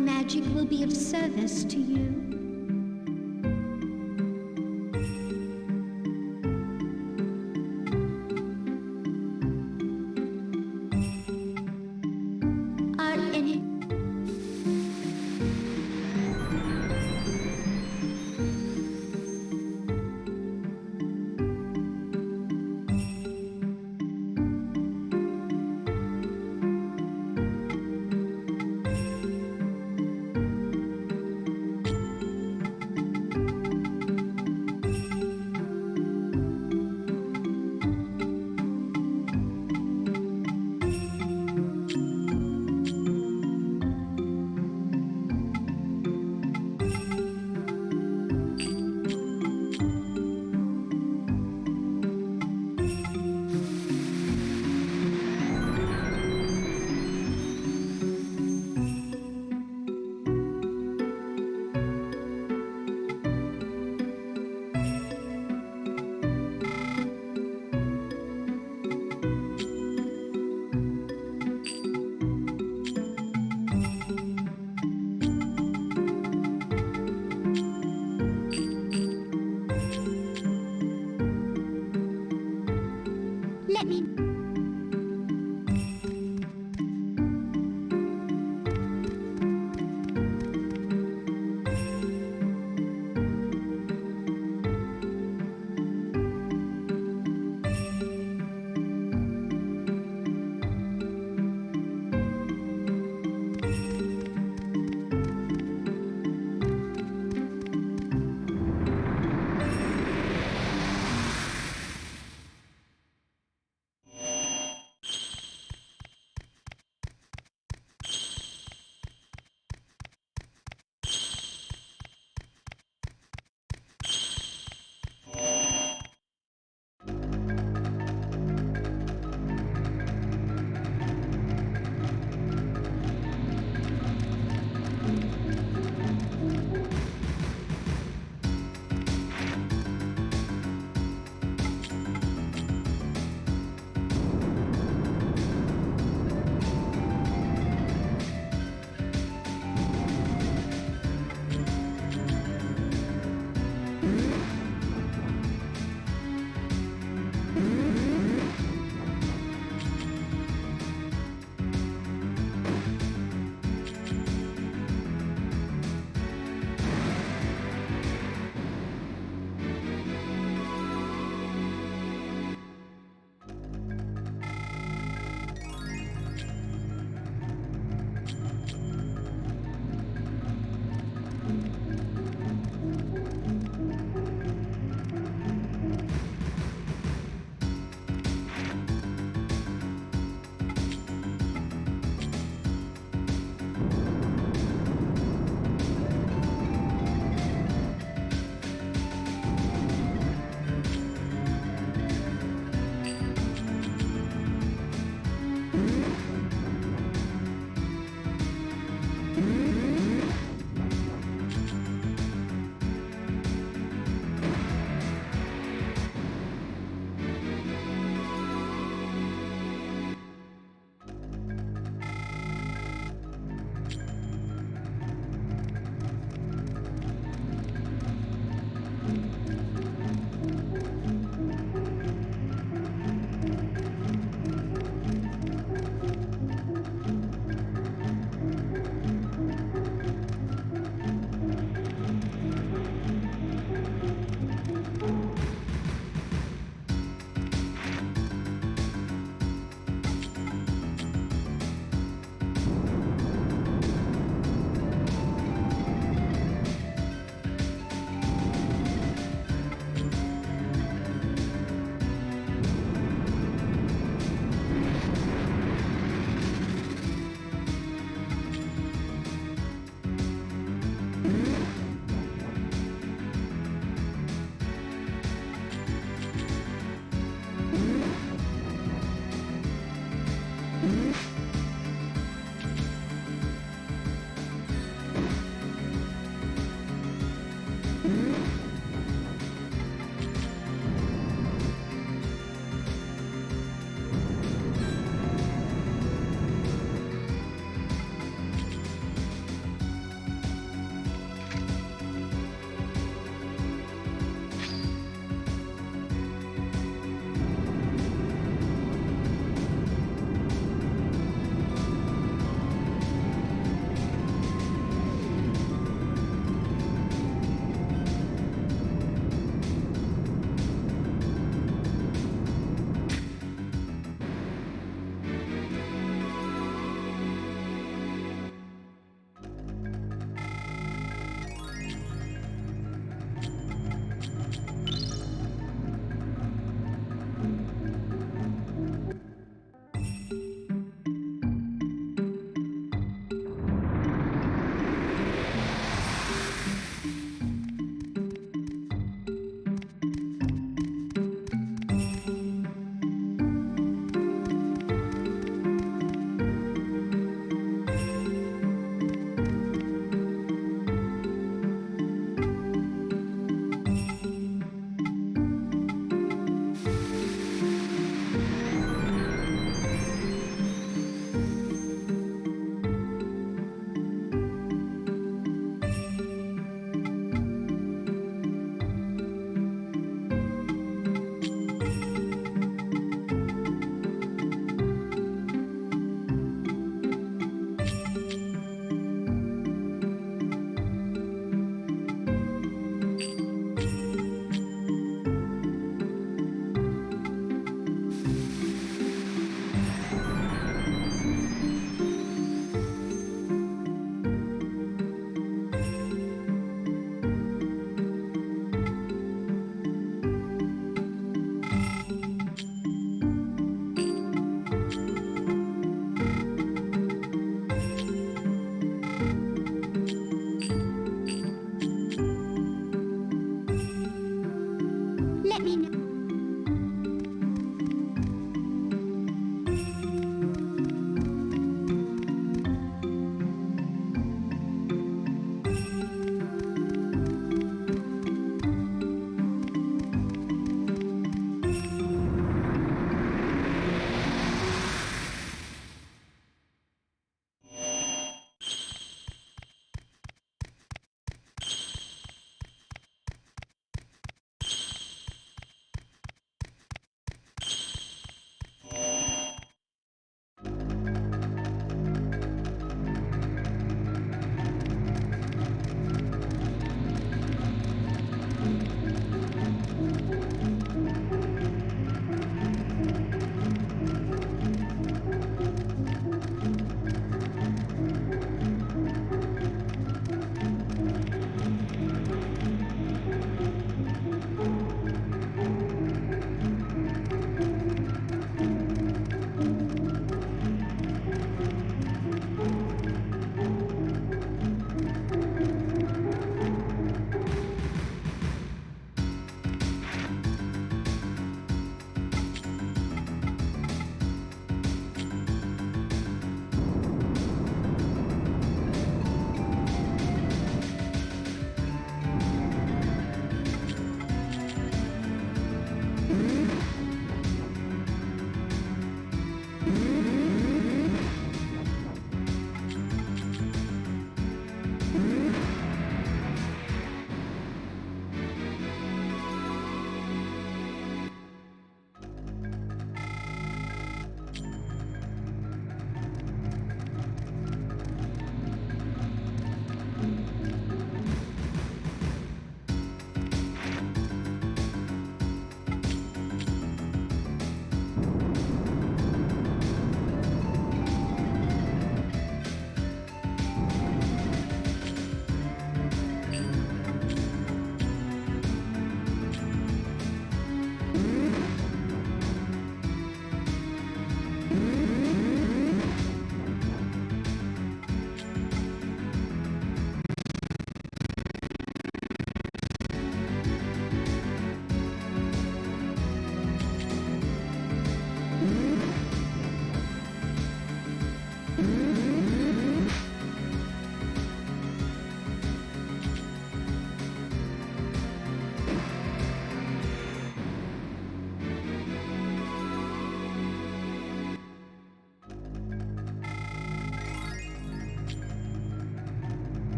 Magic will be of service to you. Are any... Let me...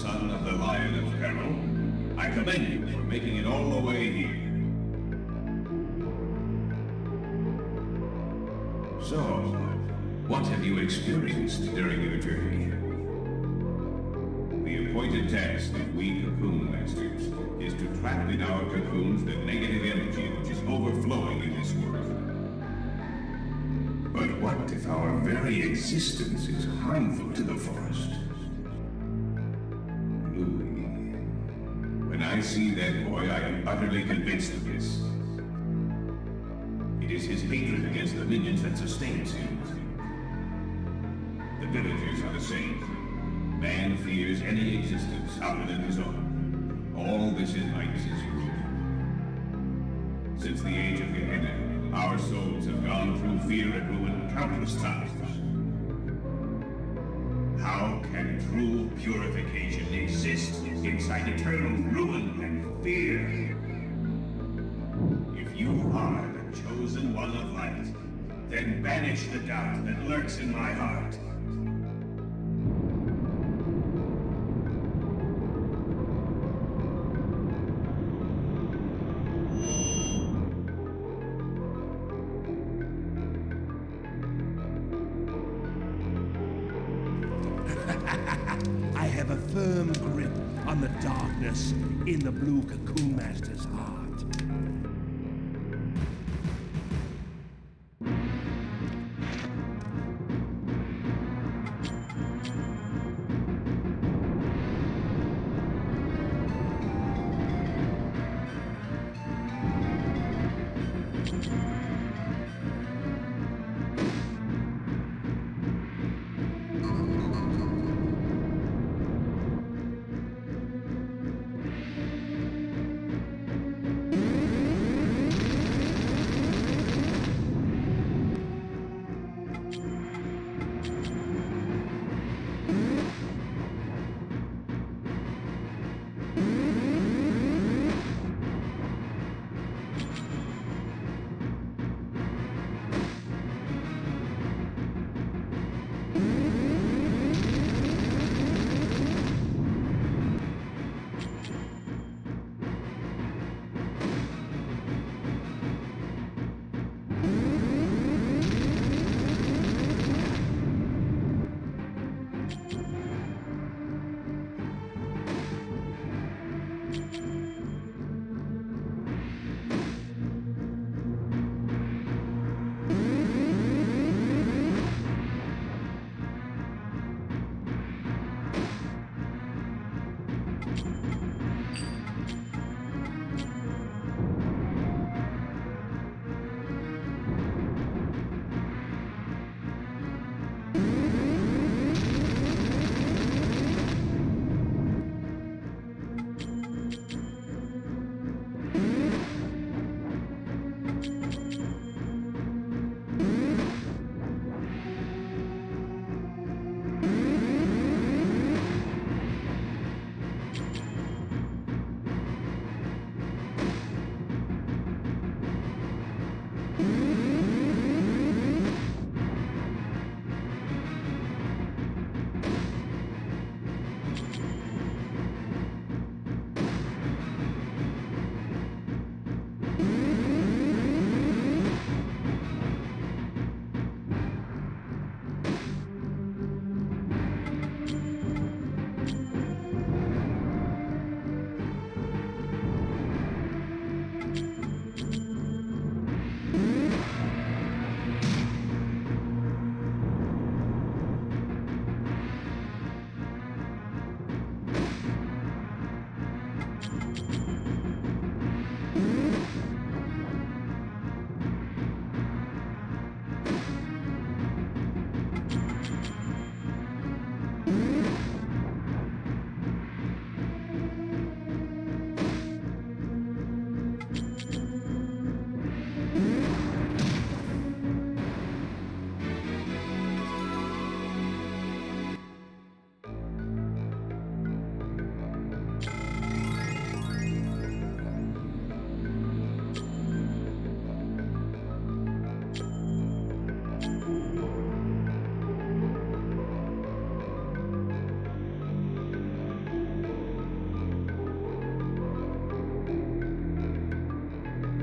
son of the Lion of Peril. I commend you for making it all the way here. So, what have you experienced during your journey? The appointed task of we Cocoon Masters is to trap in our cocoons the negative energy which is overflowing in this world. But what if our very existence is harmful to the forest? Louis, when I see that boy, I am utterly convinced of this. It is his hatred against the minions that sustains him. The villagers are the same. Man fears any existence other than his own. All this invites his ruin. Since the age of Gehenna, our souls have gone through fear and ruin countless times. How can true purification exist inside eternal ruin and fear? If you are the chosen one of light, then banish the doubt that lurks in my heart. I have a firm grip on the darkness in the Blue Cocoon Master's heart.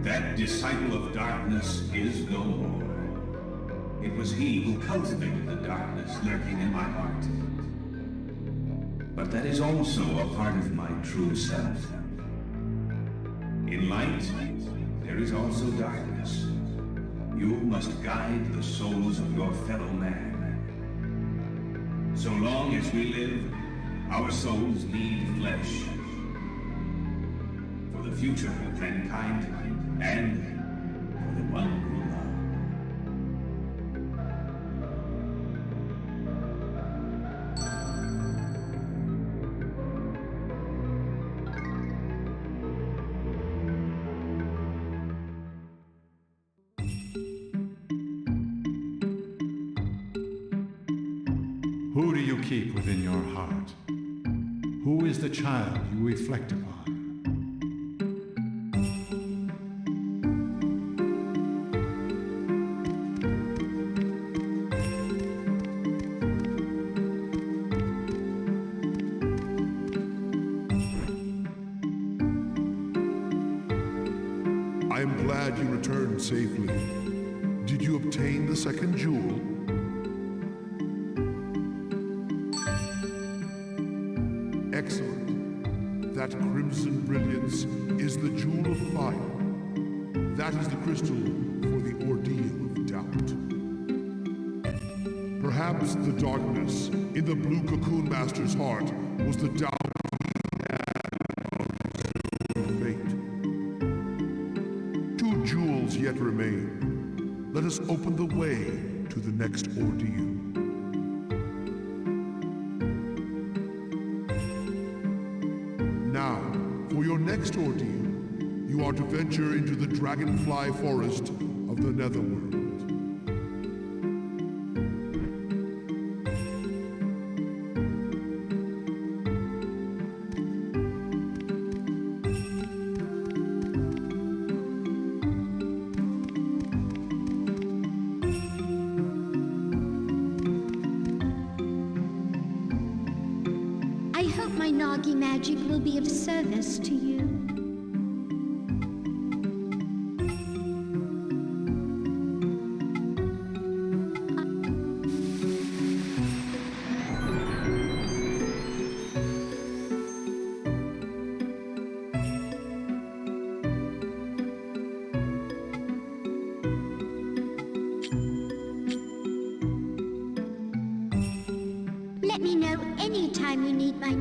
That disciple of darkness is no more. It was he who cultivated the darkness lurking in my heart. But that is also a part of my true self. In light, there is also darkness. You must guide the souls of your fellow man. So long as we live, our souls need flesh. For the future of mankind, and for the one who loves. Who do you keep within your heart? Who is the child you reflect upon? I am glad you returned safely. Did you obtain the second jewel? Excellent. That crimson brilliance is the jewel of fire. That is the crystal for the ordeal of doubt. Perhaps the darkness in the blue cocoon master's heart was the doubt of fate. Two jewels yet remain. Let us open the way to the next ordeal. Now, for your next ordeal, you are to venture into the dragonfly forest of the Netherworld. I hope my Nagi magic will be of service to you. Let me know anytime you need my...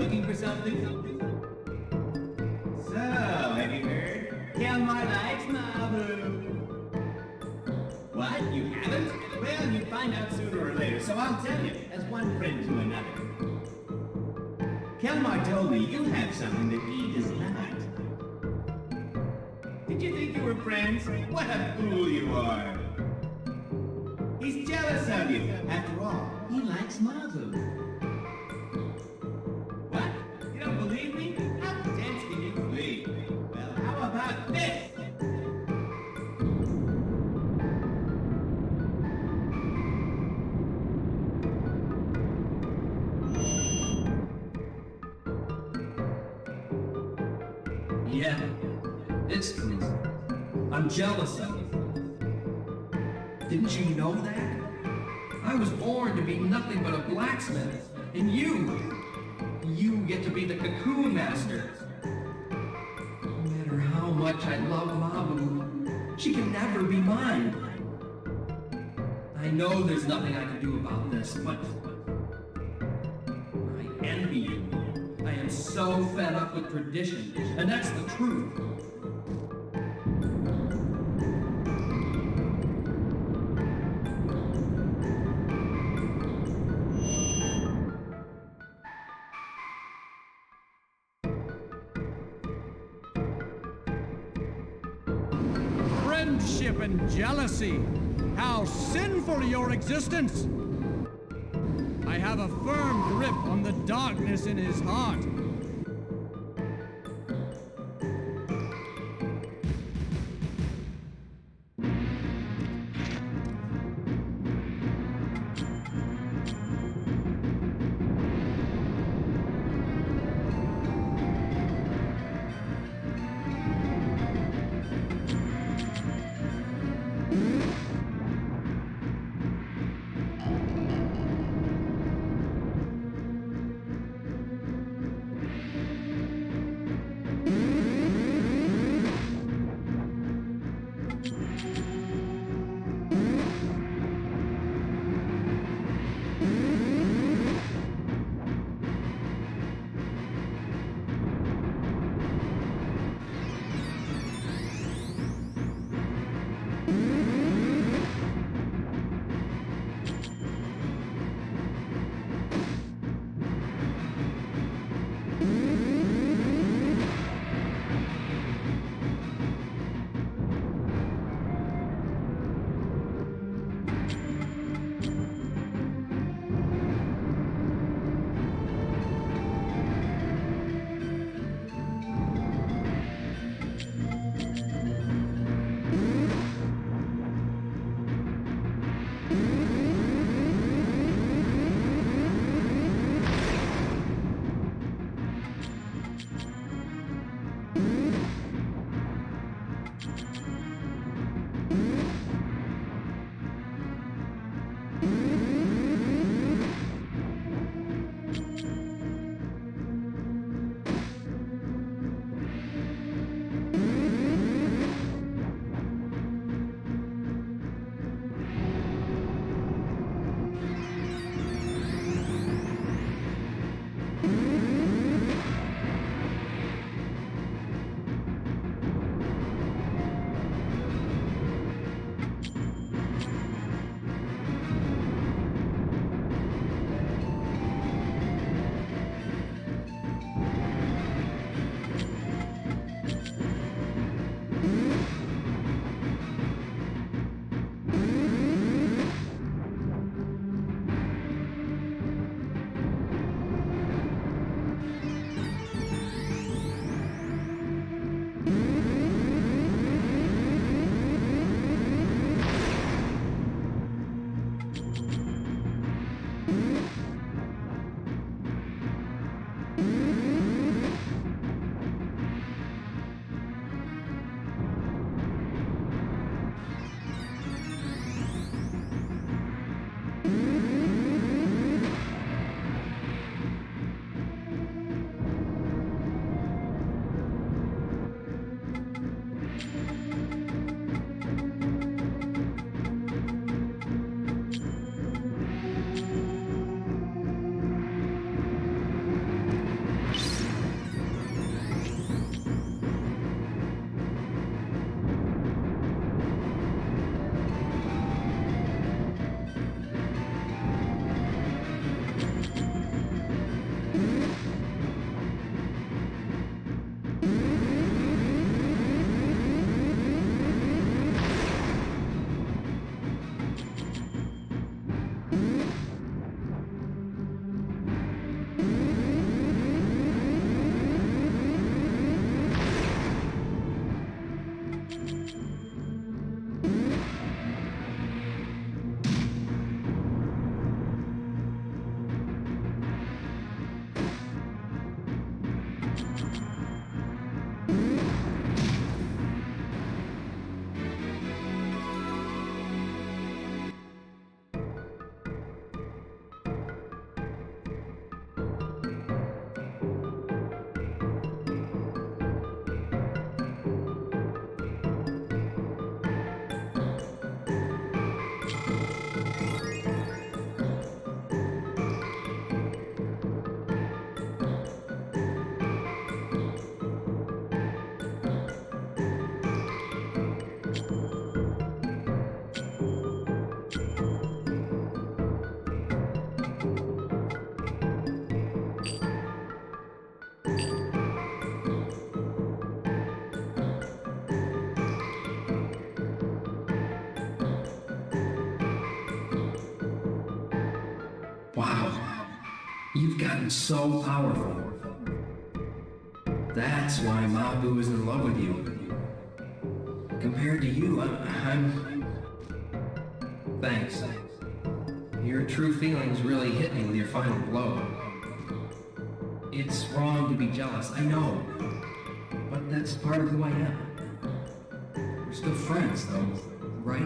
looking for something? So, have you heard? Kalmar likes Mabu. What? You haven't? Well, you'd find out sooner or later, so I'll tell you, as one friend to another. Kalmar told me you have something that he does not. Did you think you were friends? What a fool you are. He's jealous of you. After all, he likes Mabu. What? You don't believe me? How dense can you be? Well, how about this? Yeah, it's true. I'm jealous of you. Didn't you know that? I was born to be nothing but a blacksmith, and you get to be the Cocoon Master. No matter how much I love Mabu, she can never be mine. I know there's nothing I can do about this, but I envy you. I am so fed up with tradition, and that's the truth. Friendship and jealousy. How sinful your existence! I have a firm grip on the darkness in his heart. You've gotten so powerful. That's why Mabu is in love with you. Compared to you, I'm... Thanks. Your true feelings really hit me with your final blow. It's wrong to be jealous, I know. But that's part of who I am. We're still friends, though, right?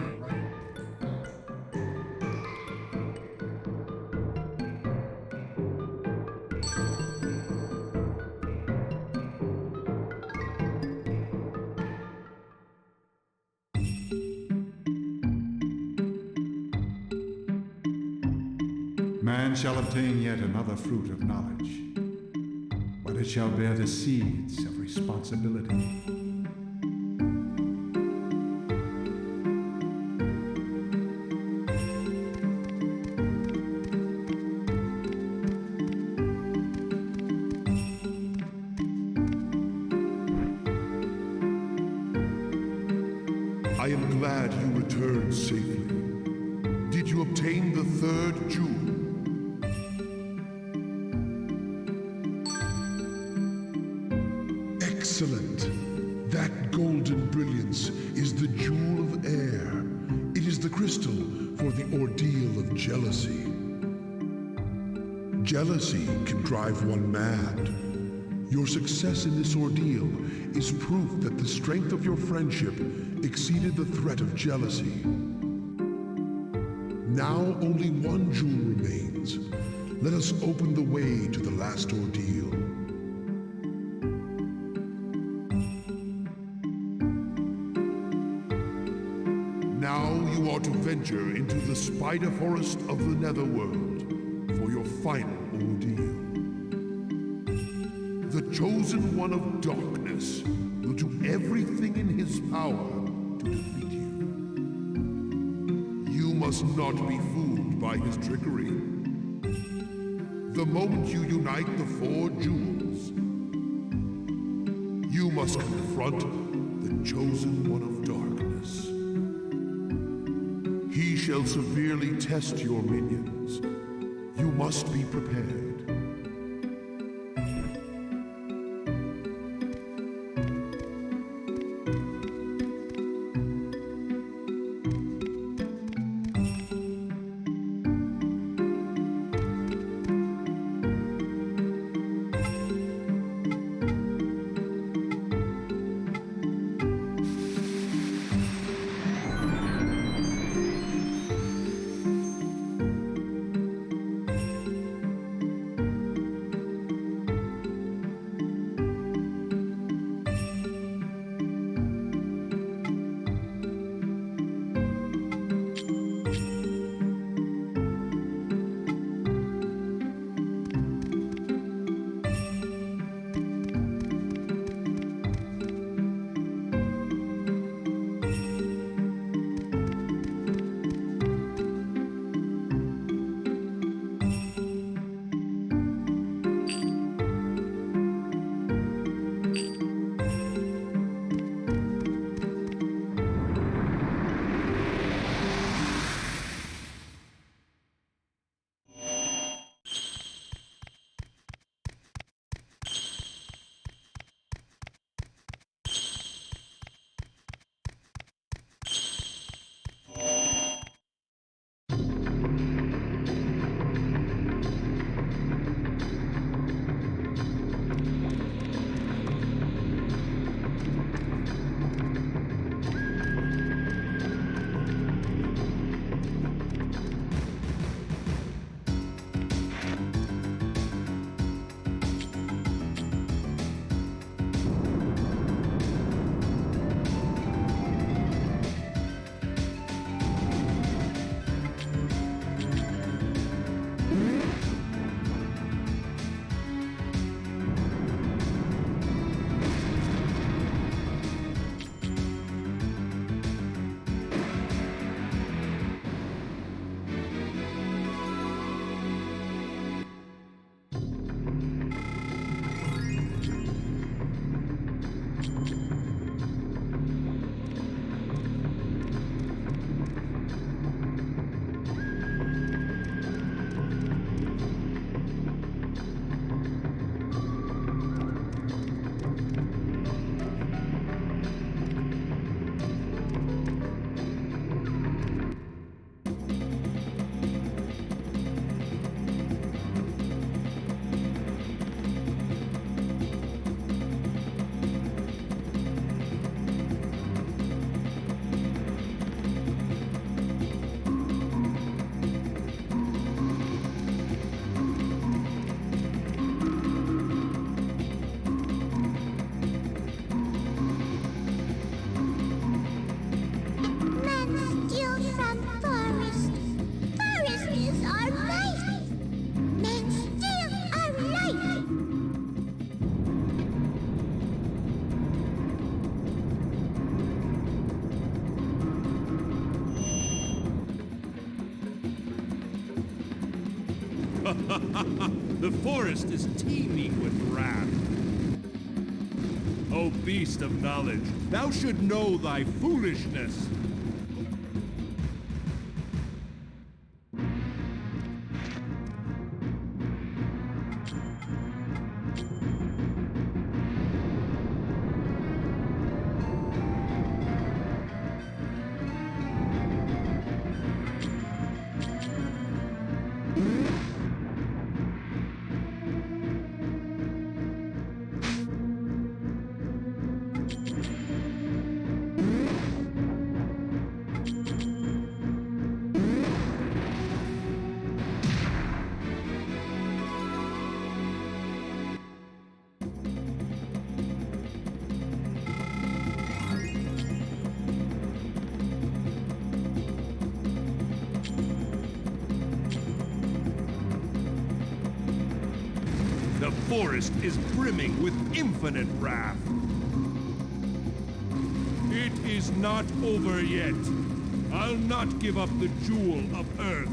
Man shall obtain yet another fruit of knowledge, but it shall bear the seeds of responsibility. I am glad you returned safely. Did you obtain the third jewel? Excellent. That golden brilliance is the jewel of air. It is the crystal for the ordeal of jealousy. Jealousy can drive one mad. Your success in this ordeal is proof that the strength of your friendship exceeded the threat of jealousy. Now only one jewel remains. Let us open the way to the last ordeal. Now you are to venture into the spider forest of the Netherworld for your final ordeal. The chosen one of darkness will do everything in his power to defeat you. You must not be fooled by his trickery. The moment you unite the four jewels, you must confront the chosen one of darkness. He shall severely test your minions. You must be prepared. The forest is teeming with wrath. O beast of knowledge, thou should know thy foolishness. The forest is brimming with infinite wrath. It is not over yet. I'll not give up the jewel of Earth.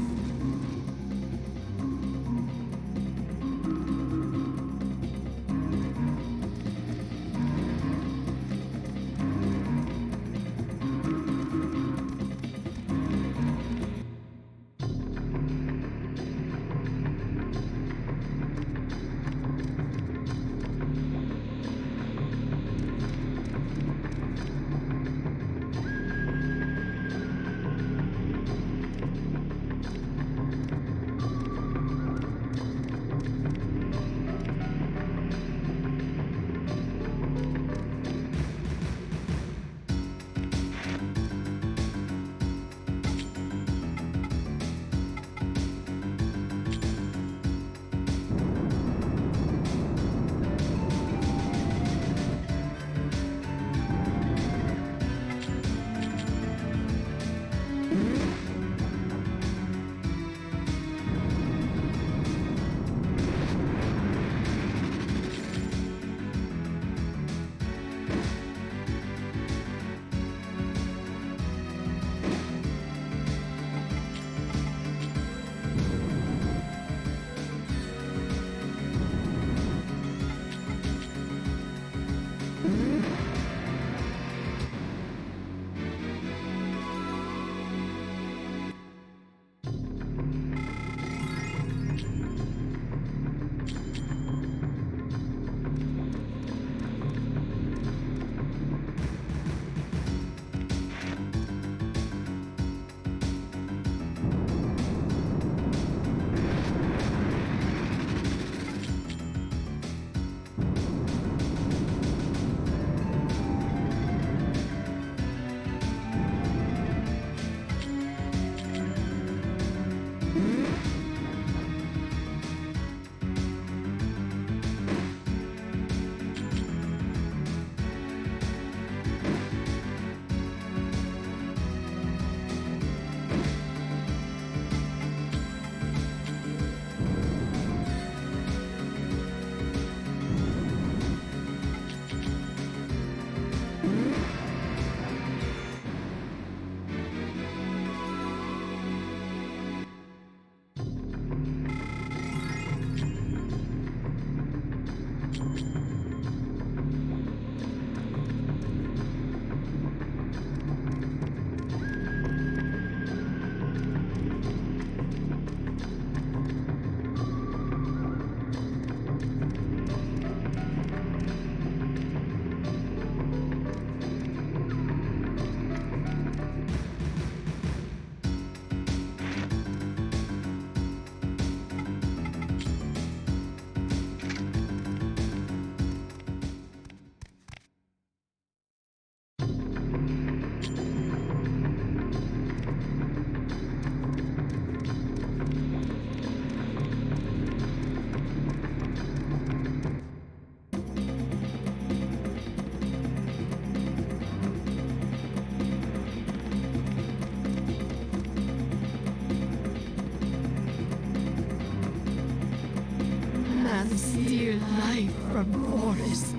Man steal life from forest.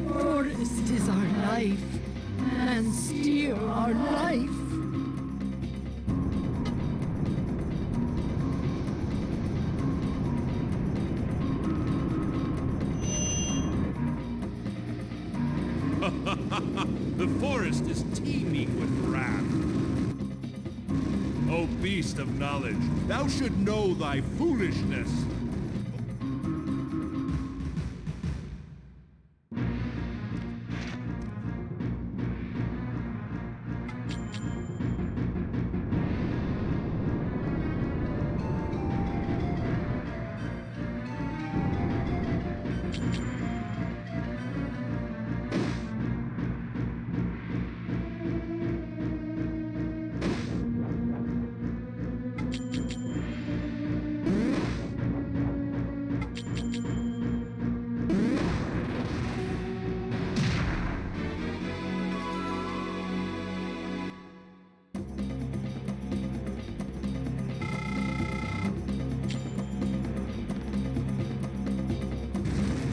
Forest is our life. Man steal our life. The forest is teeming with wrath. O beast of knowledge, thou should know thy foolishness.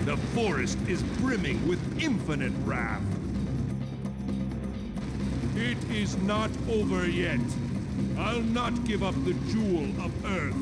The forest is brimming with infinite wrath. It is not over yet. I'll not give up the jewel of Earth.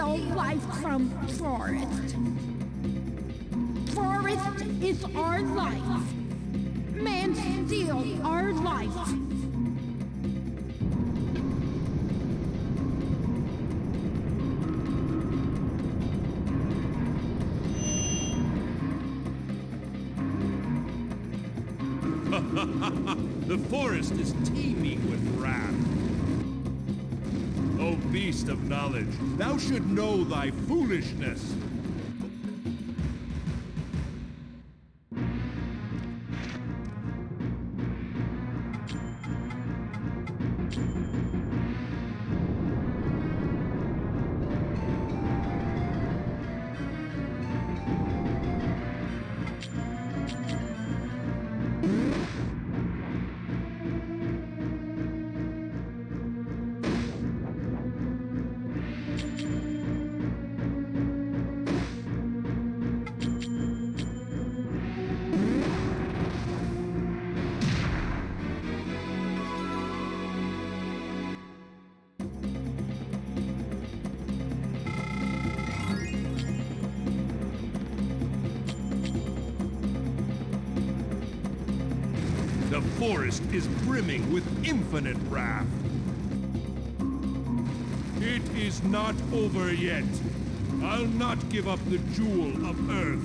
steal life from forest. Forest is our life. Man steals our life. The forest is teeming with wrath. O beast of knowledge, thou should know thy foolishness. The forest is brimming with infinite wrath. It is not over yet. I'll not give up the jewel of Earth.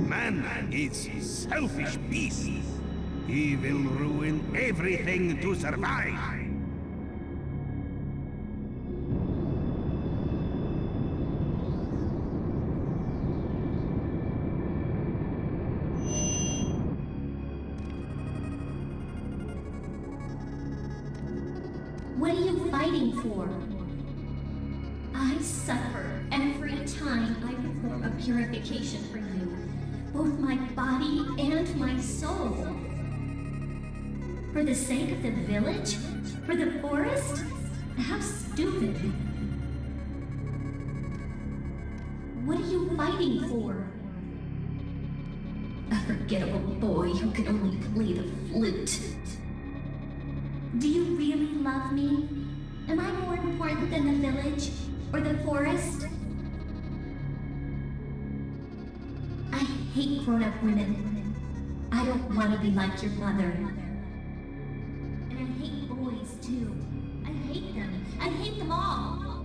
Man is a selfish beast. He will ruin everything to survive. What are you fighting for? I suffer every time I perform a purification for you, both my body and my soul. For the sake of the village? For the forest? How stupid. What are you fighting for? A forgettable boy who can only play the flute. Do you really love me? Am I more important than the village? Or the forest? I hate grown-up women. I don't want to be like your mother. And I hate boys, too. I hate them. I hate them all.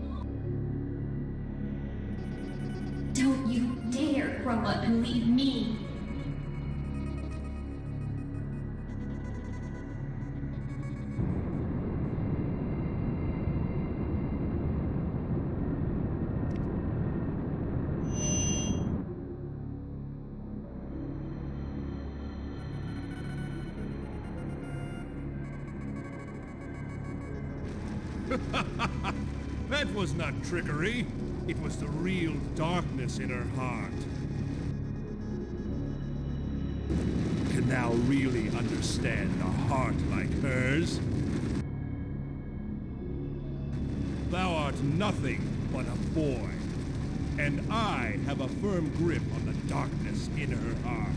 Don't you dare grow up and leave me. That was not trickery. It was the real darkness in her heart. Can thou really understand a heart like hers? Thou art nothing but a boy, and I have a firm grip on the darkness in her heart.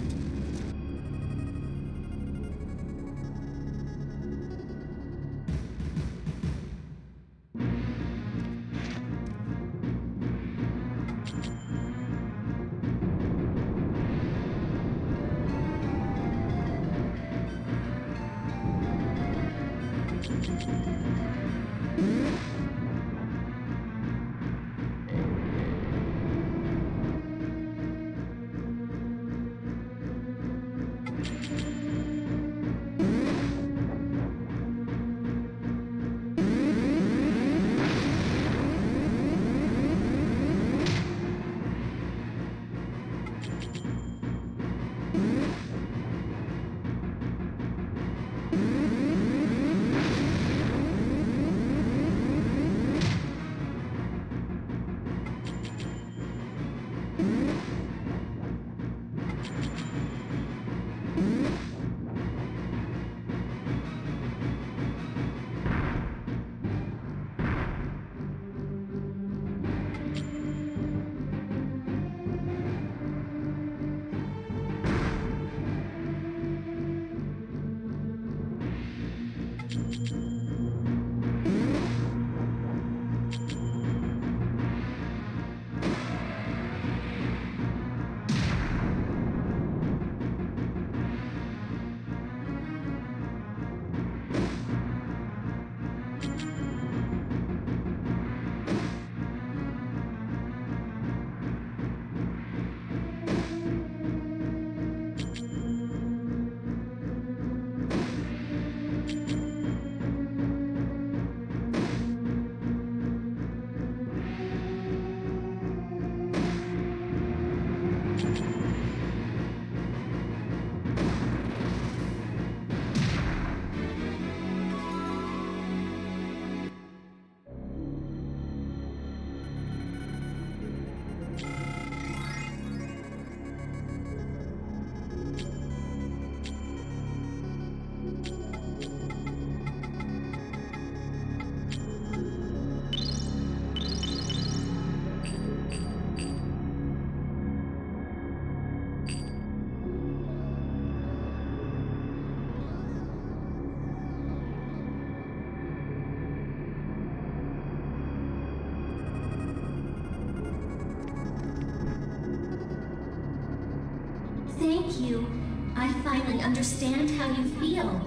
Thank you. I finally understand how you feel.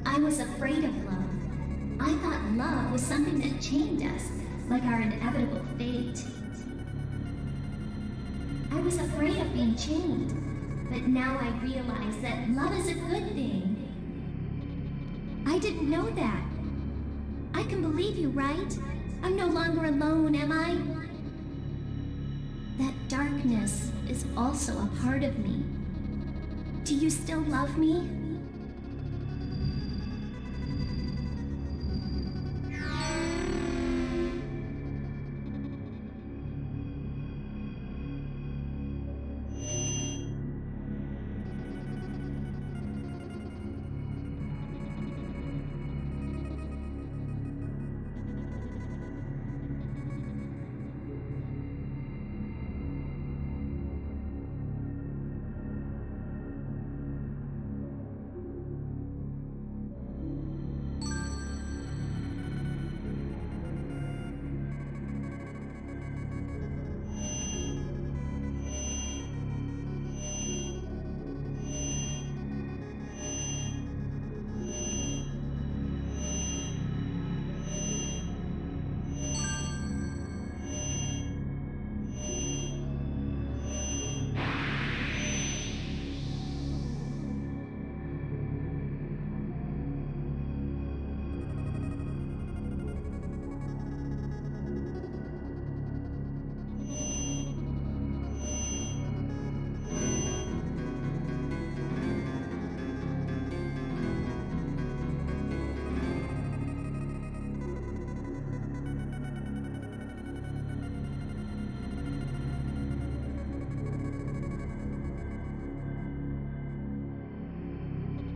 I was afraid of love. I thought love was something that chained us, like our inevitable fate. I was afraid of being chained, but now I realize that love is a good thing. I didn't know that. I can believe you, right? I'm no longer alone, am I? That darkness is also a part of me. Do you still love me?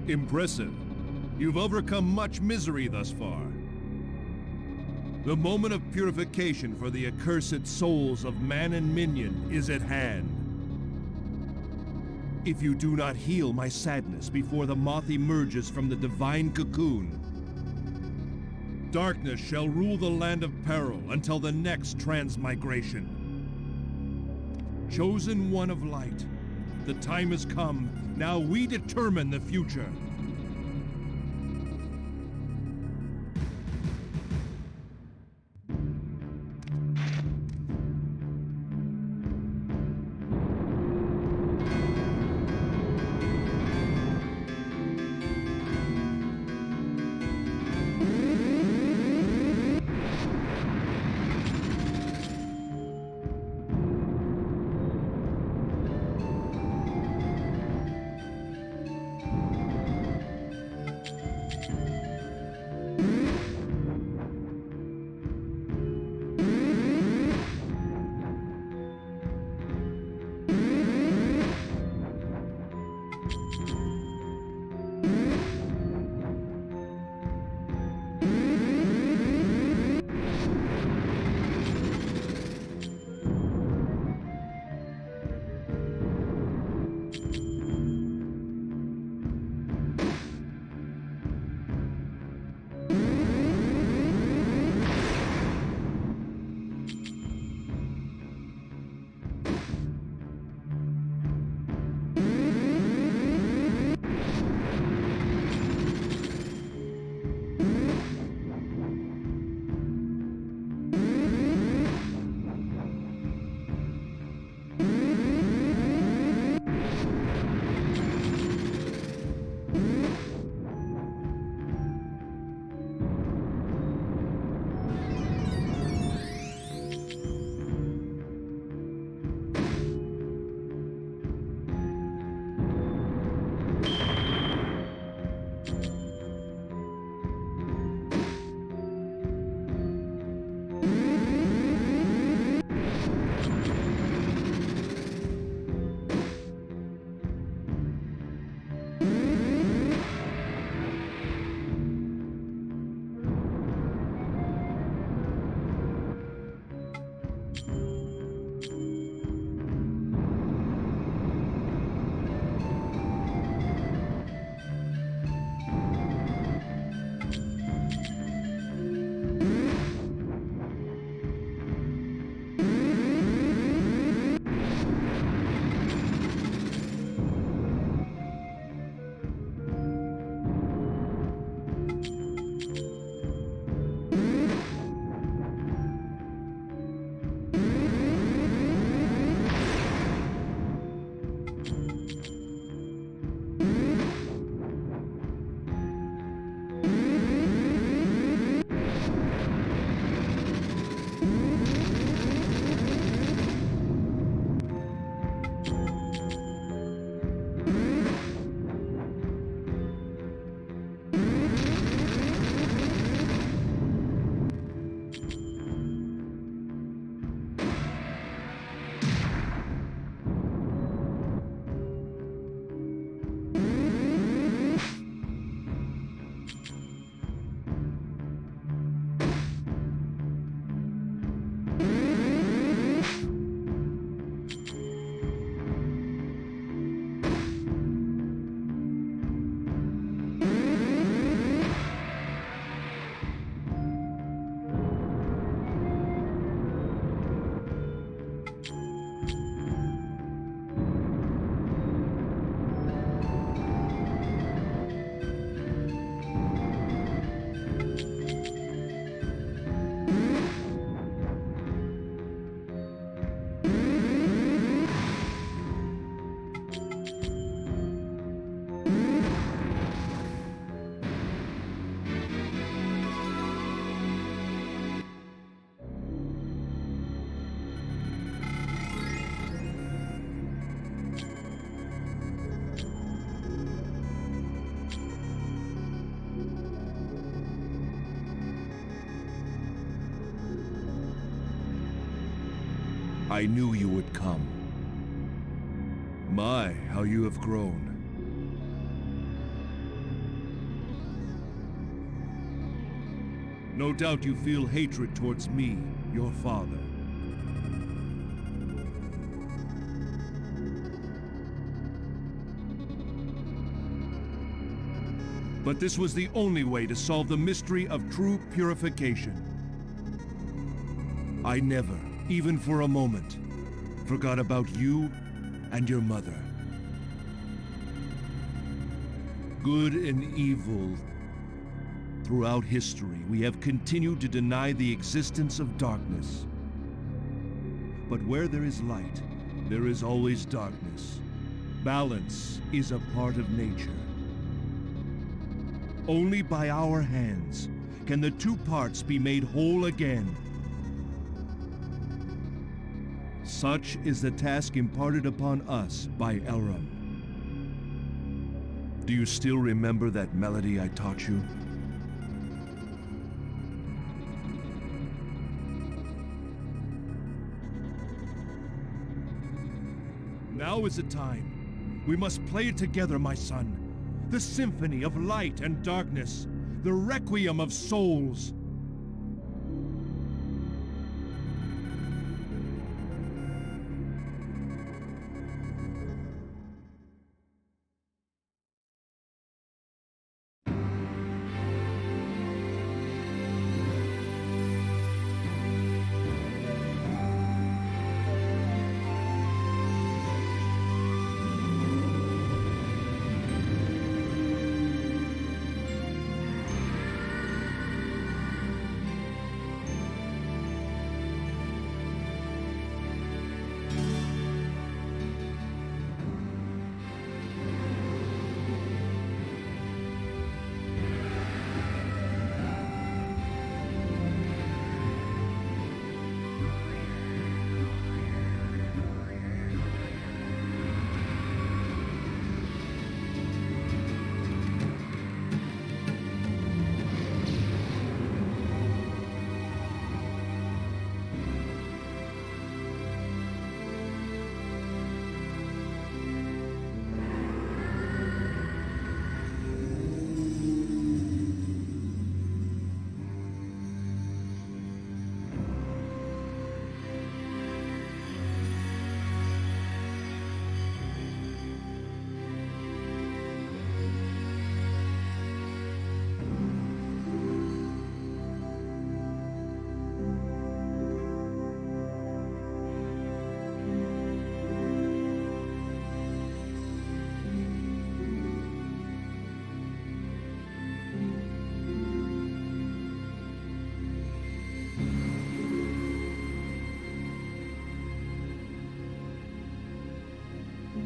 Impressive. You've overcome much misery thus far. The moment of purification for the accursed souls of man and minion is at hand. If you do not heal my sadness before the moth emerges from the divine cocoon, darkness shall rule the land of peril until the next transmigration. Chosen one of light, the time has come. Now we determine the future. I knew you would come. My, how you have grown. No doubt you feel hatred towards me, your father. But this was the only way to solve the mystery of true purification. I never, even for a moment, forgot about you and your mother. Good and evil. Throughout history, we have continued to deny the existence of darkness. But where there is light, there is always darkness. Balance is a part of nature. Only by our hands can the two parts be made whole again. Such is the task imparted upon us by Elrum. Do you still remember that melody I taught you? Now is the time. We must play it together, my son. The symphony of light and darkness. The requiem of souls.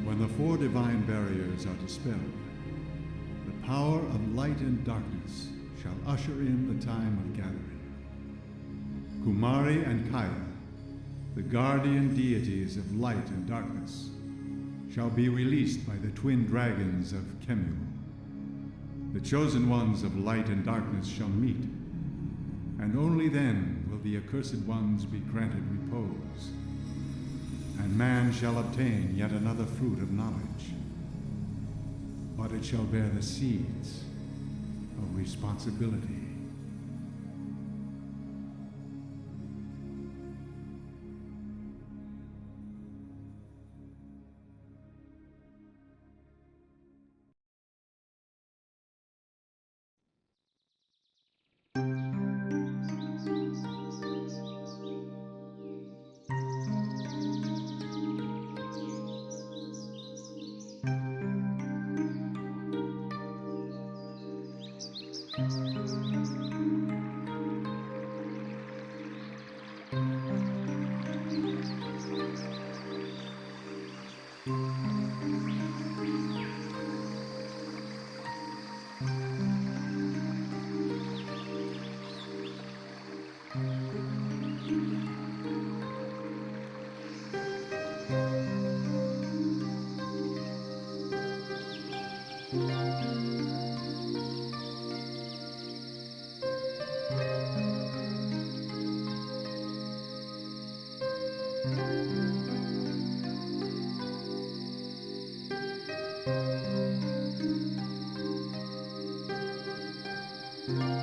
When the four divine barriers are dispelled, the power of light and darkness shall usher in the time of gathering. Kumari and Kaya, the guardian deities of light and darkness, shall be released by the twin dragons of Kemu. The chosen ones of light and darkness shall meet, and only then will the accursed ones be granted repose. And man shall obtain yet another fruit of knowledge, but it shall bear the seeds of responsibility. Thank you.